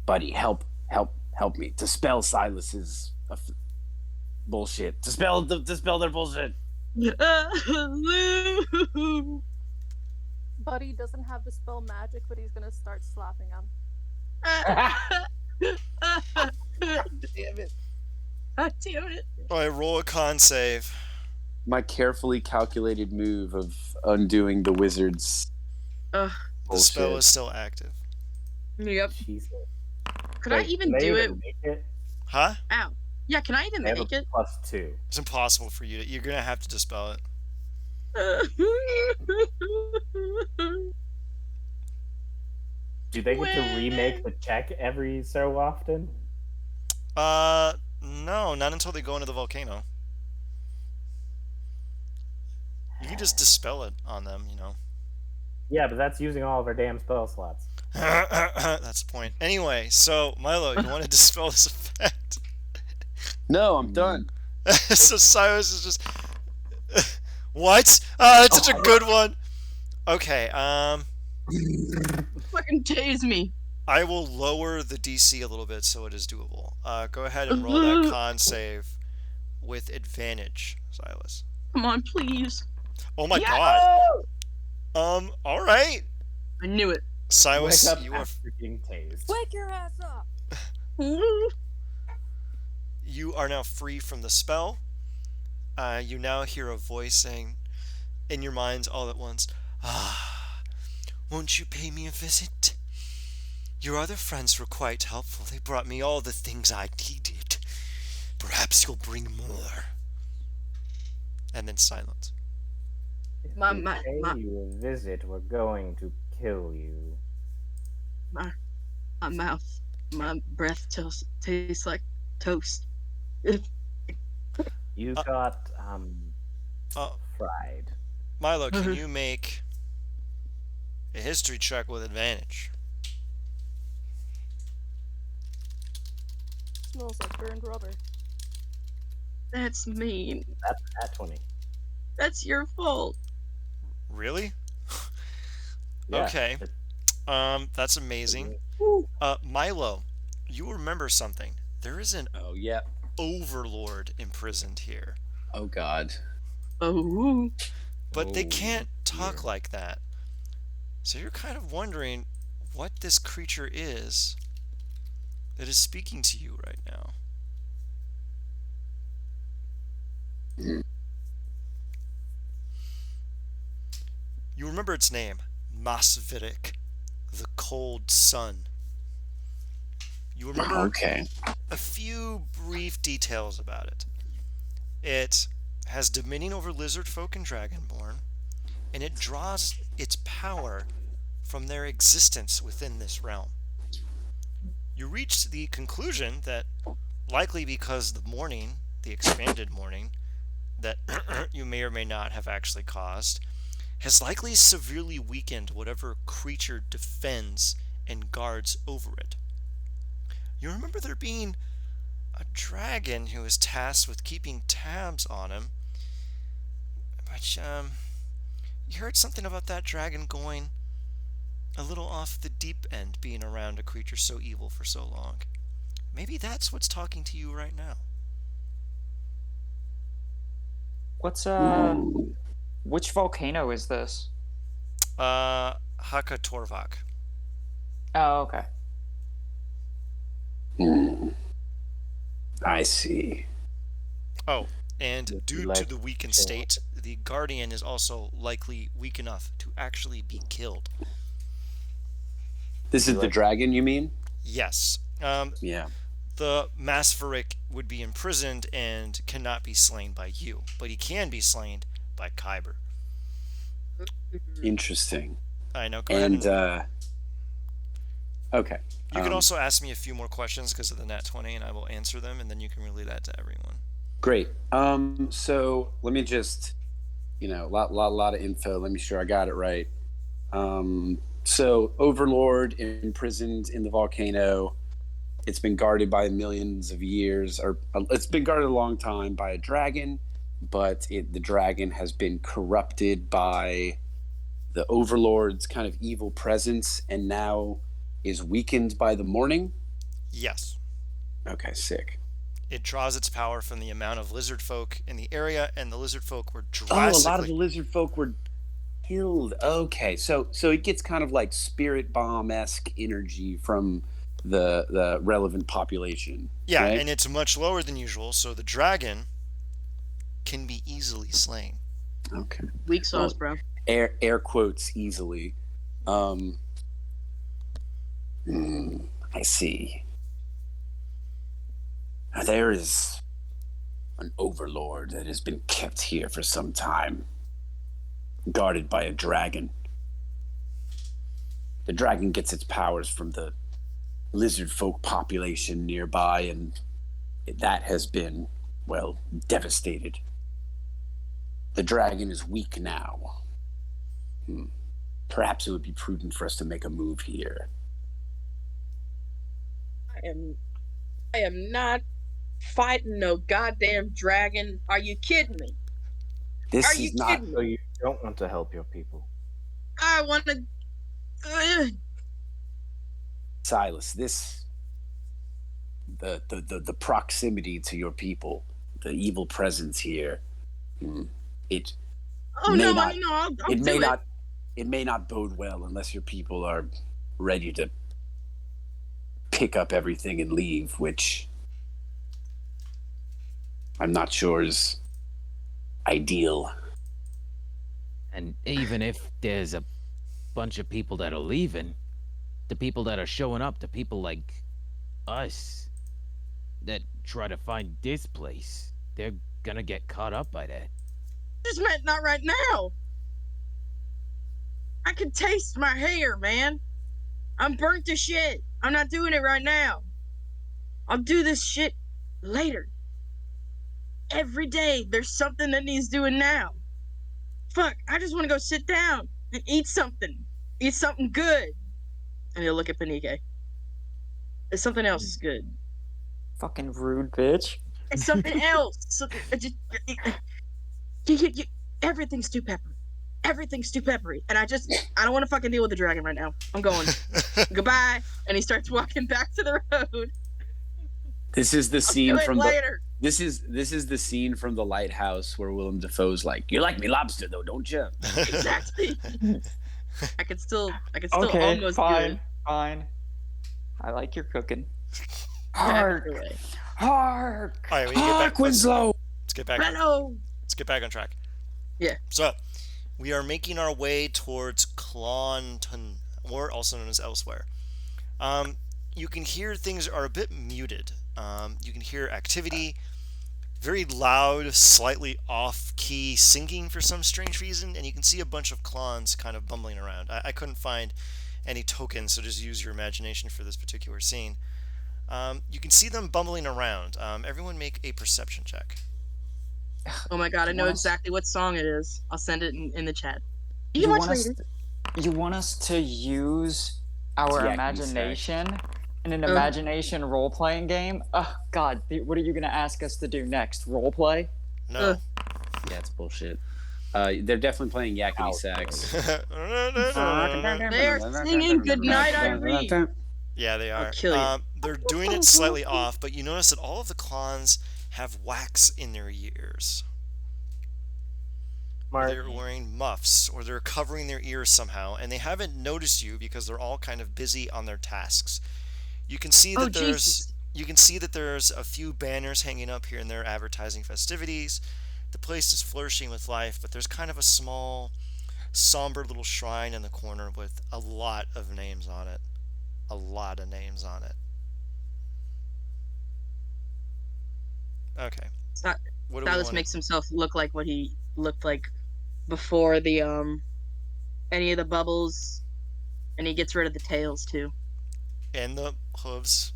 Buddy, help me. Dispel Silas's bullshit. Dispel their bullshit. Buddy doesn't have the spell magic, but he's gonna start slapping him. Damn it. God damn it. Alright, roll a con save. My carefully calculated move of undoing the wizard's Ugh. The spell bullshit. is still active. Yep. Jesus. Could I Wait, even can they do it? even make it? Huh? Ow. Yeah, can I even They have make a it? +2. It's impossible for you to. You're going to have to dispel it. Do they get to remake the check every so often? No, not until they go into the volcano. You can just dispel it on them, you know. Yeah, but that's using all of our damn spell slots. That's the point. Anyway, so Milo, you want to dispel this effect? No, I'm done. So Cyrus is just what? That's such a good one. Okay, Fucking tase me. I will lower the DC a little bit so it is doable. Go ahead and roll that con save with advantage, Silas. Come on, please. Oh my Yeah! god. All right. I knew it. Silas, Wake up you are after getting tased. Wake your ass up! you are now free from the spell. You now hear a voice saying in your minds all at once, won't you pay me a visit? Your other friends were quite helpful. They brought me all the things I needed. Perhaps you'll bring more. And then silence. If My- we my- pay my- you a visit, we're going to kill you. My mouth. My breath tastes like toast. You Uh, got uh, fried. Milo, can you make a history check with advantage? Smells like burned rubber. That's mean. That's at 20. That's your fault. Really? Yeah. Okay. It, That's amazing. Ooh. Milo, you remember something. There is an Oh yeah. overlord imprisoned here, Oh God. Oh. but they Oh, can't talk dear. like that. So you're kind of wondering what this creature is that is speaking to you right now. You remember its name, Masvirik, the Cold Sun. You remember Okay. a few brief details about it. It has dominion over lizard folk and dragonborn, and it draws its power from their existence within this realm. You reached the conclusion that, likely because the morning, the expanded morning, that you may or may not have actually caused, has likely severely weakened whatever creature defends and guards over it. You remember there being a dragon who was tasked with keeping tabs on him, but you heard something about that dragon going a little off the deep end, being around a creature so evil for so long. Maybe that's what's talking to you right now. What's Hmm. which volcano is this? Haka Torvak. Oh, okay. Hmm. I see. Oh, and Would you due to like the weakened to- state, the Guardian is also likely weak enough to actually be killed. This is the like- dragon, you mean? Yes. Yeah. The Masvarik would be imprisoned and cannot be slain by you, but he can be slain by Kyber. Interesting. I know. Go ahead And and okay. you can also ask me a few more questions because of the Nat 20, and I will answer them, and then you can relay that to everyone. Great. So let me just, lot of info. Let me sure I got it right. So Overlord imprisoned in the volcano. It's been guarded by millions of years, or it's been guarded a long time by a dragon, but the dragon has been corrupted by the Overlord's kind of evil presence, and now is weakened by the morning. Yes. Okay, sick. It draws its power from the amount of lizard folk in the area, and the lizard folk were Oh, a lot of the drastically. lizard folk were killed. Okay, so it gets kind of like spirit bomb-esque energy from the relevant population. Yeah, right? and it's much lower than usual, so the dragon can be easily slain. Okay. Weak sauce, Well, bro. Air quotes easily. I see. Now, there is an overlord that has been kept here for some time, guarded by a dragon. The dragon gets its powers from the lizard folk population nearby, and that has been, well, devastated. The dragon is weak now. Perhaps it would be prudent for us to make a move here. I am not fighting no goddamn dragon. Are you kidding me? This Are is you not kidding So me? you don't want to help your people. I want to. Silas. The proximity to your people, the evil presence here. It Oh may no, not. no, I'll It do may it. not. It may not bode well unless your people are ready to pick up everything and leave, which I'm not sure is ideal. And even if there's a bunch of people that are leaving, the people that are showing up, the people like us that try to find this place, they're gonna get caught up by that. Just meant not right now. I can taste my hair, man. I'm burnt to shit. I'm not doing it right now. I'll do this shit later. Every day there's something that needs doing now. Fuck, I just want to go sit down and eat something. Eat something good. And he'll look at Panike. It's something else is good. Fucking rude bitch. It's something else. Everything's too peppery. Everything's too peppery. And I don't want to fucking deal with the dragon right now. I'm going. Goodbye. And he starts walking back to the road. This is the I'll scene do it from later. This is the scene from The Lighthouse where Willem Dafoe's like, "You like me lobster though, don't you?" Exactly. I could still Okay, almost do fine, it. fine. I like your cooking. Hark. Hark! All right, we get back. Winslow. Let's get back. Hello. Let's get back on track. Yeah. So, we are making our way towards Clonton, or also known as elsewhere. You can hear things are a bit muted. You can hear activity, very loud, slightly off-key singing for some strange reason, and you can see a bunch of clons kind of bumbling around. I couldn't find any tokens, so just use your imagination for this particular scene. You can see them bumbling around. Everyone make a perception check. Oh my god, I know exactly what song it is. I'll send it in the chat. You can watch later. You want us to use our Yakety imagination in an imagination role-playing game? Oh god, what are you gonna ask us to do next? Role-play? No. Yeah, it's bullshit. They're definitely playing yakety sax. They're singing Goodnight Irene. Yeah, they are. I'll kill you. They're doing it slightly off, but you notice that all of the clowns have wax in their ears. Or they're wearing muffs, or they're covering their ears somehow, and they haven't noticed you because they're all kind of busy on their tasks. You can see that there's a few banners hanging up here and there advertising festivities. The place is flourishing with life, but there's kind of a small, somber little shrine in the corner with a lot of names on it. A lot of names on it. Okay. Silas makes himself look like what he looked like before the any of the bubbles, and he gets rid of the tails too. And the hooves.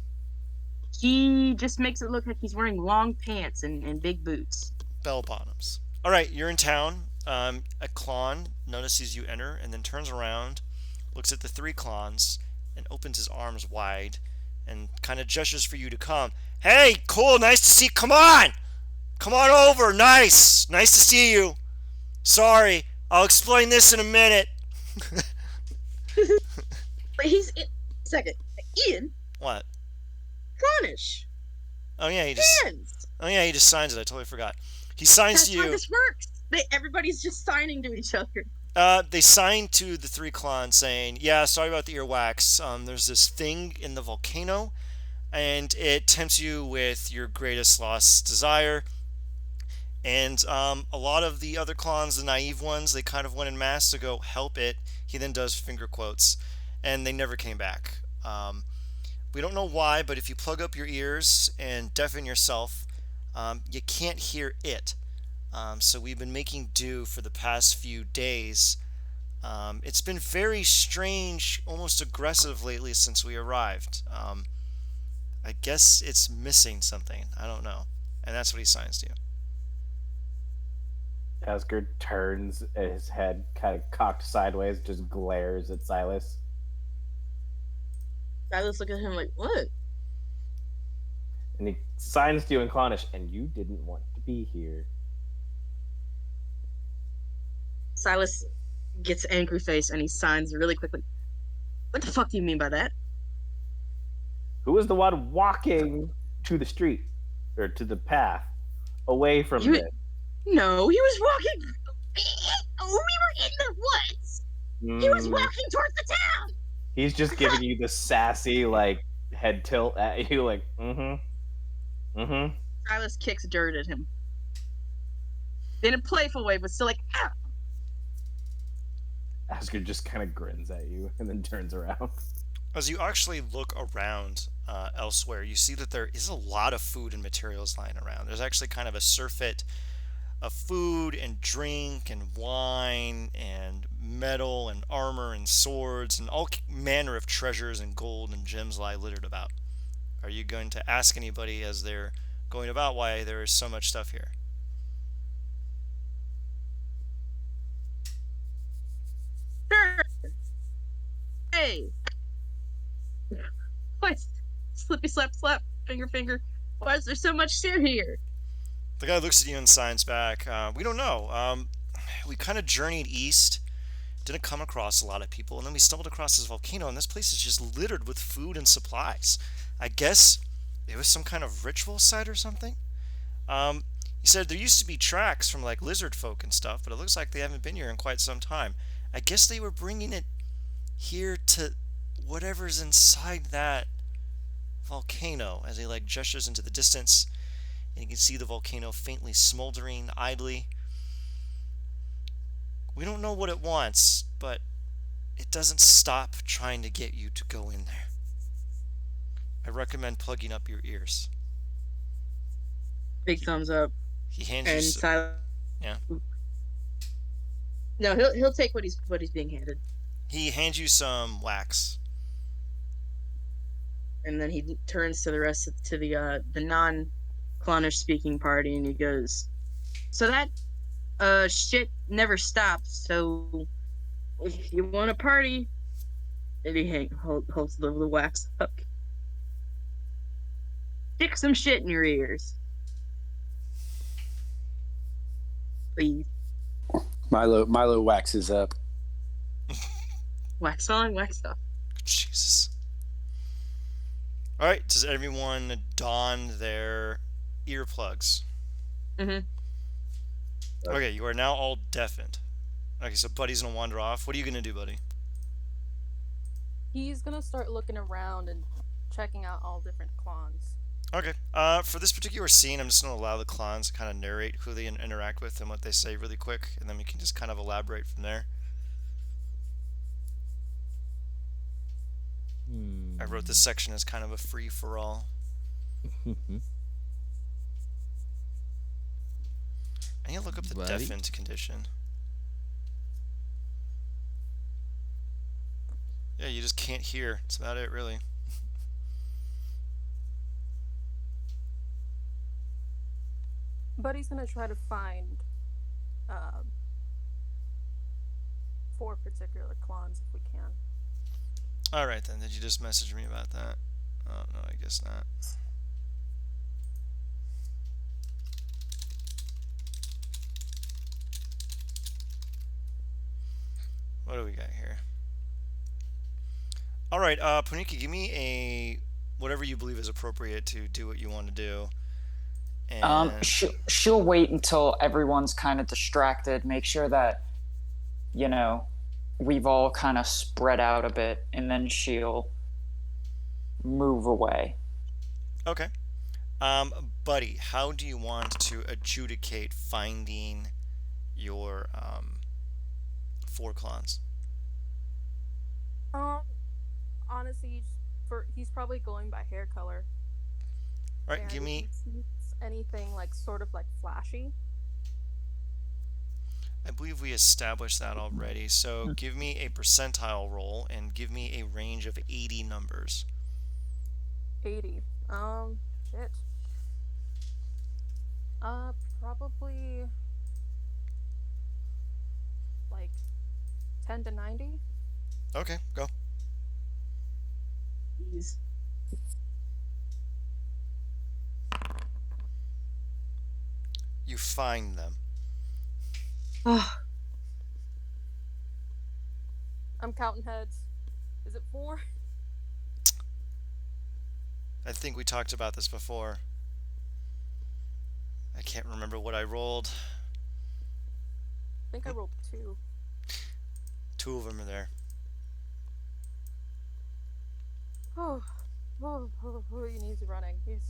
He just makes it look like he's wearing long pants and big boots. Bell bottoms. All right, you're in town. A clon notices you enter and then turns around, looks at the three clons, and opens his arms wide and kind of gestures for you to come. Hey, cool, nice to see you. Come on! Come on over. Nice to see you. Sorry, I'll explain this in a minute. But second. Ian. What? Clonnish. Oh yeah, he just signs it. I totally forgot. He signs That's to you. how this works. Everybody's just signing to each other. They sign to the three clowns saying, yeah, sorry about the earwax. There's this thing in the volcano, and it tempts you with your greatest lost desire. And a lot of the other clowns, the naive ones, they kind of went in mass to go help it. He then does finger quotes, and they never came back. We don't know why, but if you plug up your ears and deafen yourself, you can't hear it. So we've been making do for the past few days. It's been very strange, almost aggressive lately since we arrived. I guess it's missing something. I don't know. And that's what he signs to you. Asgard turns, his head kind of cocked sideways, just glares at Silas. Silas look at him like, what? And he signs to you in Clonnish, and you didn't want to be here. Silas gets angry face and he signs really quickly. What the fuck do you mean by that? Who was the one walking to the street, or to the path, away from it? No, he was walking. We were in the woods. He was walking towards the town. He's just giving you the sassy, like, head tilt at you, like, Silas kicks dirt at him. In a playful way, but still like, ah. Asgard just kind of grins at you and then turns around. As you actually look around elsewhere, you see that there is a lot of food and materials lying around. There's actually kind of a surfeit of food and drink and wine and metal and armor and swords and all manner of treasures and gold and gems lie littered about. Are you going to ask anybody as they're going about why there is so much stuff here? Sure. Hey. What? Slippy slap slap. Finger finger. Why is there so much shit here? The guy looks at you and signs back. We don't know. We kind of journeyed east, didn't come across a lot of people, and then we stumbled across this volcano, and this place is just littered with food and supplies. I guess it was some kind of ritual site or something. He said there used to be tracks from like lizard folk and stuff, but it looks like they haven't been here in quite some time. I guess they were bringing it here to whatever's inside that volcano as he like gestures into the distance, and you can see the volcano faintly smoldering idly. We don't know what it wants, but it doesn't stop trying to get you to go in there. I recommend plugging up your ears. Big thumbs up. He hands And you Silas. yeah. No, he'll take what he's being handed, He hands you some wax. and then he turns to the rest to the non-Clonnish speaking party, and he goes, "So that shit never stops. So if you want a party," and he holds the wax up, stick some shit in your ears, please. Milo waxes up. Wax on, wax off. Jesus. All right. Does everyone don their earplugs? Mm-hmm. Okay. You are now all deafened. Okay. So Buddy's gonna wander off. What are you gonna do, Buddy? He's gonna start looking around and checking out all different clones. Okay. For this particular scene, I'm just gonna allow the clowns to kind of narrate who they interact with and what they say really quick, and then we can just kind of elaborate from there. I wrote this section as kind of a free for all. I need to look up the Buddy? deafened condition. Yeah, you just can't hear. That's about it, really. Buddy's gonna try to find 4 particular clones if we can. All right, then. Did you just message me about that? Oh, no, I guess not. What do we got here? All right, Puniki, give me a whatever you believe is appropriate to do what you want to do. And She'll wait until everyone's kind of distracted, make sure that, you know, we've all kind of spread out a bit, and then she'll move away. okay. Buddy, how do you want to adjudicate finding your 4 clones? Honestly, he's probably going by hair color. All right, And give if me. he sees anything like sort of like flashy. I believe we established that already. So give me a percentile roll and give me a range of 80 numbers. 80. Shit. Probably like 10 to 90. Okay, go. Please. You find them. Oh, I'm counting heads. Is it 4? I think we talked about this before. I can't remember what I rolled. I think I rolled 2. 2 of them are there. Oh, he's running. He's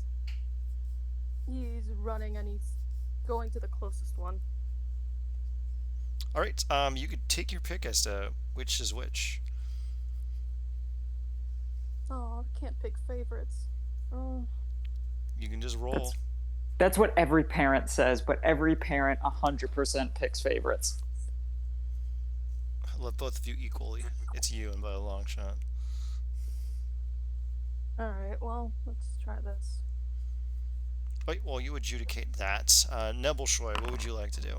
running and he's going to the closest one. All right, you could take your pick as to which is which. Oh, I can't pick favorites. Oh, You can just roll. That's what every parent says, but every parent 100% picks favorites. I love both of you equally. It's you and by a long shot. Alright, well, let's try this. Wait, well, you adjudicate that. Nebelshoy, what would you like to do?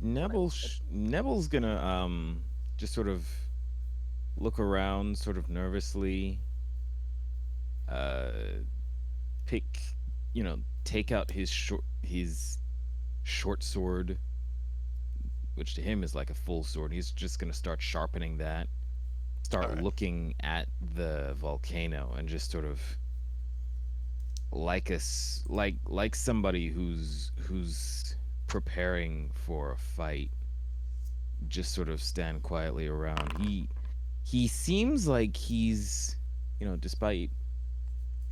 Nebel's gonna just sort of look around, sort of nervously. Pick, take out his short sword, which to him is like a full sword. He's just gonna start sharpening that. Start Alright. looking at the volcano and just sort of like somebody who's preparing for a fight, just sort of stand quietly around. He seems like he's,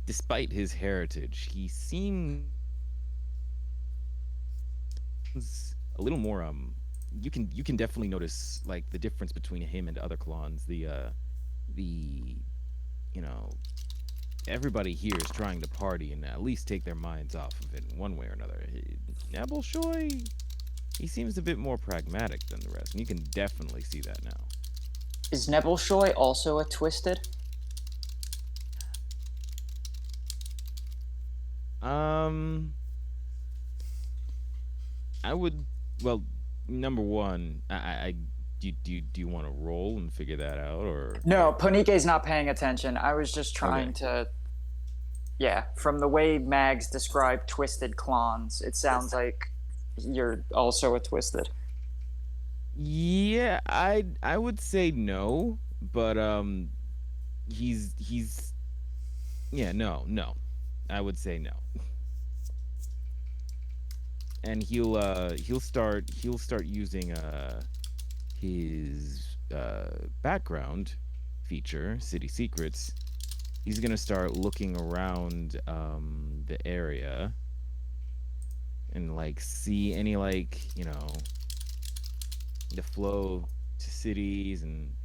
despite his heritage, he seems a little more you can definitely notice like the difference between him and other clones. The you know everybody here is trying to party and at least take their minds off of it in one way or another. Nebelshoy, he seems a bit more pragmatic than the rest, and you can definitely see that now. Is Nebelshoy also a twisted? I would. Well, number one, do you want to roll and figure that out, or No, Ponike's not paying attention. I was just trying to. Yeah, from the way Mags described twisted clones, it sounds like you're also a twisted. Yeah, I would say no, but he's yeah, no. I would say no. And he'll start using his background feature, City Secrets. He's gonna start looking around the area and like see any the flow to cities and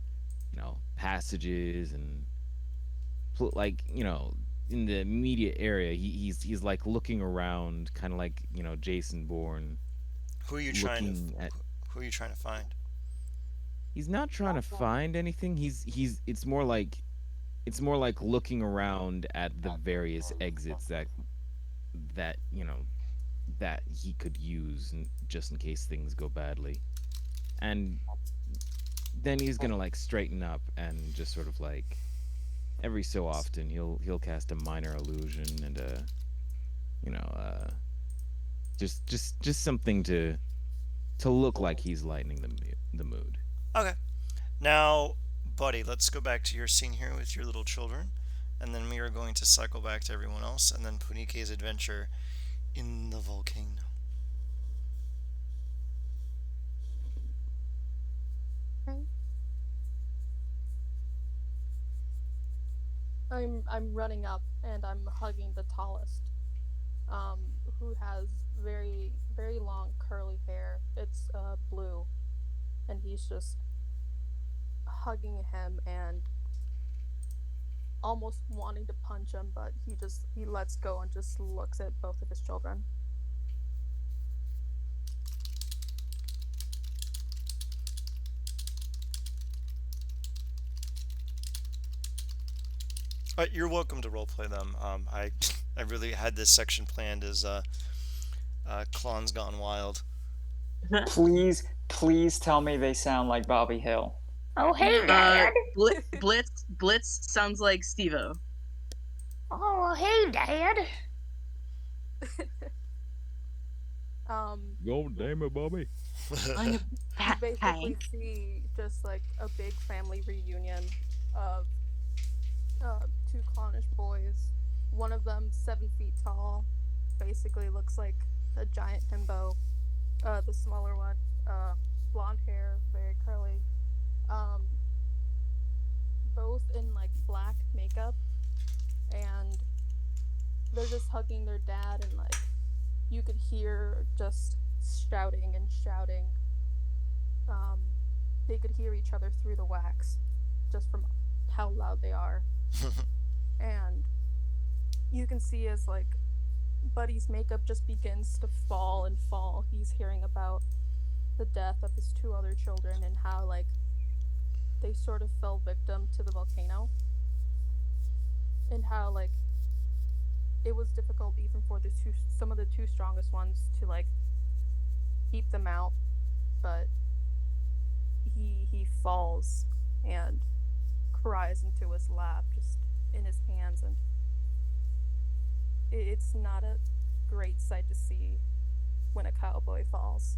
passages and in the immediate area. He's like looking around, kind of like Jason Bourne. Who are you trying to Who are you trying to find? He's not trying to find anything. It's more like looking around at the various exits that that he could use just in case things go badly. And then he's gonna like straighten up and just sort of like every so often he'll cast a minor illusion and just something to look like he's lightening the mood. Okay. Now, buddy, let's go back to your scene here with your little children, and then we are going to cycle back to everyone else, and then Punike's adventure in the volcano. I'm running up and I'm hugging the tallest, who has very very long curly hair. It's blue, and he's just hugging him and almost wanting to punch him, but he lets go and just looks at both of his children. You're welcome to roleplay them. I really had this section planned as Clon's Gone Wild. Please tell me they sound like Bobby Hill. Oh, hey, Dad. Blitz sounds like Steve-O. Oh, hey, Dad. Go damn it, Bobby. I'm a You fat basically tank. see just like a big family reunion of two Clonnish boys. One of them 7 feet tall, basically looks like a giant himbo. The smaller one, blonde hair, very curly. Both in like black makeup, and they're just hugging their dad, and like you could hear just shouting and shouting. They could hear each other through the wax just from how loud they are. And you can see as like Buddy's makeup just begins to fall and fall. He's hearing about the death of his 2 other children and how like they sort of fell victim to the volcano, and how like it was difficult even for some of the 2 strongest ones to like keep them out, but he falls and cries into his lap, just in his hands, and it's not a great sight to see when a cowboy falls.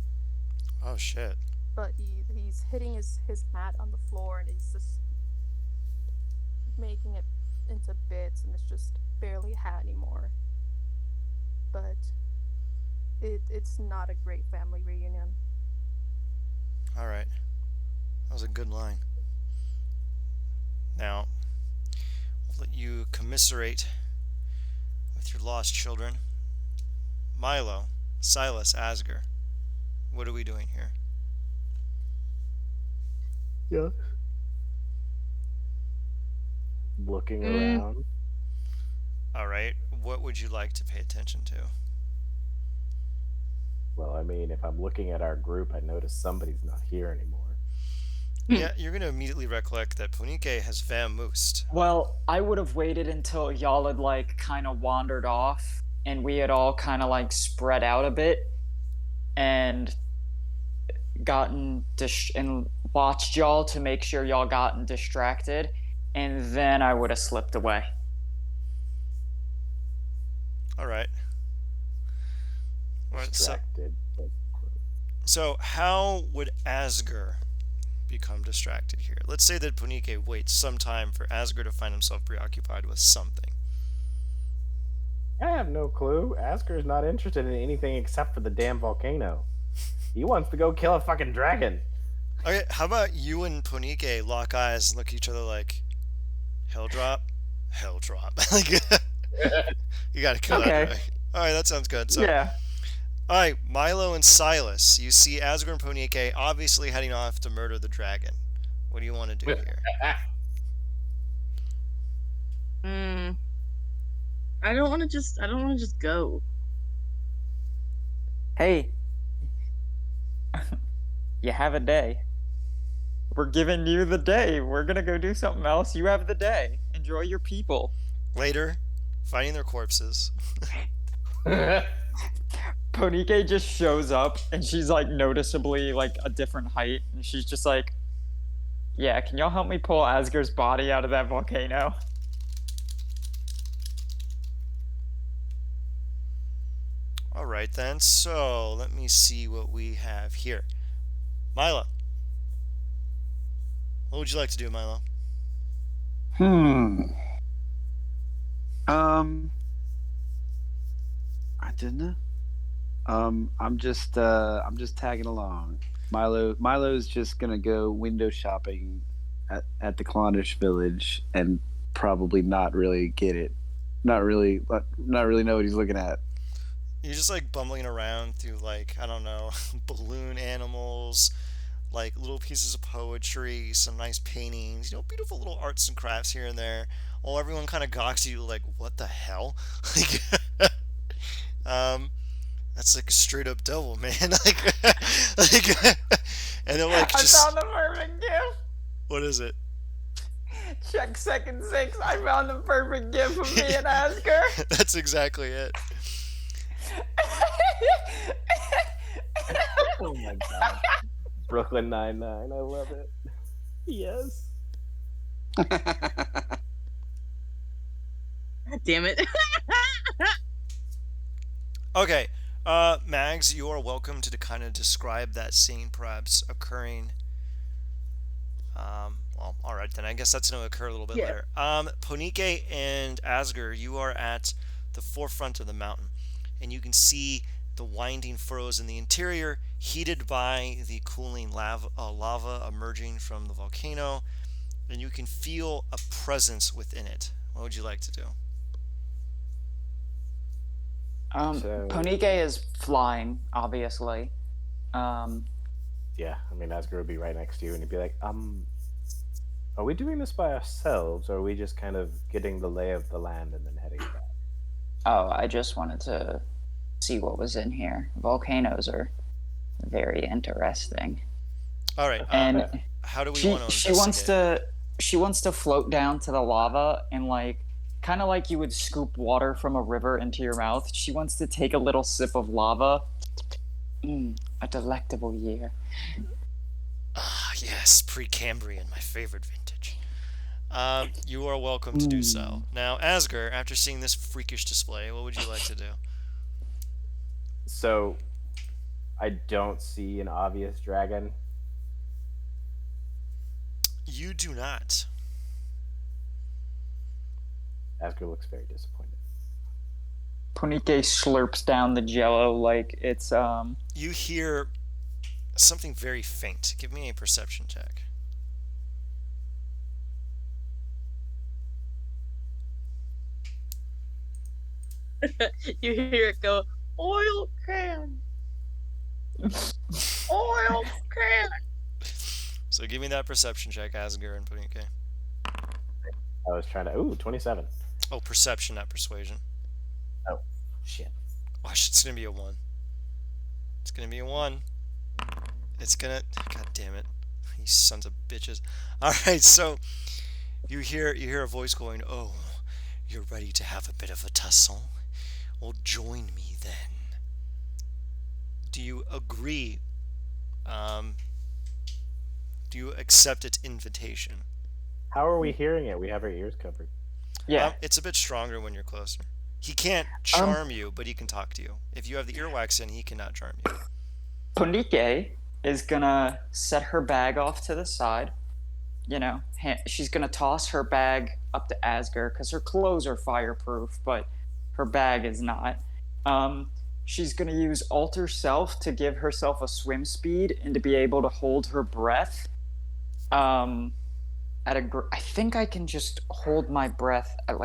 Oh shit. But he's hitting his hat on the floor, and he's just making it into bits, and it's just barely a hat anymore. But it's not a great family reunion. All right. That was a good line. Now, we'll let you commiserate with your lost children. Milo, Silas, Asger, what are we doing here? Yeah. Looking around. All right. What would you like to pay attention to? Well, I mean, if I'm looking at our group, I notice somebody's not here anymore. Yeah, you're going to immediately recollect that Punike has vamoosed. Well, I would have waited until y'all had like kind of wandered off and we had all kind of like spread out a bit and and watched y'all to make sure y'all gotten distracted, and then I would have slipped away. All right. All right, Distracted. so how would Asger become distracted here? Let's say that Punike waits some time for Asger to find himself preoccupied with something. I have no clue. Asker's not interested in anything except for the damn volcano. He wants to go kill a fucking dragon. Okay, how about you and Punike lock eyes and look at each other like, hell drop? Hell drop. Like, you gotta kill that dragon. Alright, that sounds good. So, Yeah. Alright, Milo and Silas. You see Asger and Punike obviously heading off to murder the dragon. What do you want to do here? I don't want to just go. Hey, you have a day. We're giving you the day. We're gonna go do something else. You have the day. Enjoy your people. Later, finding their corpses. Ponike just shows up and she's like noticeably like a different height, and she's just like, yeah, can y'all help me pull Asger's body out of that volcano? Alright then, so let me see what we have here. Milo. What would you like to do, Milo? I don't know. I'm just tagging along. Milo's just gonna go window shopping at the Clonnish village and probably not really get it. Not really know what he's looking at. You're just like bumbling around through like, I don't know, balloon animals, like little pieces of poetry, some nice paintings, beautiful little arts and crafts here and there. While everyone kind of gawks at you like, what the hell? Like, that's like a straight up devil, man. And they're like, just. I found the perfect gift. What is it? Check second 6. I found the perfect gift for me and Asger. That's exactly it. Oh my god. Brooklyn Nine-Nine, I love it. Yes. God damn it. Okay, Mags, you are welcome to kind of describe that scene perhaps occurring. Well, alright then, I guess that's going to occur a little bit later. Ponike and Asger, you are at the forefront of the mountain, and you can see the winding furrows in the interior, heated by the cooling lava emerging from the volcano, and you can feel a presence within it. What would you like to do? Ponike is flying, obviously. Yeah, I mean, Asger would be right next to you, and he'd be like, are we doing this by ourselves, or are we just kind of getting the lay of the land and then heading back? Oh, I just wanted to see what was in here. Volcanoes are very interesting. All right. And How do we she want to she wants investigate? she wants to float down to the lava and like kind of like you would scoop water from a river into your mouth. She wants to take a little sip of lava. A delectable year. Ah, yes, Precambrian, my favorite vintage. You are welcome to do so. Now, Asger, after seeing this freakish display, what would you like to do? So, I don't see an obvious dragon. You do not. Asger looks very disappointed. Punike slurps down the jello like it's You hear something very faint. Give me a perception check. You hear it go, oil can. Oil can. So give me that perception check, Asger and Punike. I was trying to. Ooh, 27. Oh, perception, not persuasion. Oh, shit. Watch, it's gonna be a 1. It's gonna be a 1. It's gonna. God damn it. You sons of bitches. Alright, so you hear a voice going, "Oh, you're ready to have a bit of a tussle? Well, join me then." Do you agree? Do you accept its invitation? How are we hearing it? We have our ears covered. yeah. It's a bit stronger when you're closer. He can't charm you, but he can talk to you. If you have the earwax in, he cannot charm you. Punike is gonna set her bag off to the side. You know, she's gonna toss her bag up to Asger because her clothes are fireproof, but her bag is not. She's gonna use Alter Self to give herself a swim speed and to be able to hold her breath. I think I can just hold my breath at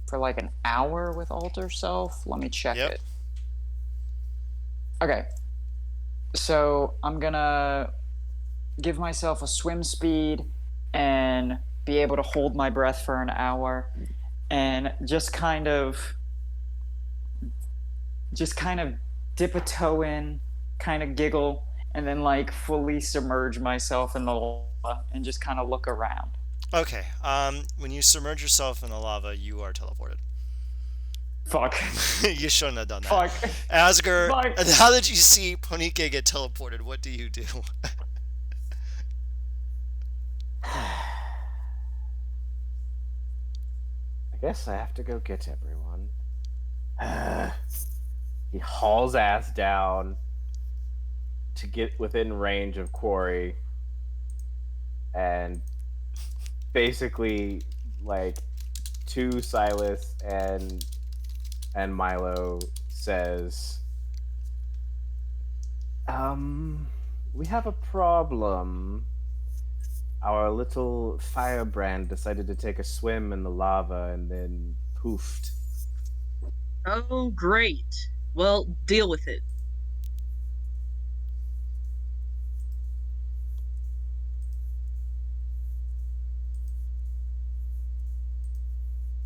for like an hour with Alter Self. Let me check Yep. it. Okay. So I'm gonna give myself a swim speed and be able to hold my breath for an hour and just kind of dip a toe in, kind of giggle, and then like fully submerge myself in the lava and just kind of look around. Okay. When you submerge yourself in the lava, you are teleported. Fuck. You shouldn't have done that. Fuck. Asger, Fuck. now that you see Ponike get teleported, what do you do? I guess I have to go get everyone. He hauls ass down to get within range of Quarry, and basically, like, to Silas and Milo says, we have a problem. Our little firebrand decided to take a swim in the lava and then poofed. Oh, great. Well, deal with it.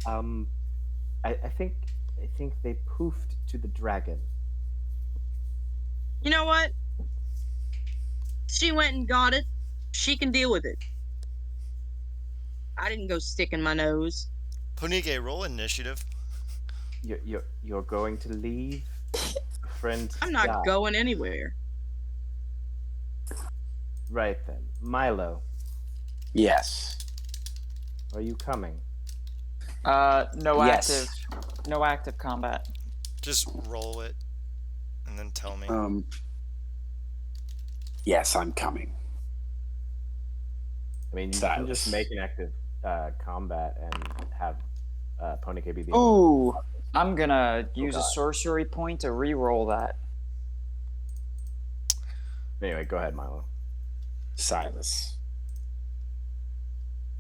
I think they poofed to the dragon. You know what? She went and got it. She can deal with it. I didn't go sticking my nose. Ponike, roll initiative. You're going to leave, friend? I'm not Scott. going anywhere. Right then, Milo, Yes. are you coming? No Yes. active combat. Just roll it, and then tell me. Yes, I'm coming. I mean, you can Silas. just make an active combat and have Ponike be the. Ooh, I'm gonna use a God. sorcery point to re-roll that. Anyway, go ahead, Milo. Silas.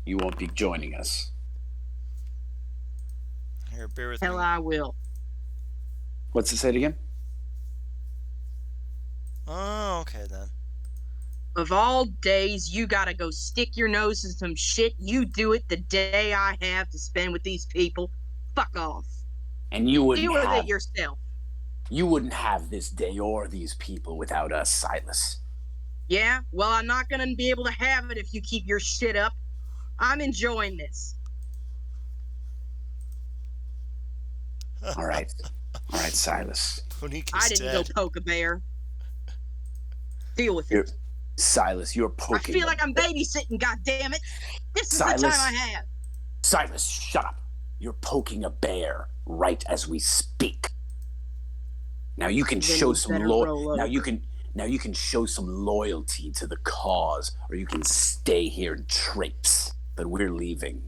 You won't be joining us. Here, bear with Hell, me. I will. What's it say again? Oh, okay then. Of all days, you gotta go stick your nose in some shit. You do it the day I have to spend with these people. Fuck off. And you wouldn't Deal with have it yourself. you wouldn't have this day or these people without us, Silas. Yeah? Well, I'm not gonna be able to have it if you keep your shit up. I'm enjoying this. All right, Silas. Ponique I is didn't dead. go poke a bear. Deal with You're, it. Silas, you're I poking. feel like I'm babysitting, goddammit. This is the time Silas. I have. Silas, shut up. You're poking a bear right as we speak. Now you can Then show you some better roll now over. you can show some loyalty to the cause, or you can stay here and traipse. But we're leaving.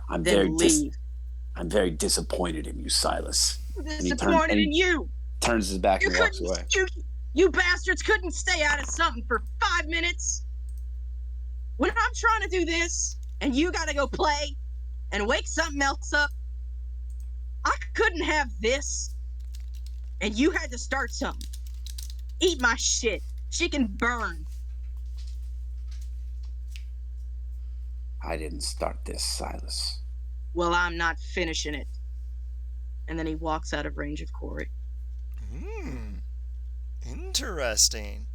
I'm Then leave. very disappointed in you, Silas. Disappointed in you. Turns his back You and walks couldn't. away. You bastards couldn't stay out of something for 5 minutes. When I'm trying to do this, and you gotta go play, and wake something else up, I couldn't have this, and you had to start something. Eat my shit. She can burn. I didn't start this, Silas. Well, I'm not finishing it. And then he walks out of range of Corey. Interesting.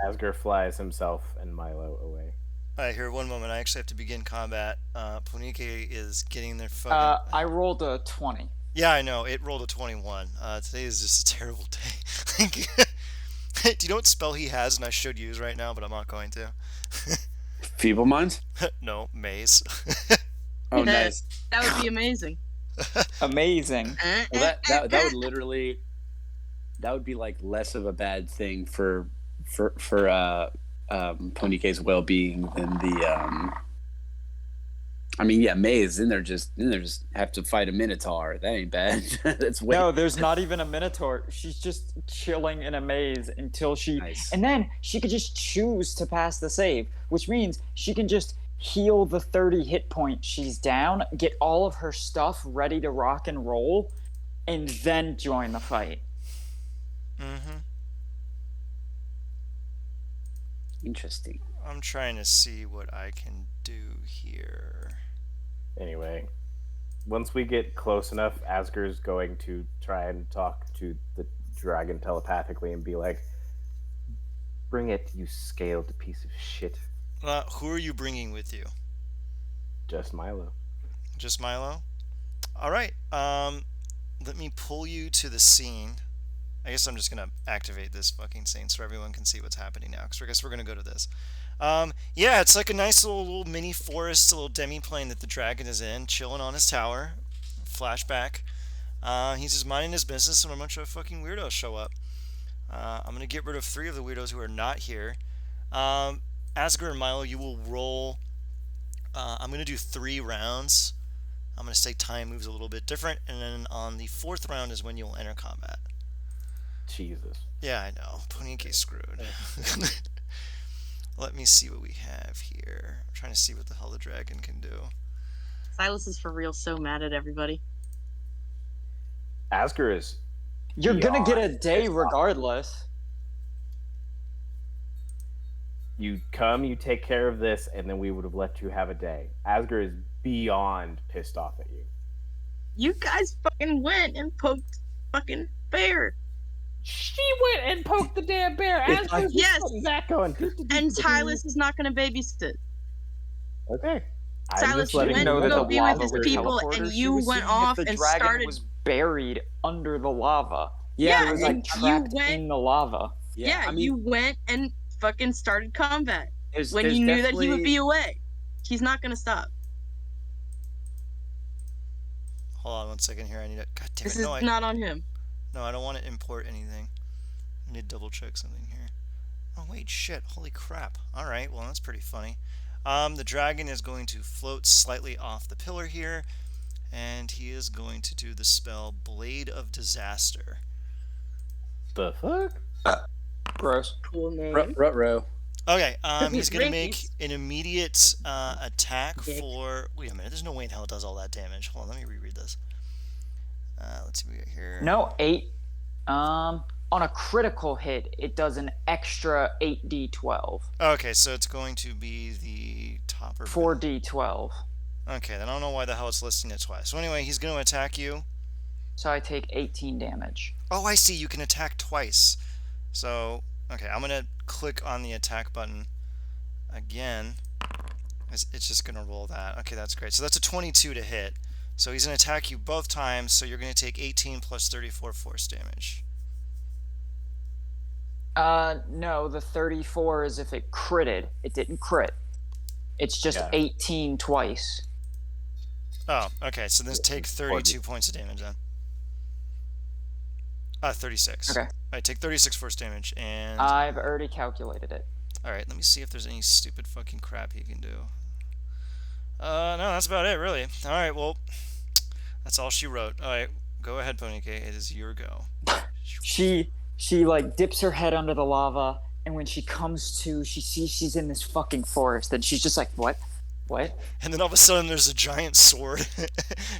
Asger flies himself and Milo away. Alright, here, one moment. I actually have to begin combat. Ponique is getting their fucking... I rolled a 20. Yeah, I know. It rolled a 21. Today is just a terrible day. Do you know what spell he has and I should use right now, but I'm not going to? Feeble mind? No, maze. Oh, nice. That would be amazing. Amazing. Well, that would literally, that would be like less of a bad thing for Ponique's well-being than the I mean, yeah, Maze. Then they're just have to fight a Minotaur. That ain't bad. That's way. No, there's not even a Minotaur. She's just chilling in a maze until she... Nice. And then she could just choose to pass the save, which means she can just heal the 30 hit points she's down, get all of her stuff ready to rock and roll, and then join the fight. Mm-hmm. Interesting. I'm trying to see what I can do here. Anyway, once we get close enough, Asger's going to try and talk to the dragon telepathically and be like, "Bring it, you scaled piece of shit." Who are you bringing with you? Just Milo. Just Milo? Alright, let me pull you to the scene. I guess I'm just gonna activate this fucking scene so everyone can see what's happening now, because I guess we're gonna go to this. Yeah, it's like a nice little mini forest, a little demi-plane that the dragon is in, chilling on his tower. Flashback. He's just minding his business when a bunch of fucking weirdos show up. I'm gonna get rid of 3 of the weirdos who are not here. Asger and Milo, you will roll. I'm gonna do 3 rounds. I'm gonna say time moves a little bit different, and then on the 4th round is when you'll enter combat. Jesus. Yeah, I know. Ponique's screwed. Let me see what we have here. I'm trying to see what the hell the dragon can do. Silas is for real so mad at everybody. Asger is. You're gonna get a beyond day pissed off. regardless. You come, you take care of this, and then we would have let you have a day. Asger is beyond pissed off at you. You guys fucking went and poked fucking bear. She went and poked the damn bear. Asger's Yes. that going. And Silas is not gonna babysit. Okay. I'm Silas, just you letting went you to know. go be with lava his would people, teleport her. and She you was went seeing if off the and dragon started. was buried under the lava. Yeah, it was like and you trapped went- in the lava. Yeah, I mean, you went and fucking started combat there's when you knew that he would definitely- be away. He's not gonna stop. Hold on one second here. I need to. God damn This it. is No, not on him. no, I don't want to import anything. I need to double check something here. Oh, wait, shit. Holy crap. Alright, well, that's pretty funny. The dragon is going to float slightly off the pillar here, and he is going to do the spell Blade of Disaster. The fuck? Gross. Cool name. Ruh-roh. Okay, he's going to make Rings. an immediate attack Dick. for... Wait a minute, there's no way in hell it does all that damage. Hold on, let me reread this. Let's see what we got here. No, 8. On a critical hit, it does an extra 8d12. Okay, so it's going to be the topper. 4d12. Okay, then I don't know why the hell it's listing it twice. So anyway, he's going to attack you. so I take 18 damage. Oh, I see. You can attack twice. So, okay, I'm gonna click on the attack button again. It's just gonna roll that. Okay, that's great. So that's a 22 to hit. So he's gonna attack you both times. So you're gonna take 18 plus 34 force damage. No, the 34 is if it critted. It didn't crit. It's just Yeah. 18 twice. Oh, okay. So then take 32 points of damage then. 36. Okay. I take 36 force damage, and I've already calculated it. all right. Let me see if there's any stupid fucking crap he can do. No, that's about it, really. All right. Well, that's all she wrote. All right. Go ahead, Ponike. It is your go. She like dips her head under the lava, and when she comes to, she sees she's in this fucking forest, and she's just like, what? And then all of a sudden, there's a giant sword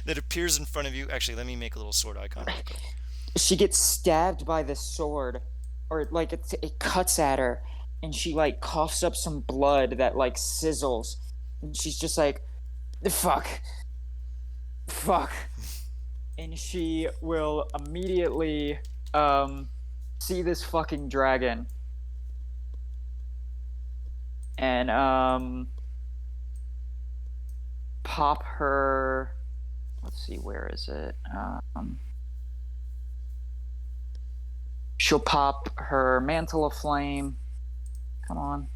that appears in front of you. Actually, let me make a little sword icon. She gets stabbed by the sword, or like it cuts at her, and she like coughs up some blood that like sizzles, and she's just like, fuck, and she will immediately see this fucking dragon, and pop her. Let's see, where is it? She'll pop her mantle of flame. Come on.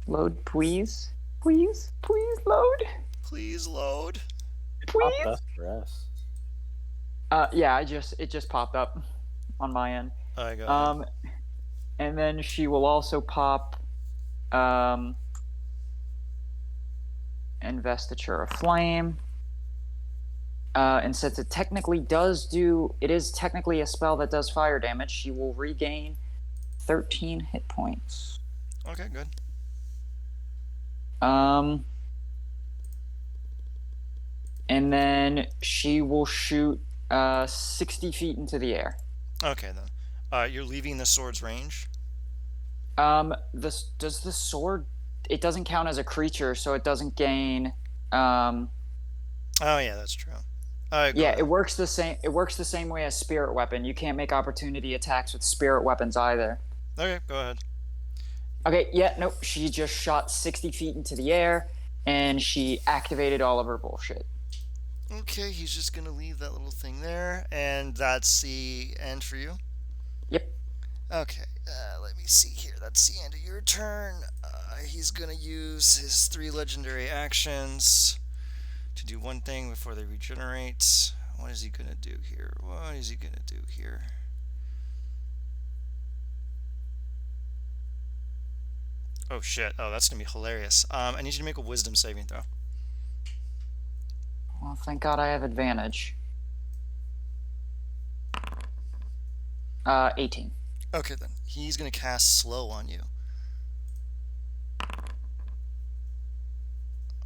Load, please. Please load. Please load. Pop Please. dust for us. Yeah, it just popped up on my end. All right, go ahead. And then she will also pop Investiture of Flame. And since it is technically a spell that does fire damage, she will regain 13 hit points. Okay, good. And then she will shoot 60 feet into the air. Okay, then. You're leaving the sword's range? Does the sword... It doesn't count as a creature, so it doesn't gain... Oh, yeah, that's true. Yeah, it works the same way as spirit weapon. You can't make opportunity attacks with spirit weapons either. Okay, go ahead. Okay, yeah, nope. She just shot 60 feet into the air, and she activated all of her bullshit. Okay, he's just gonna leave that little thing there, and that's the end for you? Yep. Okay, let me see here. That's the end of your turn. He's gonna use his 3 legendary actions to do one thing before they regenerate. What is he gonna do here? Oh shit. Oh, that's gonna be hilarious. I need you to make a wisdom saving throw. Well, thank God I have advantage. 18. Okay, then. He's gonna cast slow on you.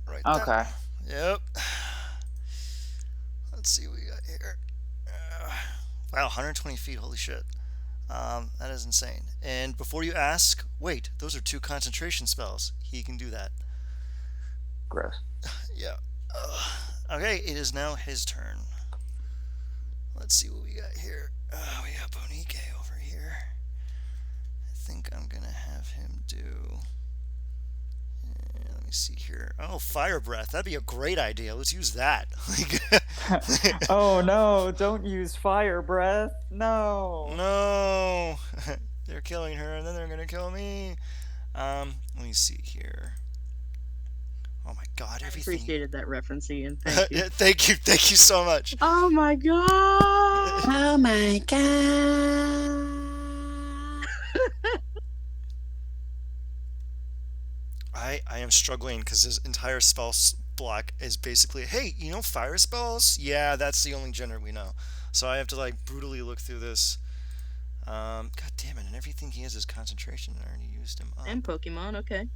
Right there. Okay. Yep. Let's see what we got here. Wow, 120 feet. Holy shit. That is insane. And before you ask, wait, those are 2 concentration spells. He can do that. Gross. Yeah. Okay, it is now his turn. Let's see what we got here. We got Bonike over here. I think I'm gonna have him do... let me see here. Oh, fire breath. That'd be a great idea. Let's use that. Oh no, don't use fire breath. No. No. They're killing her, and then they're gonna kill me. Let me see here. Oh my God! I Everything. appreciated that reference, Ian. Thank you. Thank you so much. Oh my god! Oh my god. I am struggling because his entire spell block is basically, hey, you know fire spells? Yeah, that's the only genre we know. So I have to like brutally look through this. God damn it! And everything he has is concentration. I already used him up. And Pokemon, okay.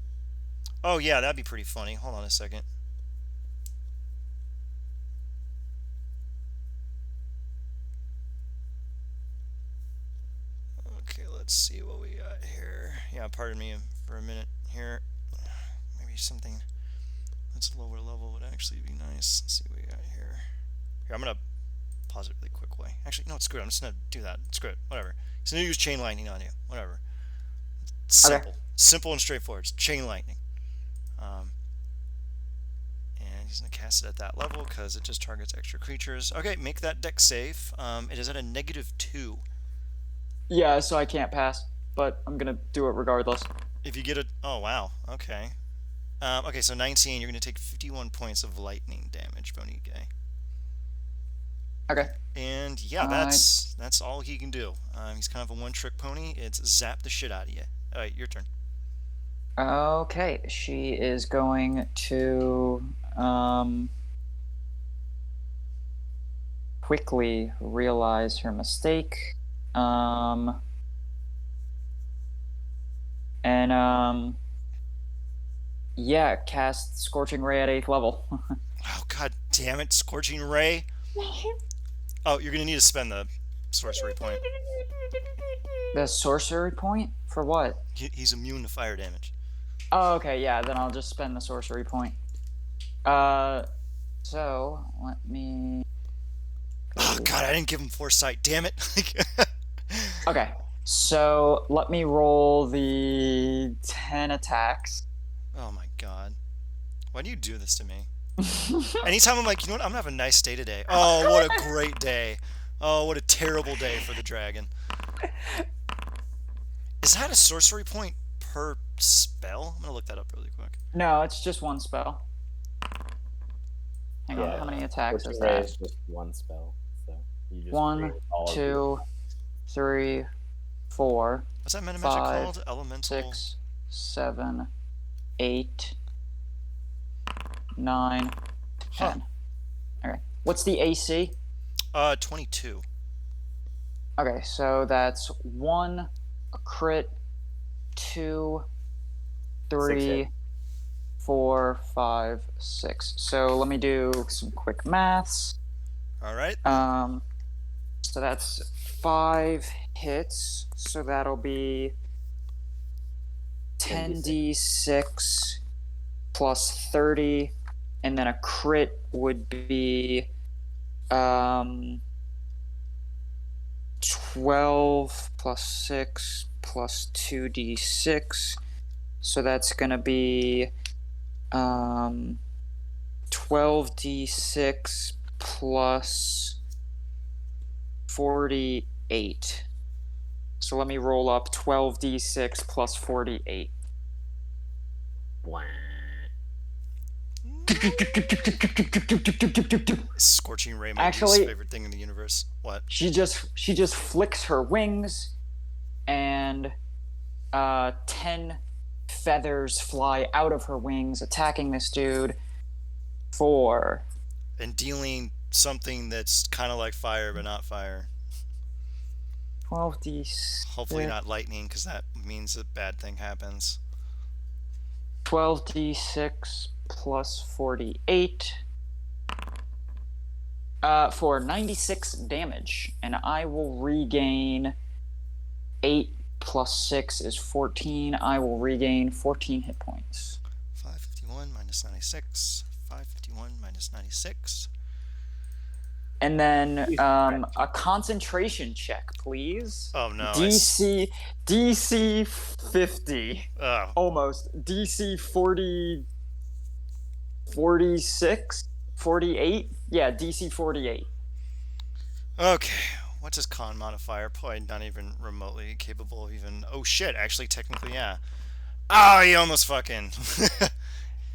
Oh yeah, that'd be pretty funny. Hold on a second. Okay, let's see what we got here. Yeah, pardon me for a minute here. Maybe something that's lower level would actually be nice. Let's see what we got here. Here, I'm gonna pause it really quick way. Actually, no, screw it. I'm just gonna do that. Screw it. Whatever. He's gonna use chain lightning on you. Whatever. Simple. Simple and straightforward. It's chain lightning. And he's gonna cast it at that level because it just targets extra creatures. Okay, make that deck save. It is at a -2. Yeah, so I can't pass, but I'm gonna do it regardless. If you get a... Oh, wow. Okay. Okay, so 19, you're going to take 51 points of lightning damage, Bonique. Okay. And yeah, that's all he can do. He's kind of a one-trick pony. It's zap the shit out of you. All right, your turn. Okay, she is going to quickly realize her mistake. Yeah, cast Scorching Ray at 8th level. Oh, god damn it, Scorching Ray. Oh, you're going to need to spend the sorcery point. The sorcery point? For what? He's immune to fire damage. Oh, okay, yeah, then I'll just spend the sorcery point. So, let me... Oh, god, I didn't give him foresight, damn it. Okay, so let me roll the 10 attacks. Oh my god. Why do you do this to me? Anytime I'm like, you know what, I'm gonna have a nice day today. Oh, what a great day. Oh, what a terrible day for the dragon. Is that a sorcery point per spell? I'm gonna look that up really quick. No, it's just one spell. Hang on, how many attacks is that? Is just one spell, so you just 1, create all of 2, 3, 4, What's that meta magic 5, called? Elemental. 6, 7, 8, 9, 10. Okay. What's the AC? 22. Okay, so that's 1, a crit, 2, 3, hit. 4, 5, 6. So let me do some quick maths. All right. So that's 5 hits. So that'll be 10d6 plus 30, and then a crit would be 12 plus 6 plus 2d6. So that's gonna be 12d6 plus 48. So let me roll up 12d6 plus 48. Blah. Scorching Ray might be his Actually- favorite thing in the universe. What? She just flicks her wings, and 10 feathers fly out of her wings, attacking this dude for... And dealing something that's kind of like fire, but not fire. 12d6. Hopefully not lightning, because that means a bad thing happens. 12d6 plus 48 for 96 damage, and I will regain 8 plus 6 is 14. I will regain 14 hit points. 551 minus 96. 551 minus 96. And then a concentration check, please. Oh no. DC 50. Oh. Almost. DC 40 46 48. Yeah, DC 48. Okay. What's his con modifier? Probably not even remotely capable of even... Oh shit, actually technically yeah. Oh, he almost fucking...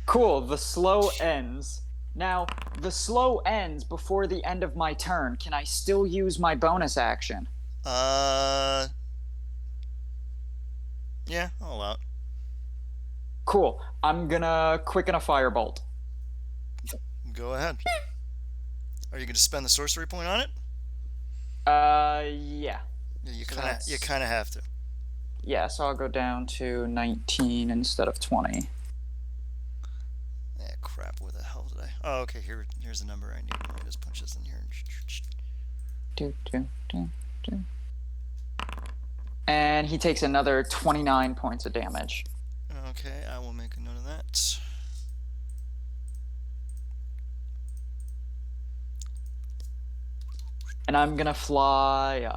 Cool, the slow ends. Now, the slow ends before the end of my turn. Can I still use my bonus action? Yeah, I'll allow it. Cool. I'm gonna quicken a firebolt. Go ahead. Are you going to spend the sorcery point on it? Yeah. Yeah, you So kind of have to. Yeah, so I'll go down to 19 instead of 20. Yeah, crap. Where the hell did I... Oh, okay. Here's the number I need. Let me just punch this in here. And he takes another 29 points of damage. Okay, I will make a note of that. And I'm gonna fly.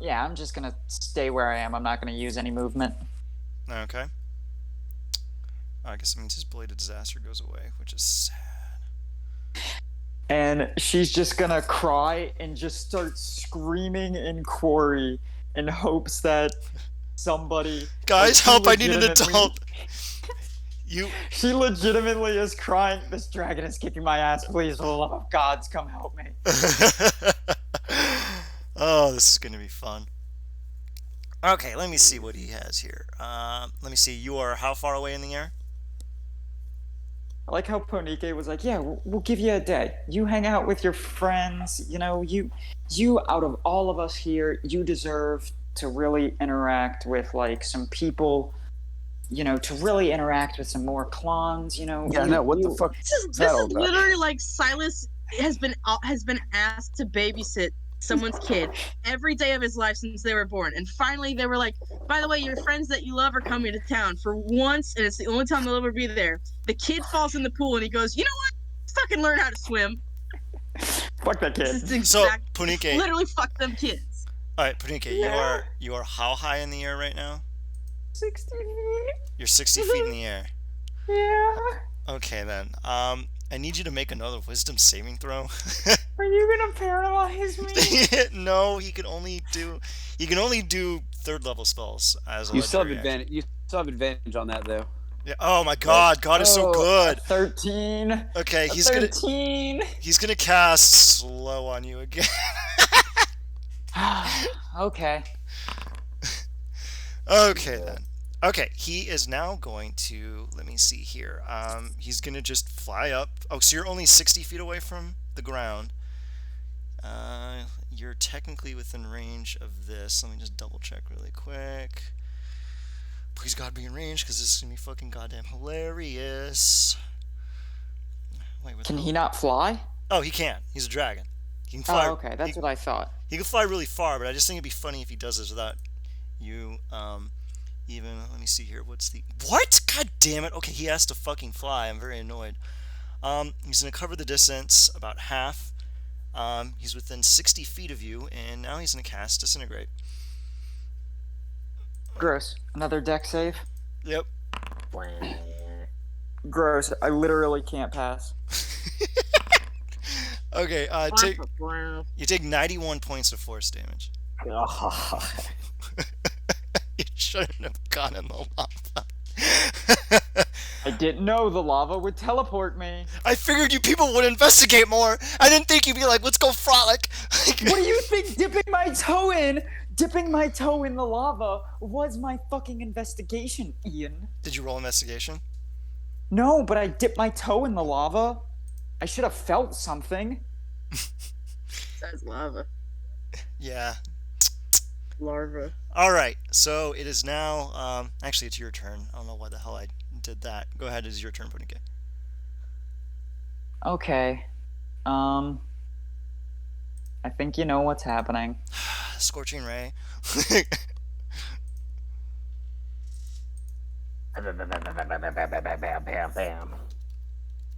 Yeah, I'm just gonna stay where I am. I'm not gonna use any movement. Okay. I guess it means his bladed disaster goes away, which is sad. And she's just gonna cry and just start screaming in quarry in hopes that somebody. Guys, she help! I need an legitimately- adult. You. She legitimately is crying. This dragon is kicking my ass. Please, for the love of gods, come help me. Oh, this is gonna be fun. Okay, let me see what he has here. Let me see. You are how far away in the air? I like how Ponike was like, yeah, we'll give you a day. You hang out with your friends. You know, you out of all of us here, you deserve to really interact with like some people. You know, to really interact with some more clones. You know. Yeah, you, no, what the you- fuck? This is that all about? literally like Silas has been asked to babysit someone's kid every day of his life since they were born, and finally they were like, by the way, your friends that you love are coming to town for once, and it's the only time they'll ever be there. The kid falls in the pool and he goes, you know what, fucking learn how to swim. Fuck that This kid. is the So, exact, Punike. literally fuck them kids. All right, Punike, you are how high in the air right now? 60 feet. You're 60 feet in the air. Yeah. Okay then. I need you to make another wisdom saving throw. Are you gonna paralyze me? No, he can only do third level spells as a You still have legendary action. advantage. You still have advantage on that though. Yeah. Oh my God, God is so good. 13. Okay, A he's 13. gonna cast slow on you again. Okay. Okay then. Okay, he is now going to, let me see here. He's gonna just fly up. Oh, so you're only 60 feet away from the ground. You're technically within range of this. Let me just double check really quick. Please God be in range, because this is gonna be fucking goddamn hilarious. Wait, Can he not fly? Oh, he can. He's a dragon. He can fly. Oh, okay. That's what I thought. He can fly really far, but I just think it'd be funny if he does this without you. Even let me see here. What's the what? God damn it! Okay, he has to fucking fly. I'm very annoyed. He's gonna cover the distance about half. He's within 60 feet of you, and now he's gonna cast Disintegrate. Gross. Another deck save? Yep. Gross. I literally can't pass. Okay. You take 91 points of force damage. You shouldn't have gone in the lava. I didn't know the lava would teleport me. I figured you people would investigate more. I didn't think you'd be like, let's go frolic. What do you think dipping my toe in the lava was my fucking investigation, Ian? Did you roll investigation? No, but I dipped my toe in the lava. I should have felt something. Says lava. Yeah. Larva. All right. So it is now. Actually, it's your turn. I don't know why the hell I did that. Go ahead. It is your turn, Punike. Okay. I think you know what's happening. Scorching ray.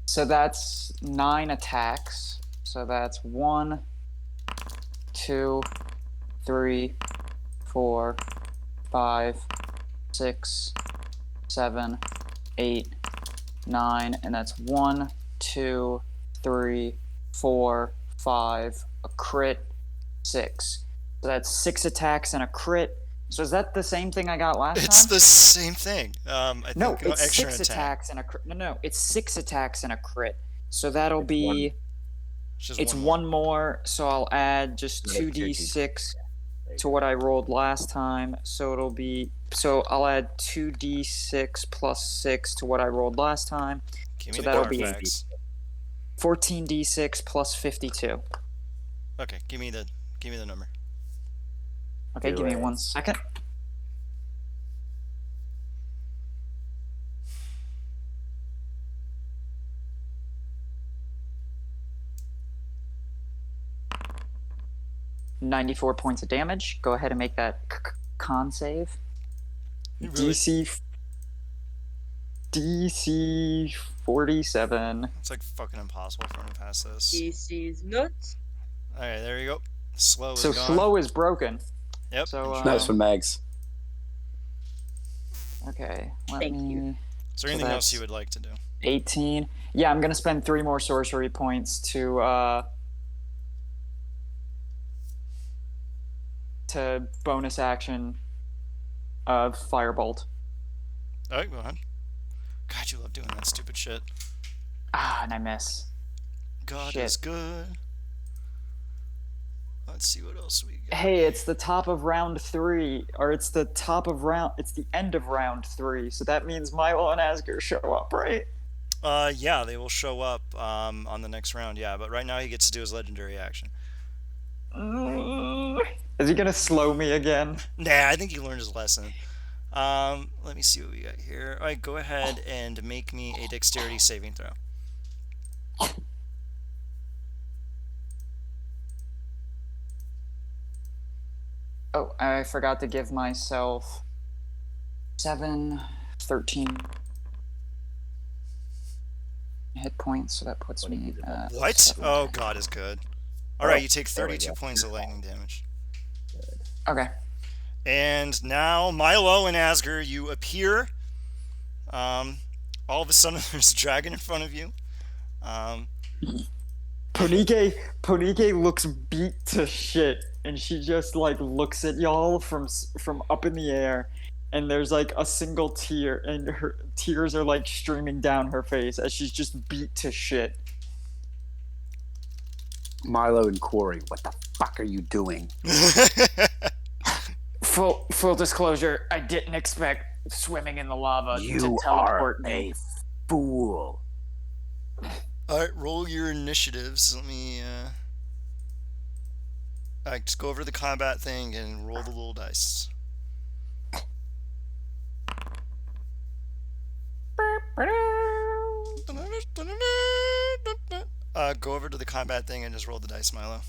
So that's 9 attacks. So that's 1, 2, 3, 4, 5, 6, 7, 8, 9, and that's 1, 2, 3, 4, 5, a crit, 6. So that's 6 attacks and a crit. So is that the same thing I got last It's time? the same thing. I No, think it's extra 6 attack. attacks and a crit. No, it's 6 attacks and a crit. So that'll be. Just It's more. one more, so I'll add just Make your 2d6 There to you what I rolled last time. So it'll be. So I'll add 2d6 plus 6 to what I rolled last time. Give me so the that'll power be- facts. 14d6 plus 52. Okay, give me the number. Okay, Do give me it. 1 second. $94 points of damage. Go ahead and make that con save. Really? DC 47. It's like fucking impossible for him to pass this. DC's nuts. Alright, there you go. Slow is So gone. slow is broken. Yep. So Nice from Mags. okay, let Thank me. you. Is there so anything else that's you would like to do? 18. Yeah, I'm gonna spend 3 more sorcery points to bonus action firebolt. Alright, go ahead. God, you love doing that stupid shit. Ah, and I miss. God Shit. is good. Let's see what else we got. Hey, it's the top of round 3, or it's the end of round 3, so that means Milo and Asger show up, right? Yeah, they will show up on the next round, yeah, but right now he gets to do his legendary action. Is he gonna slow me again? Nah, I think he learned his lesson. Let me see what we got here. Alright, go ahead and make me a dexterity saving throw. Oh, I forgot to give myself 7, 13 hit points, so that puts me at What? 17. Oh, God is good. Alright, you take there we 32 go. points of lightning damage. Okay. And now, Milo and Asger, you appear. All of a sudden, there's a dragon in front of you. Ponike looks beat to shit, and she just like looks at y'all from up in the air, and there's like a single tear, and her tears are like streaming down her face as she's just beat to shit. Milo and Corey, what the fuck are you doing? Full disclosure, I didn't expect swimming in the lava You to teleport are me. a fool. Alright, roll your initiatives. Let me, Alright, just go over to the combat thing and roll the little dice. Go over to the combat thing and just roll the dice, Milo.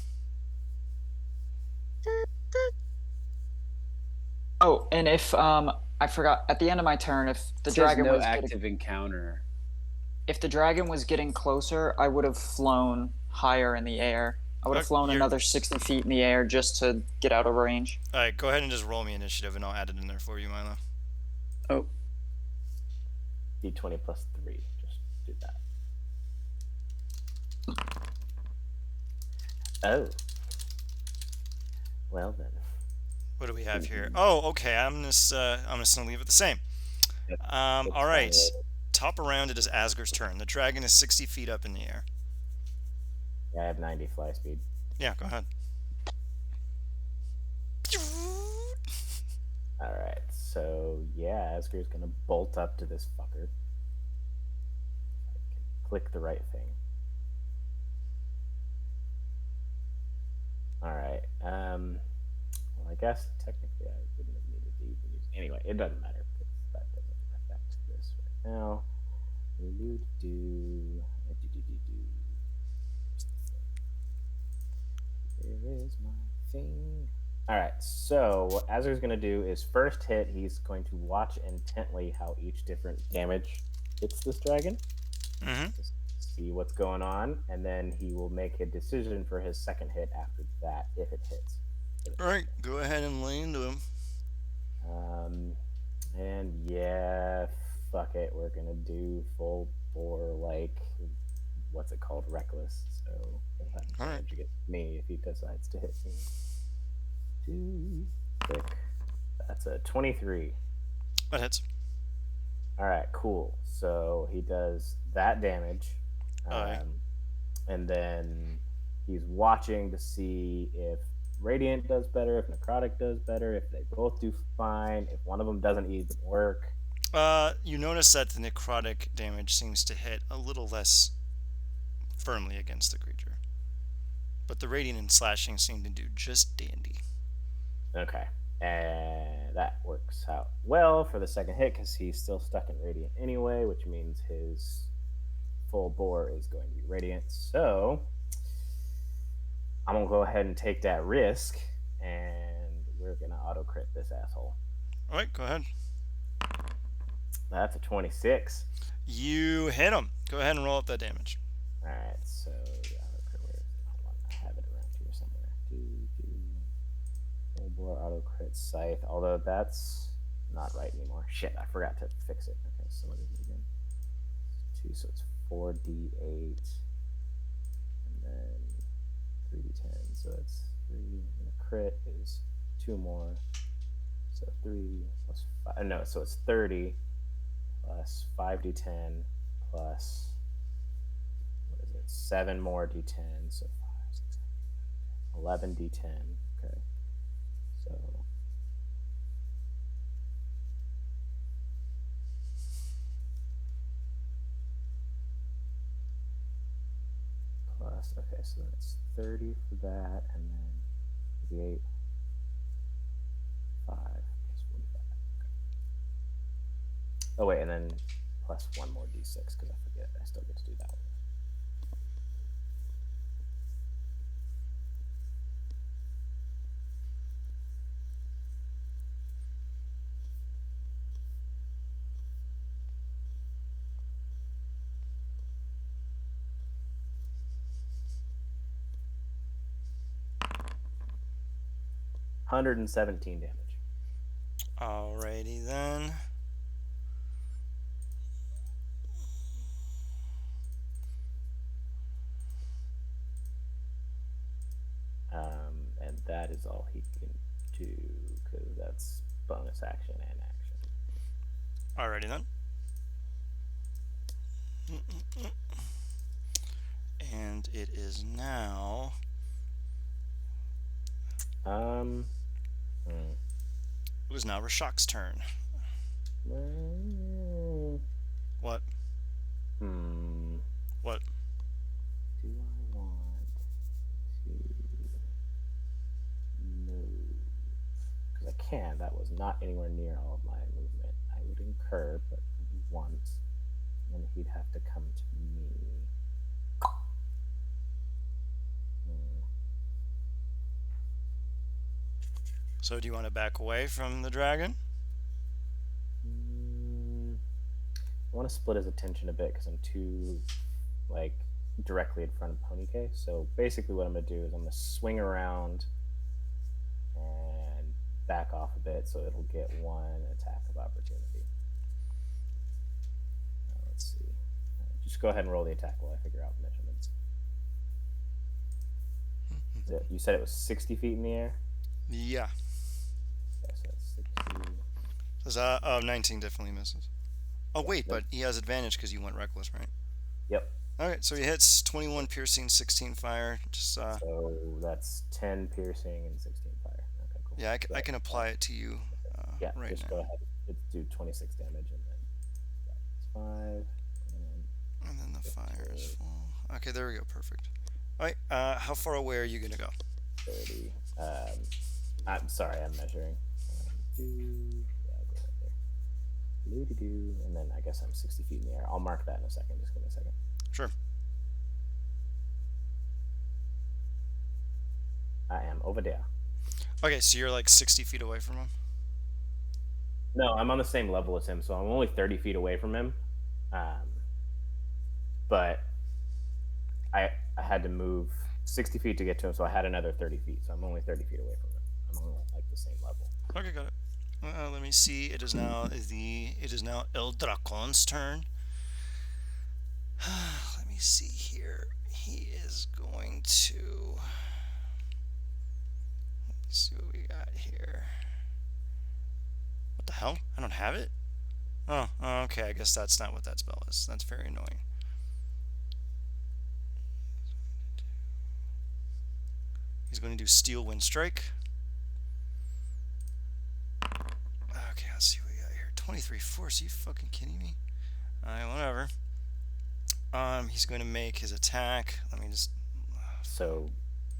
Oh, and if I forgot at the end of my turn, if the It says dragon no was active encounter. if the dragon was getting closer, I would have flown higher in the air. I would have flown you're- another 60 feet in the air just to get out of range. Alright, go ahead and just roll me initiative and I'll add it in there for you, Milo. Oh, D20 plus 3. Just do that. Oh. Well then. What do we have here? Oh, okay. I'm just gonna leave it the same. Yep. All right. Top around it is Asger's turn. The dragon is 60 feet up in the air. Yeah, I have 90 fly speed. Yeah, go ahead. Alright, so yeah, Asger's gonna bolt up to this fucker. I can click the right thing. Alright, well, I guess technically I wouldn't have needed to even use. Anyway, it doesn't matter because that doesn't affect this right now. Where is my thing? Alright, so what Azur's going to do is first hit, he's going to watch intently how each different damage hits this dragon. Mm-hmm. Just see what's going on, and then he will make a decision for his second hit after that if it hits. All right, go ahead and lay into him. And yeah, fuck it, we're going to do full bore, like, what's it called? Reckless. So he'll have advantage against me if he decides to hit me. Click. That's a 23. That hits. Alright, cool. So he does that damage. Alright. And then he's watching to see if Radiant does better, if Necrotic does better, if they both do fine, if one of them doesn't even work. You notice that the necrotic damage seems to hit a little less firmly against the creature. But the radiant and slashing seem to do just dandy. Okay. And that works out well for the second hit because he's still stuck in radiant anyway, which means his full bore is going to be radiant. So I'm going to go ahead and take that risk, and we're going to auto crit this asshole. Alright, go ahead. That's a 26. You hit him. Go ahead and roll up that damage. All right, so the auto crit. Where is it? Hold on, I have it around here somewhere. Full bore auto crit scythe. Although that's not right anymore. Shit, I forgot to fix it. Okay, so what is it again? 2, so it's 4d8, and then 3d10. So it's 3. And the crit is 2 more. So 3 plus 5. No, so it's 30 plus 5d10 plus, what is it? 7 more d10. So 5, 6, 11 d10. Okay. So plus, okay, so that's 30 for that, and then the 8, 5 plus 45. Okay. Oh, wait, and then plus 1 more d6, because I forget. I still get to do that one. $117 damage. Alrighty then. And that is all he can do, because that's bonus action and action. Alrighty then. And it is now. It was now Rashok's turn. What? What? Do I want to move? Because I can. That was not anywhere near all of my movement. I would incur, but only once. And then he'd have to come to me. So do you want to back away from the dragon? I want to split his attention a bit because I'm too, like, directly in front of Ponycase. So basically what I'm going to do is I'm going to swing around and back off a bit so it'll get one attack of opportunity. Let's see. Just go ahead and roll the attack while I figure out measurements. You said it was 60 feet in the air? Yeah. Okay, so that's 60. So 19 definitely misses. Oh, wait, but he has advantage because you went reckless, right? Yep. Alright, so he hits 21 piercing, 16 fire. Just So that's 10 piercing and 16 fire. Okay, cool. Yeah, I can apply it to you yeah, right just now. go ahead. Let's do 26 damage and then that's 5. And then the fire is full. Okay, there we go. Perfect. Alright, how far away are you going to go? 30. I'm sorry, I'm measuring. 2. Yeah, I'll go right there. Doo-doo-doo. And then I guess I'm 60 feet in the air. I'll mark that in a second. Just give me a second. Sure. I am over there. Okay, so you're like 60 feet away from him? No, I'm on the same level as him, so I'm only 30 feet away from him. But I had to move 60 feet to get to him, so I had another 30 feet. So I'm only 30 feet away from him. I'm on like the same level. Okay, got it. Let me see. It is now El Dracon's turn. Let me see here. He is going to. Let's see what we got here. What the hell? I don't have it? Oh, okay. I guess that's not what that spell is. That's very annoying. He's going to do Steel Wind Strike. Okay, let's see what we got here. 23 force. Are you fucking kidding me? Alright, whatever. He's going to make his attack. Let me just. So,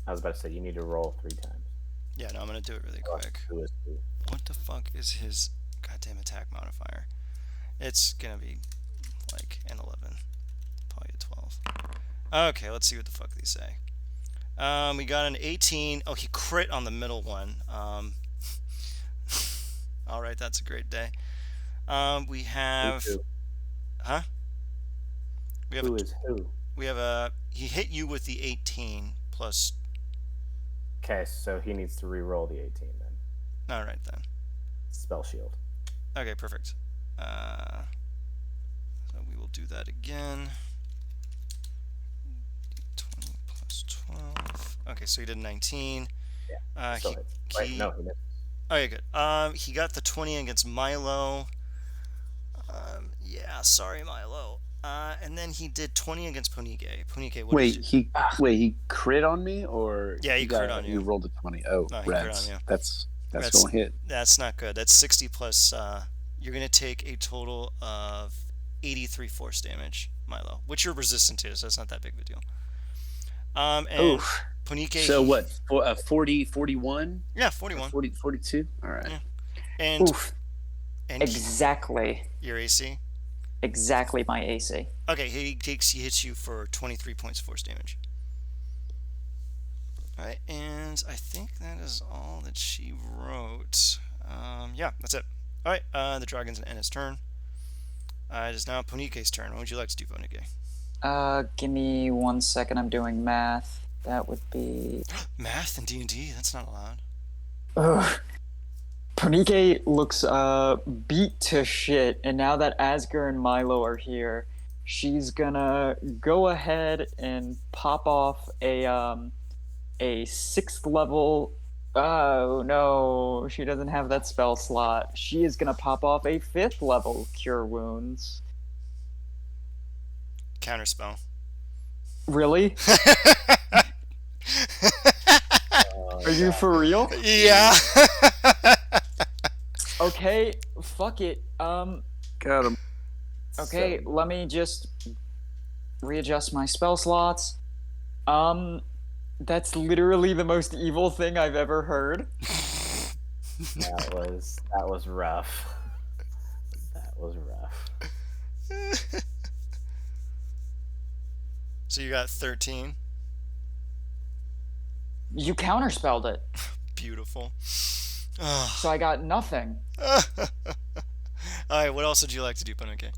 I was about to say you need to roll 3 times. Yeah, no, I'm going to do it really quick. What the fuck is his goddamn attack modifier? It's going to be like an 11. Probably a 12. Okay, let's see what the fuck these say. We got an 18. Oh, he crit on the middle one. Alright, that's a great day. We have, Who? huh? We have Who a, is who? we have a. He hit you with the 18 plus. Okay, so he needs to re-roll the 18 then. All right then. Spell shield. Okay, perfect. So we will do that again. 20 plus 12. Okay, so he did 19. Still hits. Wait, no, he missed. Okay, good. He got the 20 against Milo. Yeah, sorry, Milo. And then he did 20 against Punike. Punike, what Wait, is he crit on me, or Yeah, he crit on He you. rolled a 20. Oh, No, he crit rats. on you. That's Rats. gonna hit. That's not good. That's 60 plus. You're gonna take a total of 83 force damage, Milo, which you're resistant to, so it's not that big of a deal. And Oof. Punike. So what? 40, 41? Yeah, 41. 40, 42? All right. Yeah. And Oof. and Exactly. your AC. Exactly my AC. Okay, he hits you for 23 points of force damage. Alright, and I think that is all that she wrote. Yeah, that's it. Alright, the dragon's gonna end its turn. It is now Ponike's turn. What would you like to do, Ponike? Give me 1 second. I'm doing math. That would be. Math and D&D? That's not allowed. Ugh. Ponike looks beat to shit, and now that Asger and Milo are here, she's gonna go ahead and pop off a 6th level. Oh no, she doesn't have that spell slot. She is gonna pop off a 5th level Cure Wounds. Counterspell. Really? Are you for real? Yeah. Okay, fuck it. Got him. Okay, let me just readjust my spell slots. That's literally the most evil thing I've ever heard. That was rough. That was rough. So you got 13. You counterspelled it, Beautiful. so I got nothing. Alright, what else would you like to do, Ponike?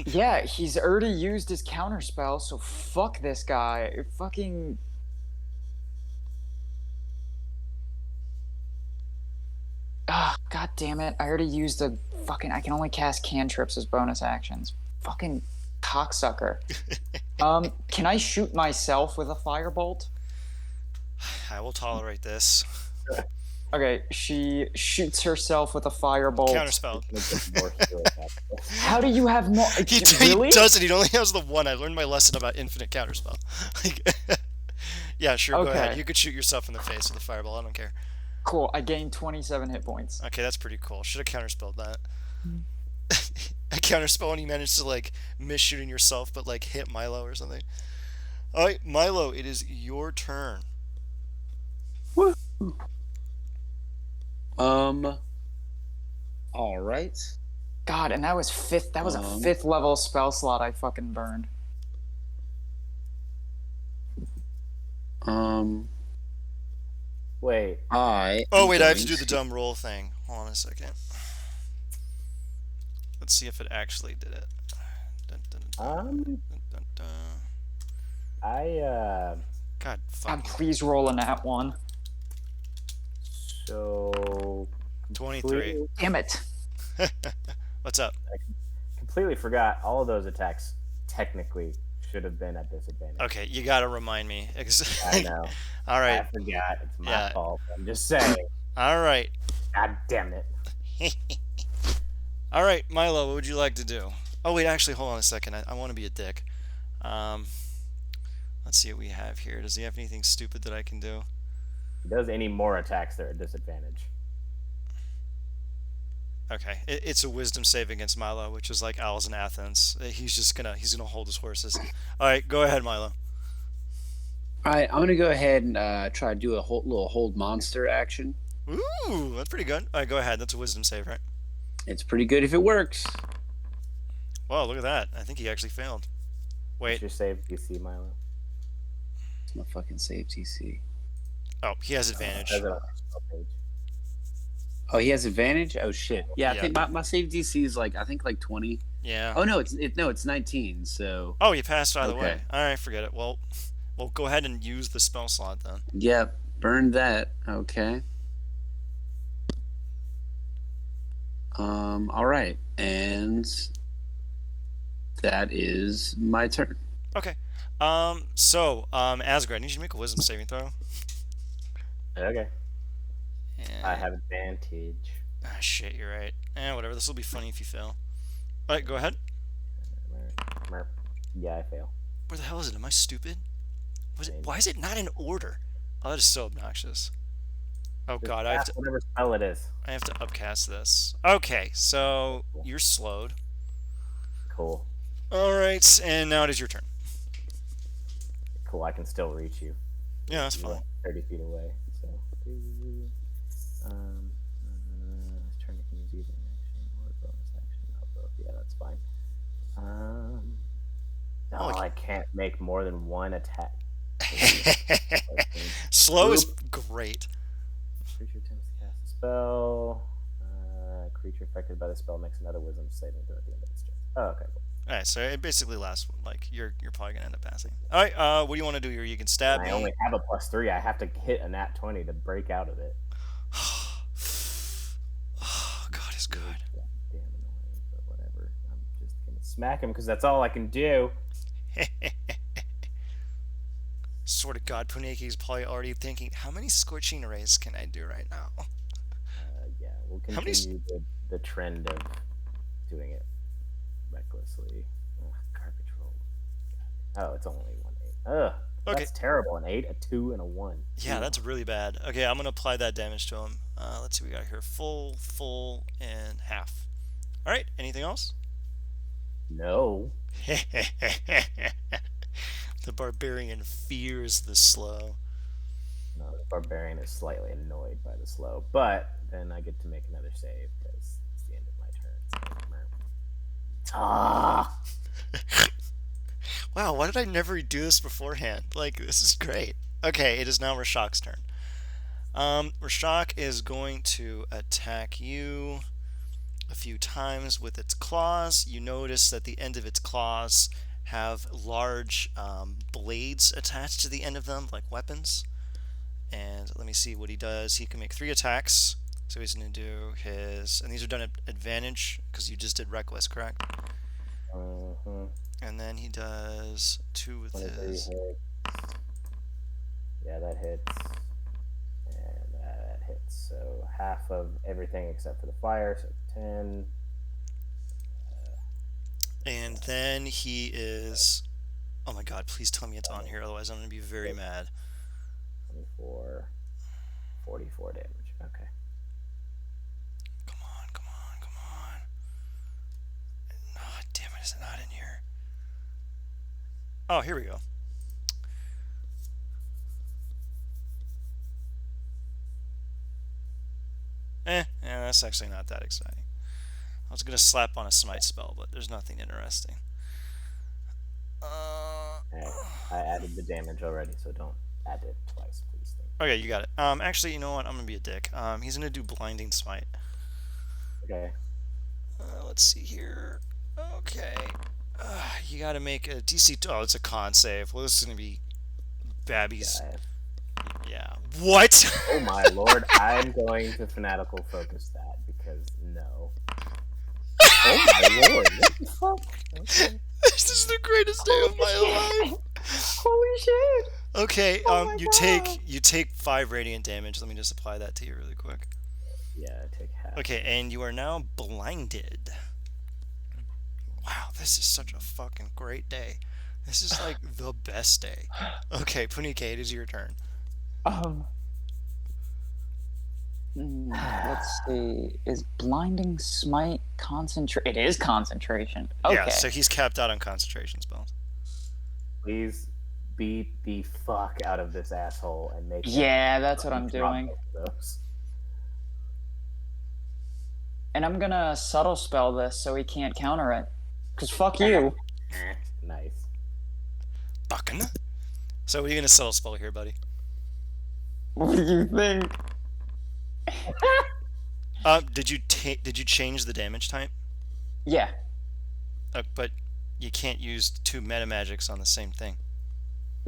Yeah, he's already used his counterspell, so fuck this guy. Fucking. Ah, god damn it. I already used the fucking. I can only cast cantrips as bonus actions. Fucking cocksucker. Can I shoot myself with a firebolt? I will tolerate this. Okay, she shoots herself with a firebolt. Counterspell. How do you have more? He Really? doesn't. He only has the one. I learned my lesson about infinite counterspell. Yeah, sure. Go ahead. Okay. You could shoot yourself in the face with a fireball. I don't care. Cool. I gained 27 hit points. Okay, that's pretty cool. Should have counterspelled that. A counterspell when you managed to like miss shooting yourself, but like hit Milo or something. All right, Milo, it is your turn. Woo. All right. God, and that was fifth. That was a 5th level spell slot I fucking burned. Wait. Oh wait, I have to do the dumb roll thing. Hold on a second. Let's see if it actually did it. Dun, dun, dun, dun, dun. God, fuck. Please roll a nat 1. So 23. Damn it. What's up? I completely forgot all of those attacks technically should have been at disadvantage. Okay, you gotta remind me. I know. All right. I forgot. It's my Yeah. fault. I'm just saying. All right. God damn it. All right, Milo, what would you like to do? Oh wait, actually, hold on a second. I want to be a dick. Let's see what we have here. Does he have anything stupid that I can do? If he does any more attacks, they're at disadvantage. Okay, it's a wisdom save against Milo, which is like owls in Athens. He's gonna hold his horses. All right, go ahead, Milo. All right, I'm gonna go ahead and try to do a little hold monster action. Ooh, that's pretty good. All right, go ahead. That's a wisdom save, right? It's pretty good if it works. Wow, look at that. I think he actually failed. What's Wait, your save DC, Milo? Where's my fucking save DC? Oh, he has advantage. Says it on the spell page. Oh, he has advantage. Oh shit. Yeah, I Yeah. think my save DC is like 20. Yeah. Oh no, it's 19. So Oh, you passed either Okay. way. All right, forget it. Well, go ahead and use the spell slot then. yeah, burn that. Okay. All right, and that is my turn. Okay. Asgard, I need you to make a wisdom saving throw. Okay. And... I have advantage. Ah, shit, you're right. Whatever. This will be funny if you fail. All right, go ahead. Merp. Yeah, I fail. Where the hell is it? Am I stupid? Why is it not in order? Oh, that is so obnoxious. Oh Just god, I have cast to whatever spell it is. upcast this. Okay, so you're slowed. Cool. All right, and now it is your turn. Cool. I can still reach you. Yeah, that's You're fine. like 30 feet away. So, this turn you can use either an action or a bonus action. Oh, both. Yeah, that's fine. Oh, I can't make more than one attack. Slow is great. Creature attempts to cast a spell. Creature affected by the spell makes another wisdom saving throw at the end of its turn. Oh, okay, cool. All right, so it basically lasts like you're probably gonna end up passing. All right, what do you want to do here? You can stab I me. only have a +3. I have to hit a nat 20 to break out of it. Oh, God is good. Damn annoying, but whatever. I'm just gonna smack him because that's all I can do. Sort of God, Puneki is probably already thinking, how many scorching rays can I do right now? Yeah, we'll How many continue the trend of doing it recklessly. Ugh, garbage roll. Oh, it's only 1/8. Ugh, Okay. that's terrible. An 8, a 2, and a 1. Yeah, that's really bad. Okay, I'm gonna apply that damage to him. Let's see what we got here. Full, and half. All right. Anything else? No. The barbarian fears the slow. No, the barbarian is slightly annoyed by the slow, but then I get to make another save because it's the end of my turn. So, ah! Wow, why did I never do this beforehand? Like, this is great. Okay, it is now Rashok's turn. Rashok is going to attack you a few times with its claws. You notice that the end of its claws have large blades attached to the end of them, like weapons. And let me see what he does. He can make 3 attacks. So he's going to do his... And these are done at advantage, because you just did reckless, correct? And then he does 2 with 23 his... hits. Yeah, that hits. And that hits. So half of everything except for the fire, so 10. And then he is... Oh my god, please tell me it's on here, otherwise I'm going to be very mad. 24, 44 damage. Okay. Come on. Oh, damn it, is it not in here? Oh, here we go. Yeah, that's actually not that exciting. I was going to slap on a smite spell, but there's nothing interesting. I added the damage already, so don't add it twice, please. Okay, you got it. Actually, you know what? I'm going to be a dick. He's going to do blinding smite. Okay. Let's see here. Okay. You got to make a DC... Oh, it's a con save. Well, this is going to be Babby's... Yeah. What? Oh my lord, I'm going to fanatical focus that because no. Oh my lord, what the fuck? Okay. This is the greatest day of my life. Holy shit! Okay, Oh my you take 5 radiant damage. Let me just apply that to you really quick. Yeah, take half. Okay, and you are now blinded. Wow, this is such a fucking great day. This is like the best day. Okay, Punike, it is your turn. Let's see. Is blinding smite concentration? It is concentration. Okay. Yeah, so he's capped out on concentration spells. Please beat the fuck out of this asshole and make Yeah, that's what I'm doing. those. And I'm gonna subtle spell this so he can't counter it. Cause fuck you. Nice. Fucking. So what are you gonna sell a spell here, buddy? What do you think? Did you change the damage type? Yeah, But you can't use two meta magics on the same thing.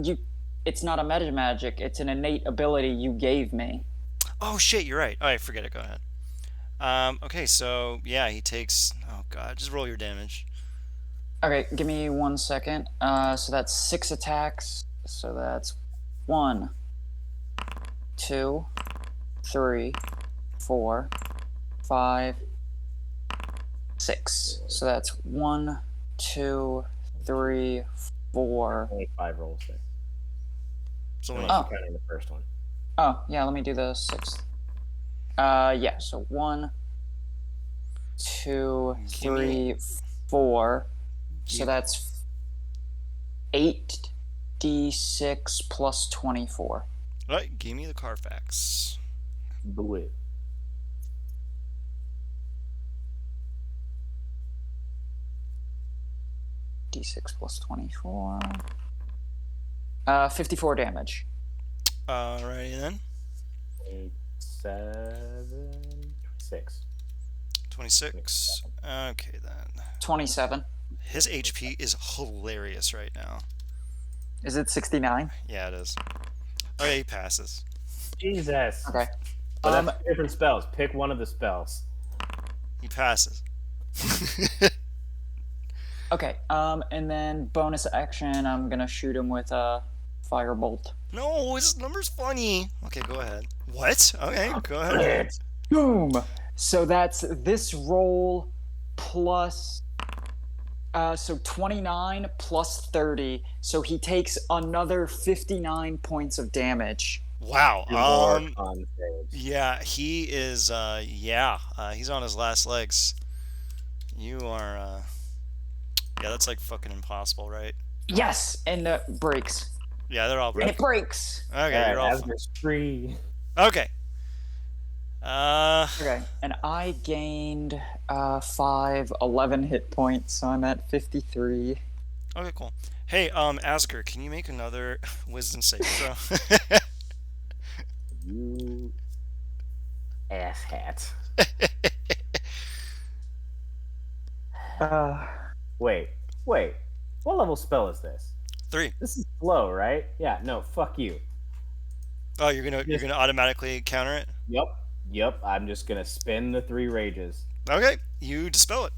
you. It's not a meta magic. It's an innate ability you gave me. Oh shit, you're right. All right, forget it. Go ahead. Okay, so yeah, he takes. Oh god, just roll your damage. Okay, give me 1 second. So that's 6 attacks. So that's 1, 2, 3, 4, 5, 6. So that's 1, 2, 3, 4. Only 5 rolls there. So Unless Oh. you're counting the first one. Oh, yeah, let me do the 6th. Yeah, so 1, 2, Give me- 3, 4. So Give- that's 8d6 plus 24. All right, give me the Carfax. Do it. D6 plus 24. 54 damage. Alrighty then. 8, 7, 6. 26. Okay then. 27. His HP is hilarious right now. Is it 69? Yeah, it is. Okay, he passes. Jesus. Okay. But that's different spells. Pick one of the spells. He passes. Okay, and then bonus action, I'm gonna shoot him with a firebolt. No, his number's funny. Okay, go ahead. What? Okay, go ahead. Boom! So that's this roll plus. So 29 plus 30. So he takes another 59 points of damage. Wow. Do more con saves. Yeah, he is. He's on his last legs. You are. Yeah, that's like fucking impossible, right? Yes! And it breaks. Yeah, they're all And broken. it breaks! Okay, you're all fine. Asger's free. Okay. Okay, and I gained 11 hit points, so I'm at 53. Okay, cool. Hey, Asger, can you make another wisdom saving throw? You asshat. Wait. What level spell is this? 3. This is slow, right? Yeah, no, fuck you. Oh, you're gonna automatically counter it? Yep, I'm just gonna spin the 3 rages. Okay, you dispel it.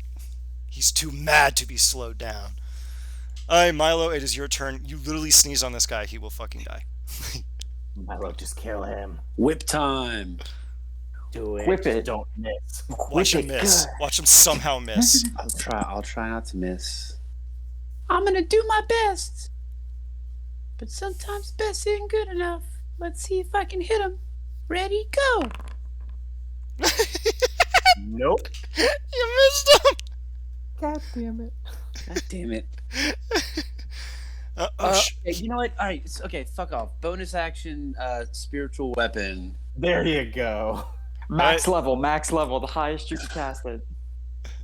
He's too mad to be slowed down. Alright, Milo, it is your turn. You literally sneeze on this guy, he will fucking die. Milo, just kill him. Whip time. Do it. Whip Just it. don't miss. Watch him Whip it miss. good. Watch him somehow miss. I'll try not to miss. I'm gonna do my best. But sometimes best isn't good enough. Let's see if I can hit him. Ready, go. Nope. You missed him! God damn it. God damn it. Oh, You know what? All right. Okay. Fuck off. Bonus action. Spiritual weapon. There you go. Max level, the highest you can cast it.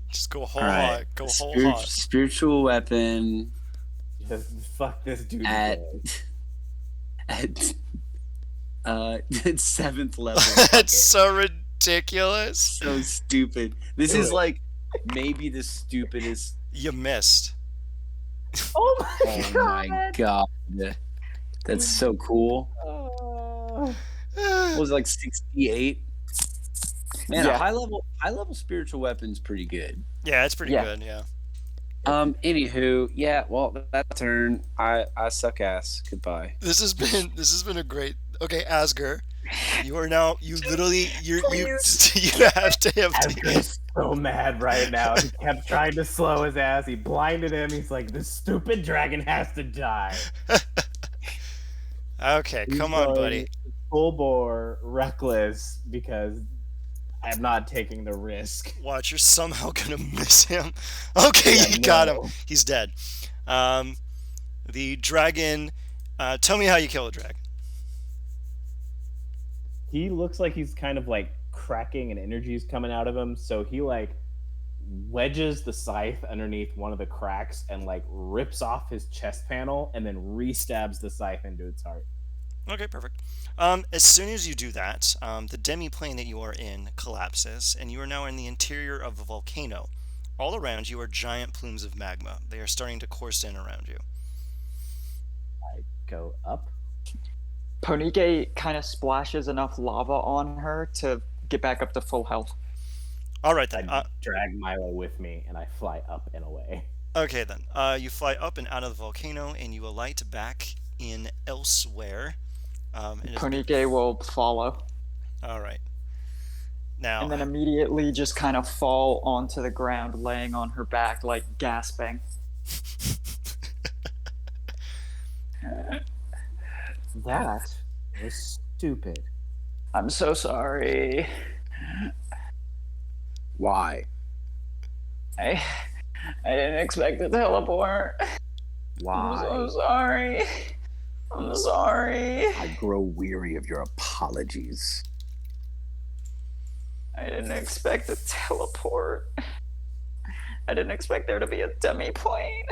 just go whole All right. hot. Go whole hot. Spiritual weapon Just fuck this dude. at today. at 7th level. Fuck That's it. so ridiculous. So stupid. This Do is it. like maybe the stupidest. You missed. Oh my Oh my god. That's so cool. What was it, like 68? Man, Yeah. a high level spiritual weapon's pretty good. Yeah, it's pretty Yeah. good, yeah. Anywho, yeah, well that turn I suck ass. Goodbye. This has been a great. Okay, Asger, you are now you have to Asger's so mad right now. He kept trying to slow his ass. He blinded him. He's like, this stupid dragon has to die. Okay, He's come on, going buddy. Full bore, reckless, because I'm not taking the risk. Watch, you're somehow gonna miss him. Okay, Yeah, you got him. no. He's dead. The dragon. Tell me how you kill a dragon. He looks like he's kind of like cracking and energy's coming out of him, so he like wedges the scythe underneath one of the cracks and like rips off his chest panel and then re-stabs the scythe into its heart. Okay, perfect. As soon as you do that, the demi-plane that you are in collapses, and you are now in the interior of a volcano. All around you are giant plumes of magma. They are starting to course in around you. I go up. Ponike kind of splashes enough lava on her to get back up to full health. All right then. I drag Milo with me and I fly up and away. Okay then. You fly up and out of the volcano, and you alight back in elsewhere. Ponike will follow. All right. Now. And then immediately just kind of fall onto the ground, laying on her back, like gasping. That was stupid. I'm so sorry. Why? I didn't expect to teleport. Why? I'm so sorry. I'm sorry. I grow weary of your apologies. I didn't expect to teleport. I didn't expect there to be a demi-plane.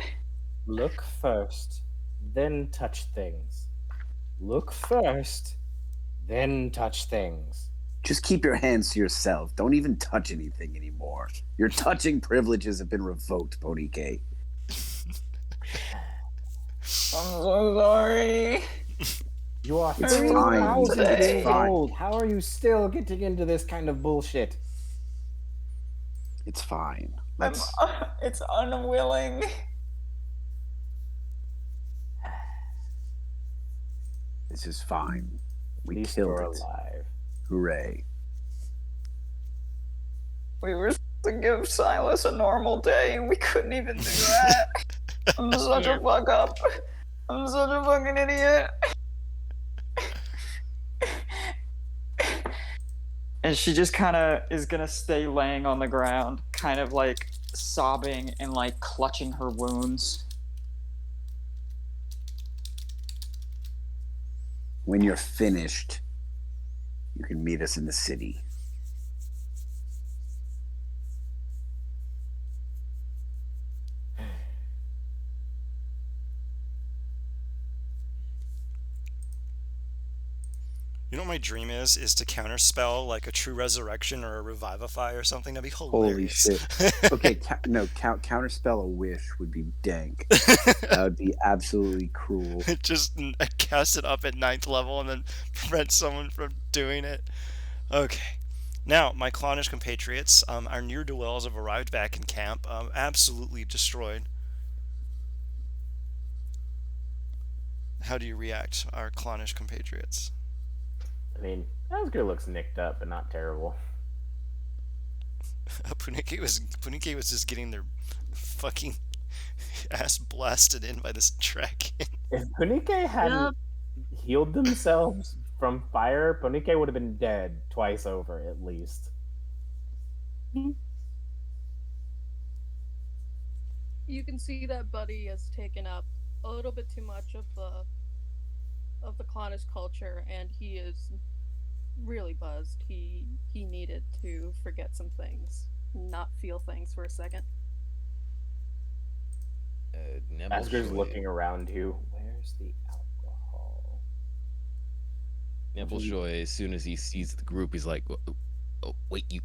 Look first, then touch things. Look first, then touch things. Just keep your hands to yourself. Don't even touch anything anymore. Your touching privileges have been revoked, Ponike. I'm so sorry. You are It's 3,000 fine. years It's fine. old. How are you still getting into this kind of bullshit? It's fine. Let's. It's unwilling. This is fine. We At least killed you're it. alive. Hooray. We were supposed to give Silas a normal day, and we couldn't even do that. I'm such a fuck up. I'm such a fucking idiot. And she just kind of is gonna stay laying on the ground, kind of like sobbing and like clutching her wounds. When you're finished, you can meet us in the city. You know what my dream is? Is to counterspell like a true resurrection or a revivify or something. That'd be hilarious. Holy shit. Okay, counterspell a wish would be dank. That would be absolutely cruel. Just cast it up at 9th level and then prevent someone from doing it. Okay. Now, my Clonnish compatriots, our neer-do-wells have arrived back in camp, absolutely destroyed. How do you react, our Clonnish compatriots? I mean, Asger looks nicked up, but not terrible. Punike was just getting their fucking ass blasted in by this dragon. If Punike hadn't healed themselves from fire, Punike would have been dead twice over, at least. You can see that Buddy has taken up a little bit too much of the Clonnish culture, and he is really buzzed. He needed to forget some things, not feel things for a second. Asger's looking around you. Where's the alcohol? Nebeljoy, as soon as he sees the group, he's like, "Oh, wait, you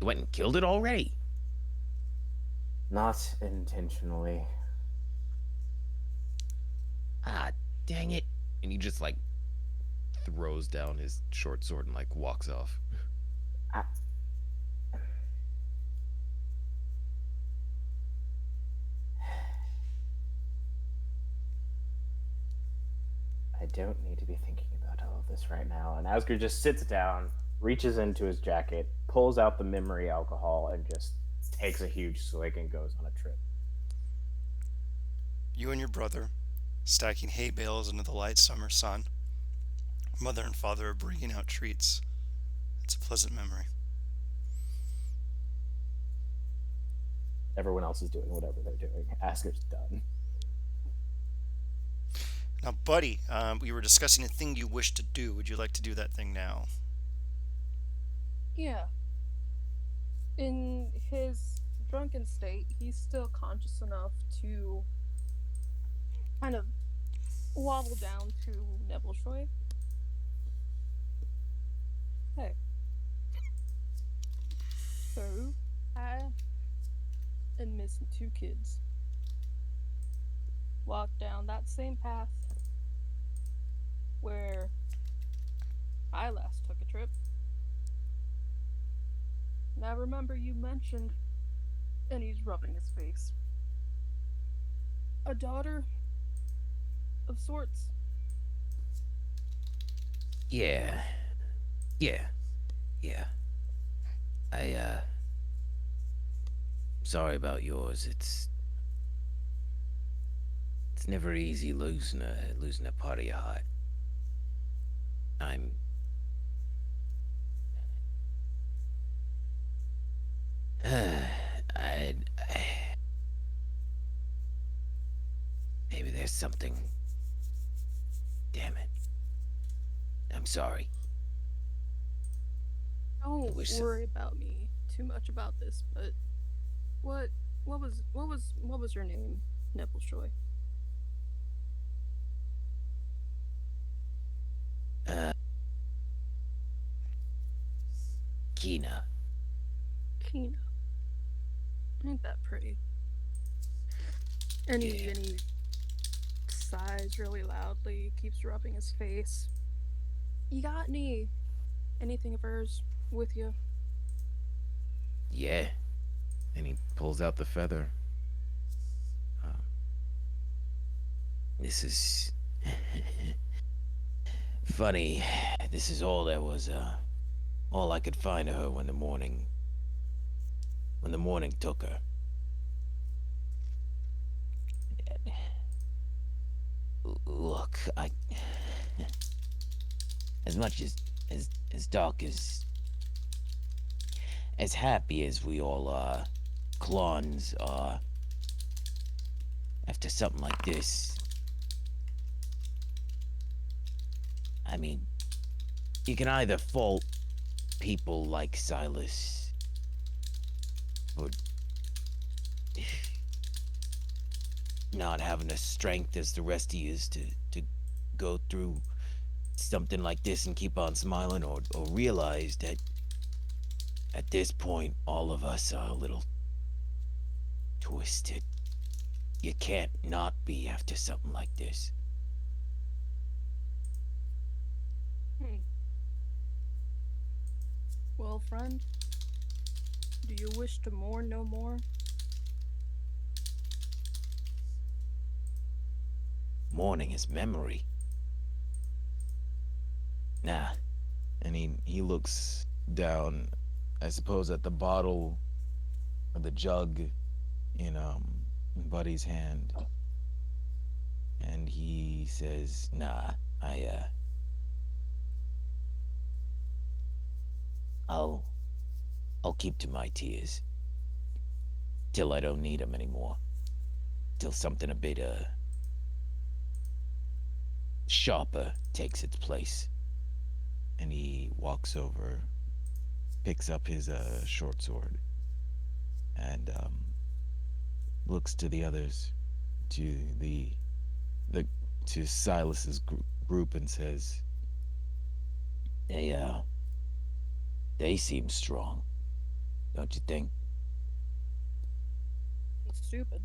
went and killed it already?" Not intentionally. Ah, dang it. And he just, like, throws down his short sword and, like, walks off. I don't need to be thinking about all of this right now. And Asger just sits down, reaches into his jacket, pulls out the memory alcohol, and just takes a huge swig and goes on a trip. You and your brother, stacking hay bales into the light summer sun. Mother and father are bringing out treats. It's a pleasant memory. Everyone else is doing whatever they're doing. Asger's done. Now, Buddy, we were discussing a thing you wish to do. Would you like to do that thing now? Yeah. In his drunken state, he's still conscious enough to kind of wobble down to Nebelshoy. Hey. So, I am missing 2 kids. Walk down that same path where I last took a trip. Now remember you mentioned, and he's rubbing his face, a daughter of sorts. Yeah. Yeah. Yeah. Sorry about yours. It's never easy losing a part of your heart. I'm I maybe there's something. Damn it. I'm sorry. Don't wish so- worry about me too much about this, but what was your name, Nebelshoy? Kina. Kina. Ain't that pretty? And he sighs really loudly, keeps rubbing his face. You got anything of hers with you? Yeah. And he pulls out the feather. This is funny. This is all there was, all I could find of her when the morning took her. Look, as much as dark as happy as we all are, Clons are, after something like this, I mean, you can either fault people like Silas for not having the strength as the rest of you is to go through something like this and keep on smiling, or realize that at this point all of us are a little twisted. You can't not be after something like this. Well, friend, do you wish to mourn no more? Mourning is memory. Nah. And he looks down, I suppose, at the bottle or the jug in Buddy's hand. And he says, Nah, I'll keep to my tears. Till I don't need them anymore. Till something a bit, sharper takes its place. and he walks over, picks up his short sword, and looks to the others, to to Silas's group, and says, They seem strong, don't you think? It's stupid.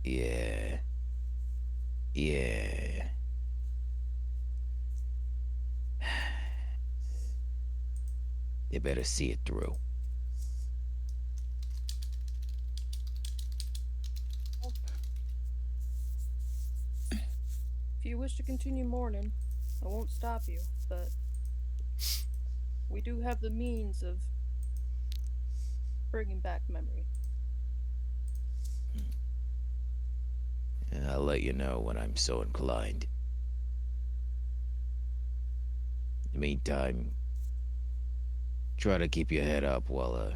Yeah. They better see it through. If you wish to continue mourning, I won't stop you, but we do have the means of bringing back memory. And I'll let you know when I'm so inclined. In the meantime, try to keep your head up while,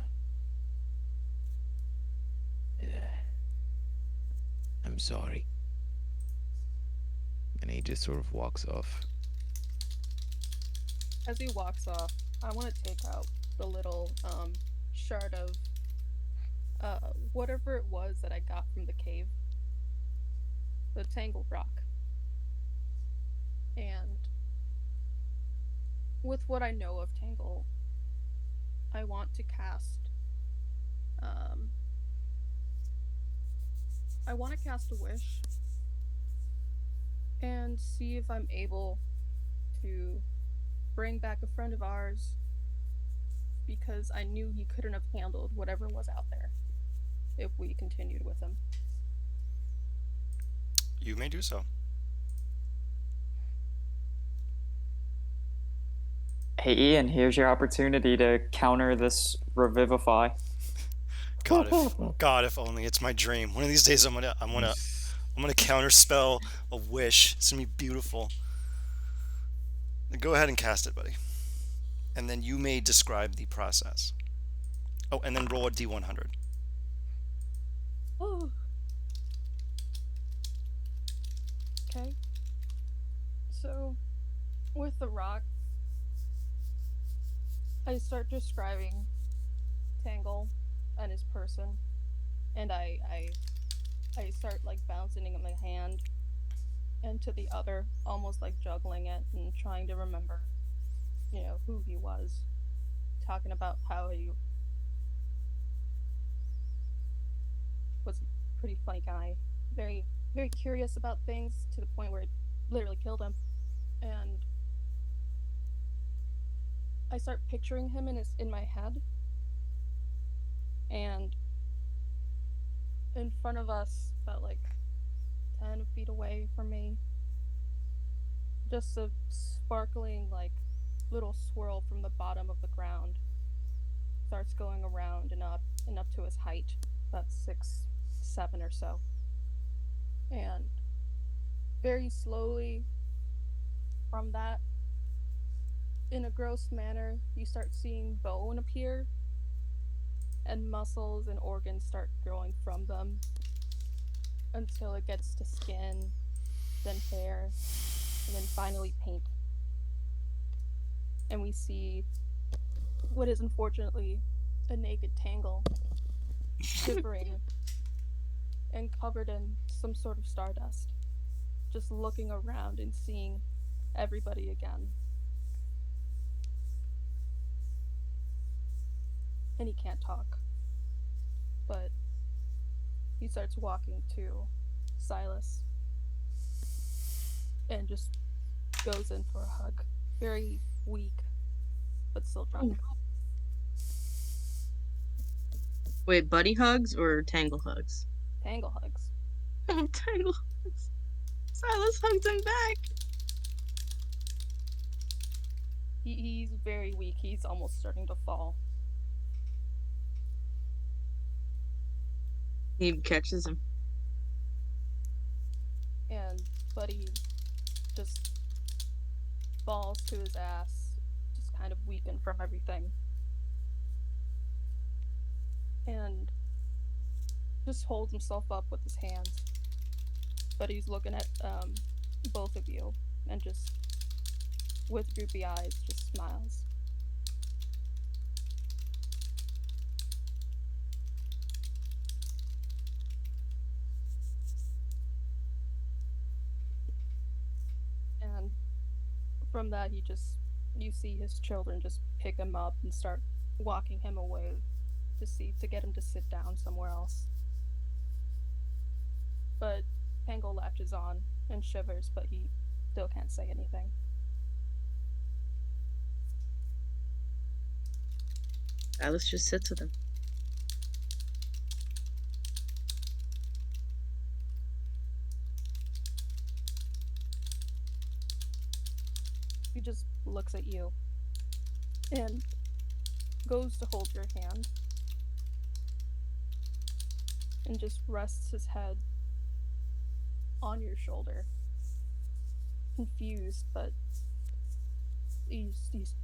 I'm sorry. and he just sort of walks off. As he walks off, I want to take out the little shard of whatever it was that I got from the cave, the tangled rock. And with what I know of Tangle, I want to cast I want to cast a wish and see if I'm able to bring back a friend of ours, because I knew he couldn't have handled whatever was out there if we continued with him. You may do so. Hey Ian, here's your opportunity to counter this revivify. God, if only it's my dream. One of these days, I'm gonna counterspell a wish. It's gonna be beautiful. Go ahead and cast it, buddy. And then you may describe the process. Oh, and then roll a d100. Oh. Okay. So, with the rock, I start describing Tangle and his person, and I start like bouncing in my hand and to the other, almost like juggling it and trying to remember, who he was. Talking about how he was a pretty funny guy, very, very curious about things to the point where it literally killed him. And I start picturing him in my head, and in front of us, about like 10 feet away from me, just a sparkling like little swirl from the bottom of the ground starts going around and up to his height, about 6'7" or so. And very slowly from that, in a gross manner, you start seeing bone appear, and muscles and organs start growing from them until it gets to skin, then hair, and then finally paint. And we see what is unfortunately a naked Tangle, shivering and covered in some sort of stardust, just looking around and seeing everybody again. And he can't talk, but he starts walking to Silas and just goes in for a hug. Very weak, but still drunk. Wait, buddy hugs or tangle hugs? Tangle hugs. Tangle hugs. Silas hugs him back. He's very weak. He's almost starting to fall. He catches him. And Buddy just falls to his ass, just kind of weakened from everything. And just holds himself up with his hands. But he's looking at both of you and just, with droopy eyes, just smiles. And from that, you see his children just pick him up and start walking him away to get him to sit down somewhere else. But Tangle latches on and shivers, but he still can't say anything. Silas just sits with him. He just looks at you and goes to hold your hand and just rests his head on your shoulder, confused, but he's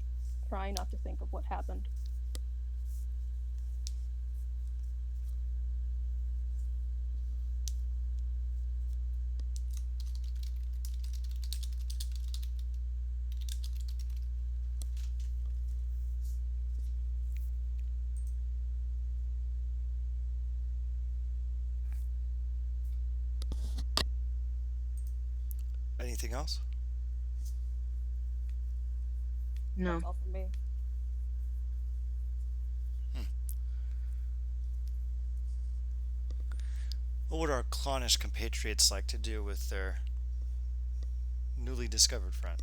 trying not to think of what happened. Anything else? No. That's all from me. What would our Clonnish compatriots like to do with their newly discovered friend?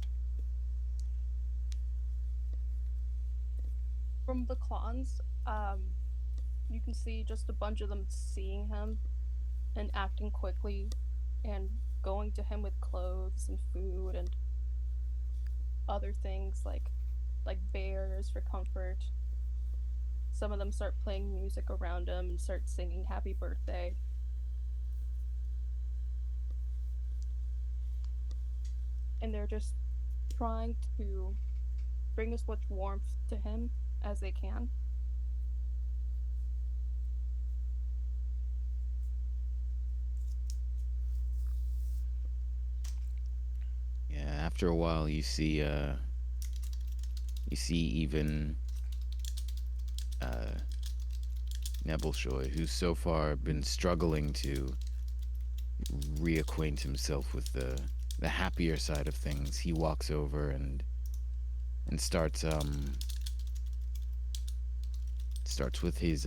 From the clans, you can see just a bunch of them seeing him and acting quickly and going to him with clothes and food and other things like bears for comfort. Some of them start playing music around him and start singing happy birthday. And they're just trying to bring as much warmth to him as they can. Yeah, after a while you see even Nebelshoy, who's so far been struggling to reacquaint himself with the happier side of things. He walks over and starts with his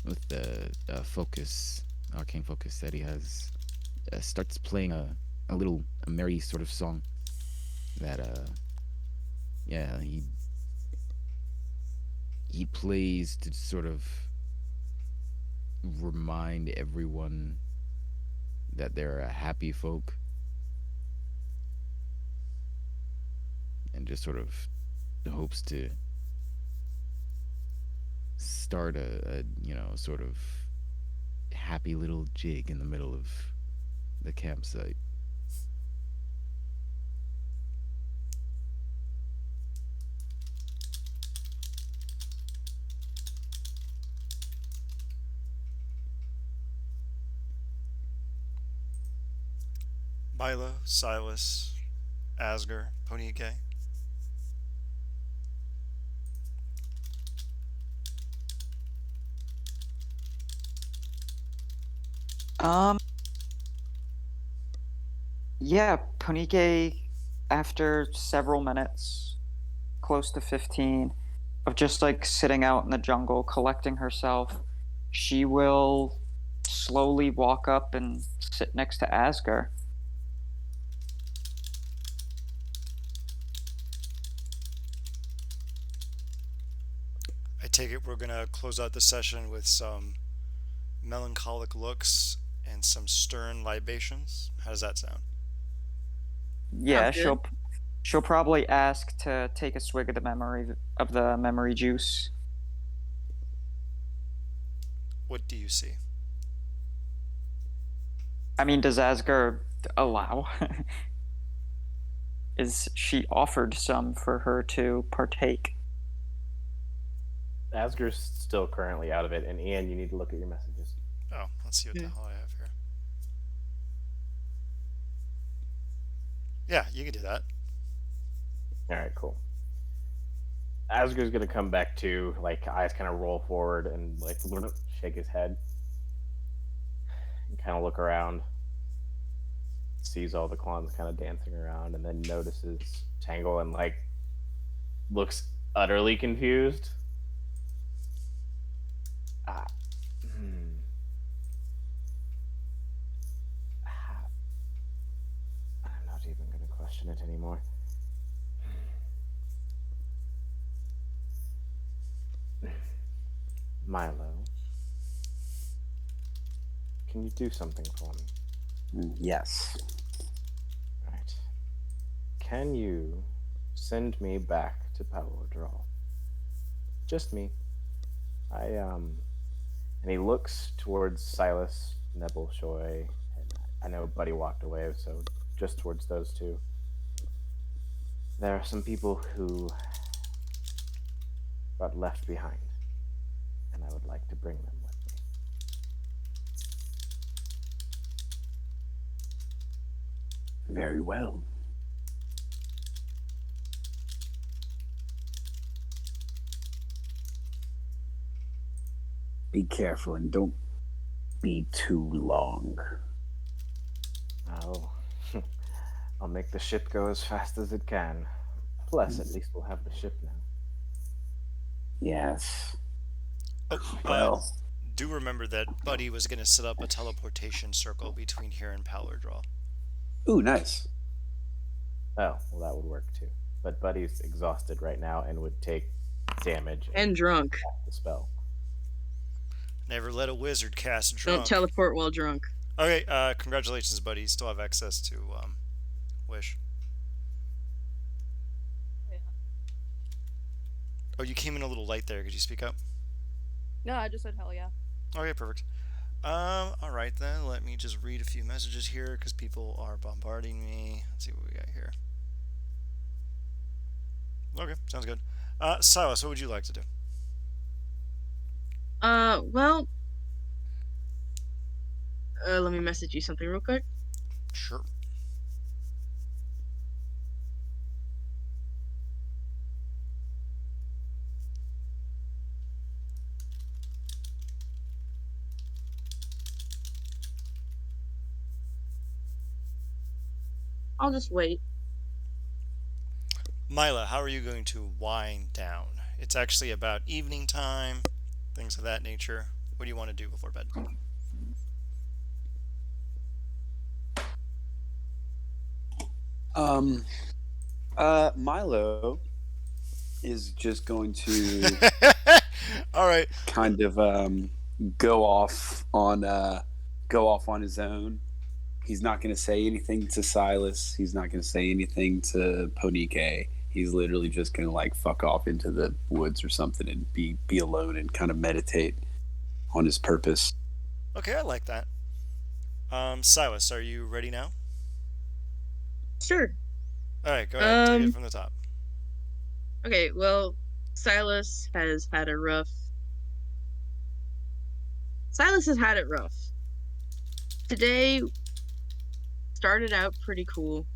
with the arcane focus that he has, starts playing a little merry sort of song that yeah, he plays to sort of remind everyone that they're a happy folk, and just sort of hopes to start a sort of happy little jig in the middle of the campsite. Milo, Silas, Asger, Ponike. Um, yeah, Ponike, after several minutes, close to 15, of just like sitting out in the jungle, collecting herself, she will slowly walk up and sit next to Asger. I take it we're gonna close out the session with some melancholic looks and some stern libations. How does that sound? Yeah, Sounds good. she'll probably ask to take a swig of the memory juice. What do you see? I mean, does Asger allow? Is she offered some for her to partake? Asger's still currently out of it, and Ian, you need to look at your messages. Oh, let's see what the hell I have here. Yeah, you can do that. All right, cool. Asger's gonna come back to, like, eyes kind of roll forward and like shake his head and kind of look around, sees all the clowns kind of dancing around, and then notices Tangle and like looks utterly confused. Ah, hmm. I'm not even gonna question it anymore. Milo, can you do something for me? Yes. Right. Can you send me back to Paladral? Just me. And he looks towards Silas, Nebelshoy, and I know Buddy walked away, so just towards those two. There are some people who got left behind, and I would like to bring them with me. Very well. Be careful and don't be too long. Oh, I'll make the ship go as fast as it can. Plus, at least we'll have the ship now. Yes. Oh, Well, do remember that Buddy was going to set up a teleportation circle between here and Powerdraw. ooh, nice. Oh, well, that would work too. But Buddy's exhausted right now and would take damage And drunk. cast the spell. Never let a wizard cast Don't drunk. teleport while drunk. Okay, congratulations, Buddy. You still have access to Wish. Yeah. Oh, you came in a little light there. Could you speak up? No, I just said hell yeah. Okay, perfect. All right then. Let me just read a few messages here because people are bombarding me. Let's see what we got here. Okay, sounds good. Silas, what would you like to do? Well, let me message you something real quick. Sure. I'll just wait. Mila, how are you going to wind down? It's actually about evening time, things of that nature. What do you want to do before bed? Um, Milo is just going to All right. kind of go off on his own. He's not going to say anything to Silas. He's not going to say anything to Ponike. He's literally just going to like fuck off into the woods or something and be alone and kind of meditate on his purpose. Okay, I like that. Silas, are you ready now? Sure. All right, go ahead. Take it Um, from the top. Okay, well, Silas has had it rough. Today started out pretty cool.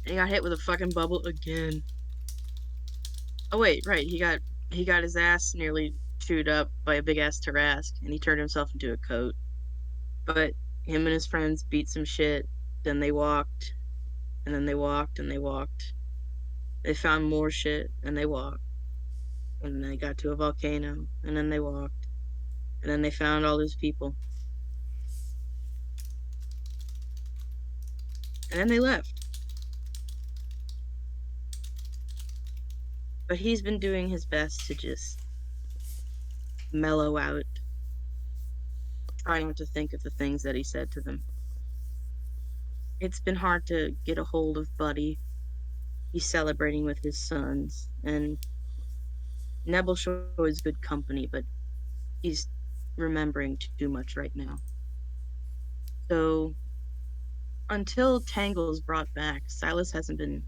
And he got hit with a fucking bubble again. Oh wait, right, he got his ass nearly chewed up by a big ass Tarask, and he turned himself into a coat. But him and his friends beat some shit, then they walked, and then they walked, and they walked. They found more shit, and they walked. And they got to a volcano, and then they walked. And then they found all those people. And then they left. But he's been doing his best to just mellow out, trying not to think of the things that he said to them. It's been hard to get a hold of Buddy. He's celebrating with his sons, and Nebelshaw is good company, but he's remembering too much right now. So, until Tangle's brought back, Silas hasn't been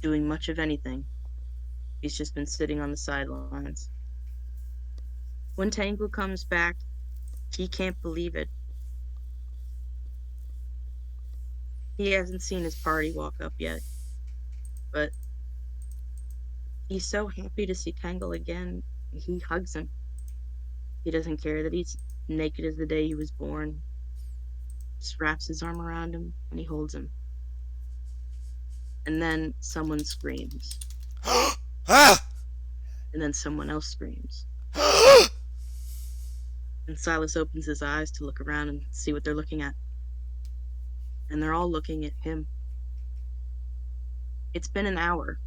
doing much of anything. He's just been sitting on the sidelines. When Tangle comes back, he can't believe it. He hasn't seen his party walk up yet, but he's so happy to see Tangle again. He hugs him. He doesn't care that he's naked as the day he was born. Just wraps his arm around him and he holds him. And then someone screams. Ah! And then someone else screams. And Silas opens his eyes to look around and see what they're looking at. And they're all looking at him. It's been an hour.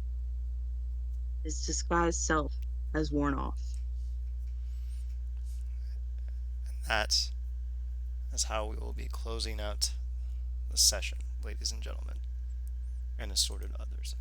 His disguised self has worn off. That is how we will be closing out the session, ladies and gentlemen, and assorted others.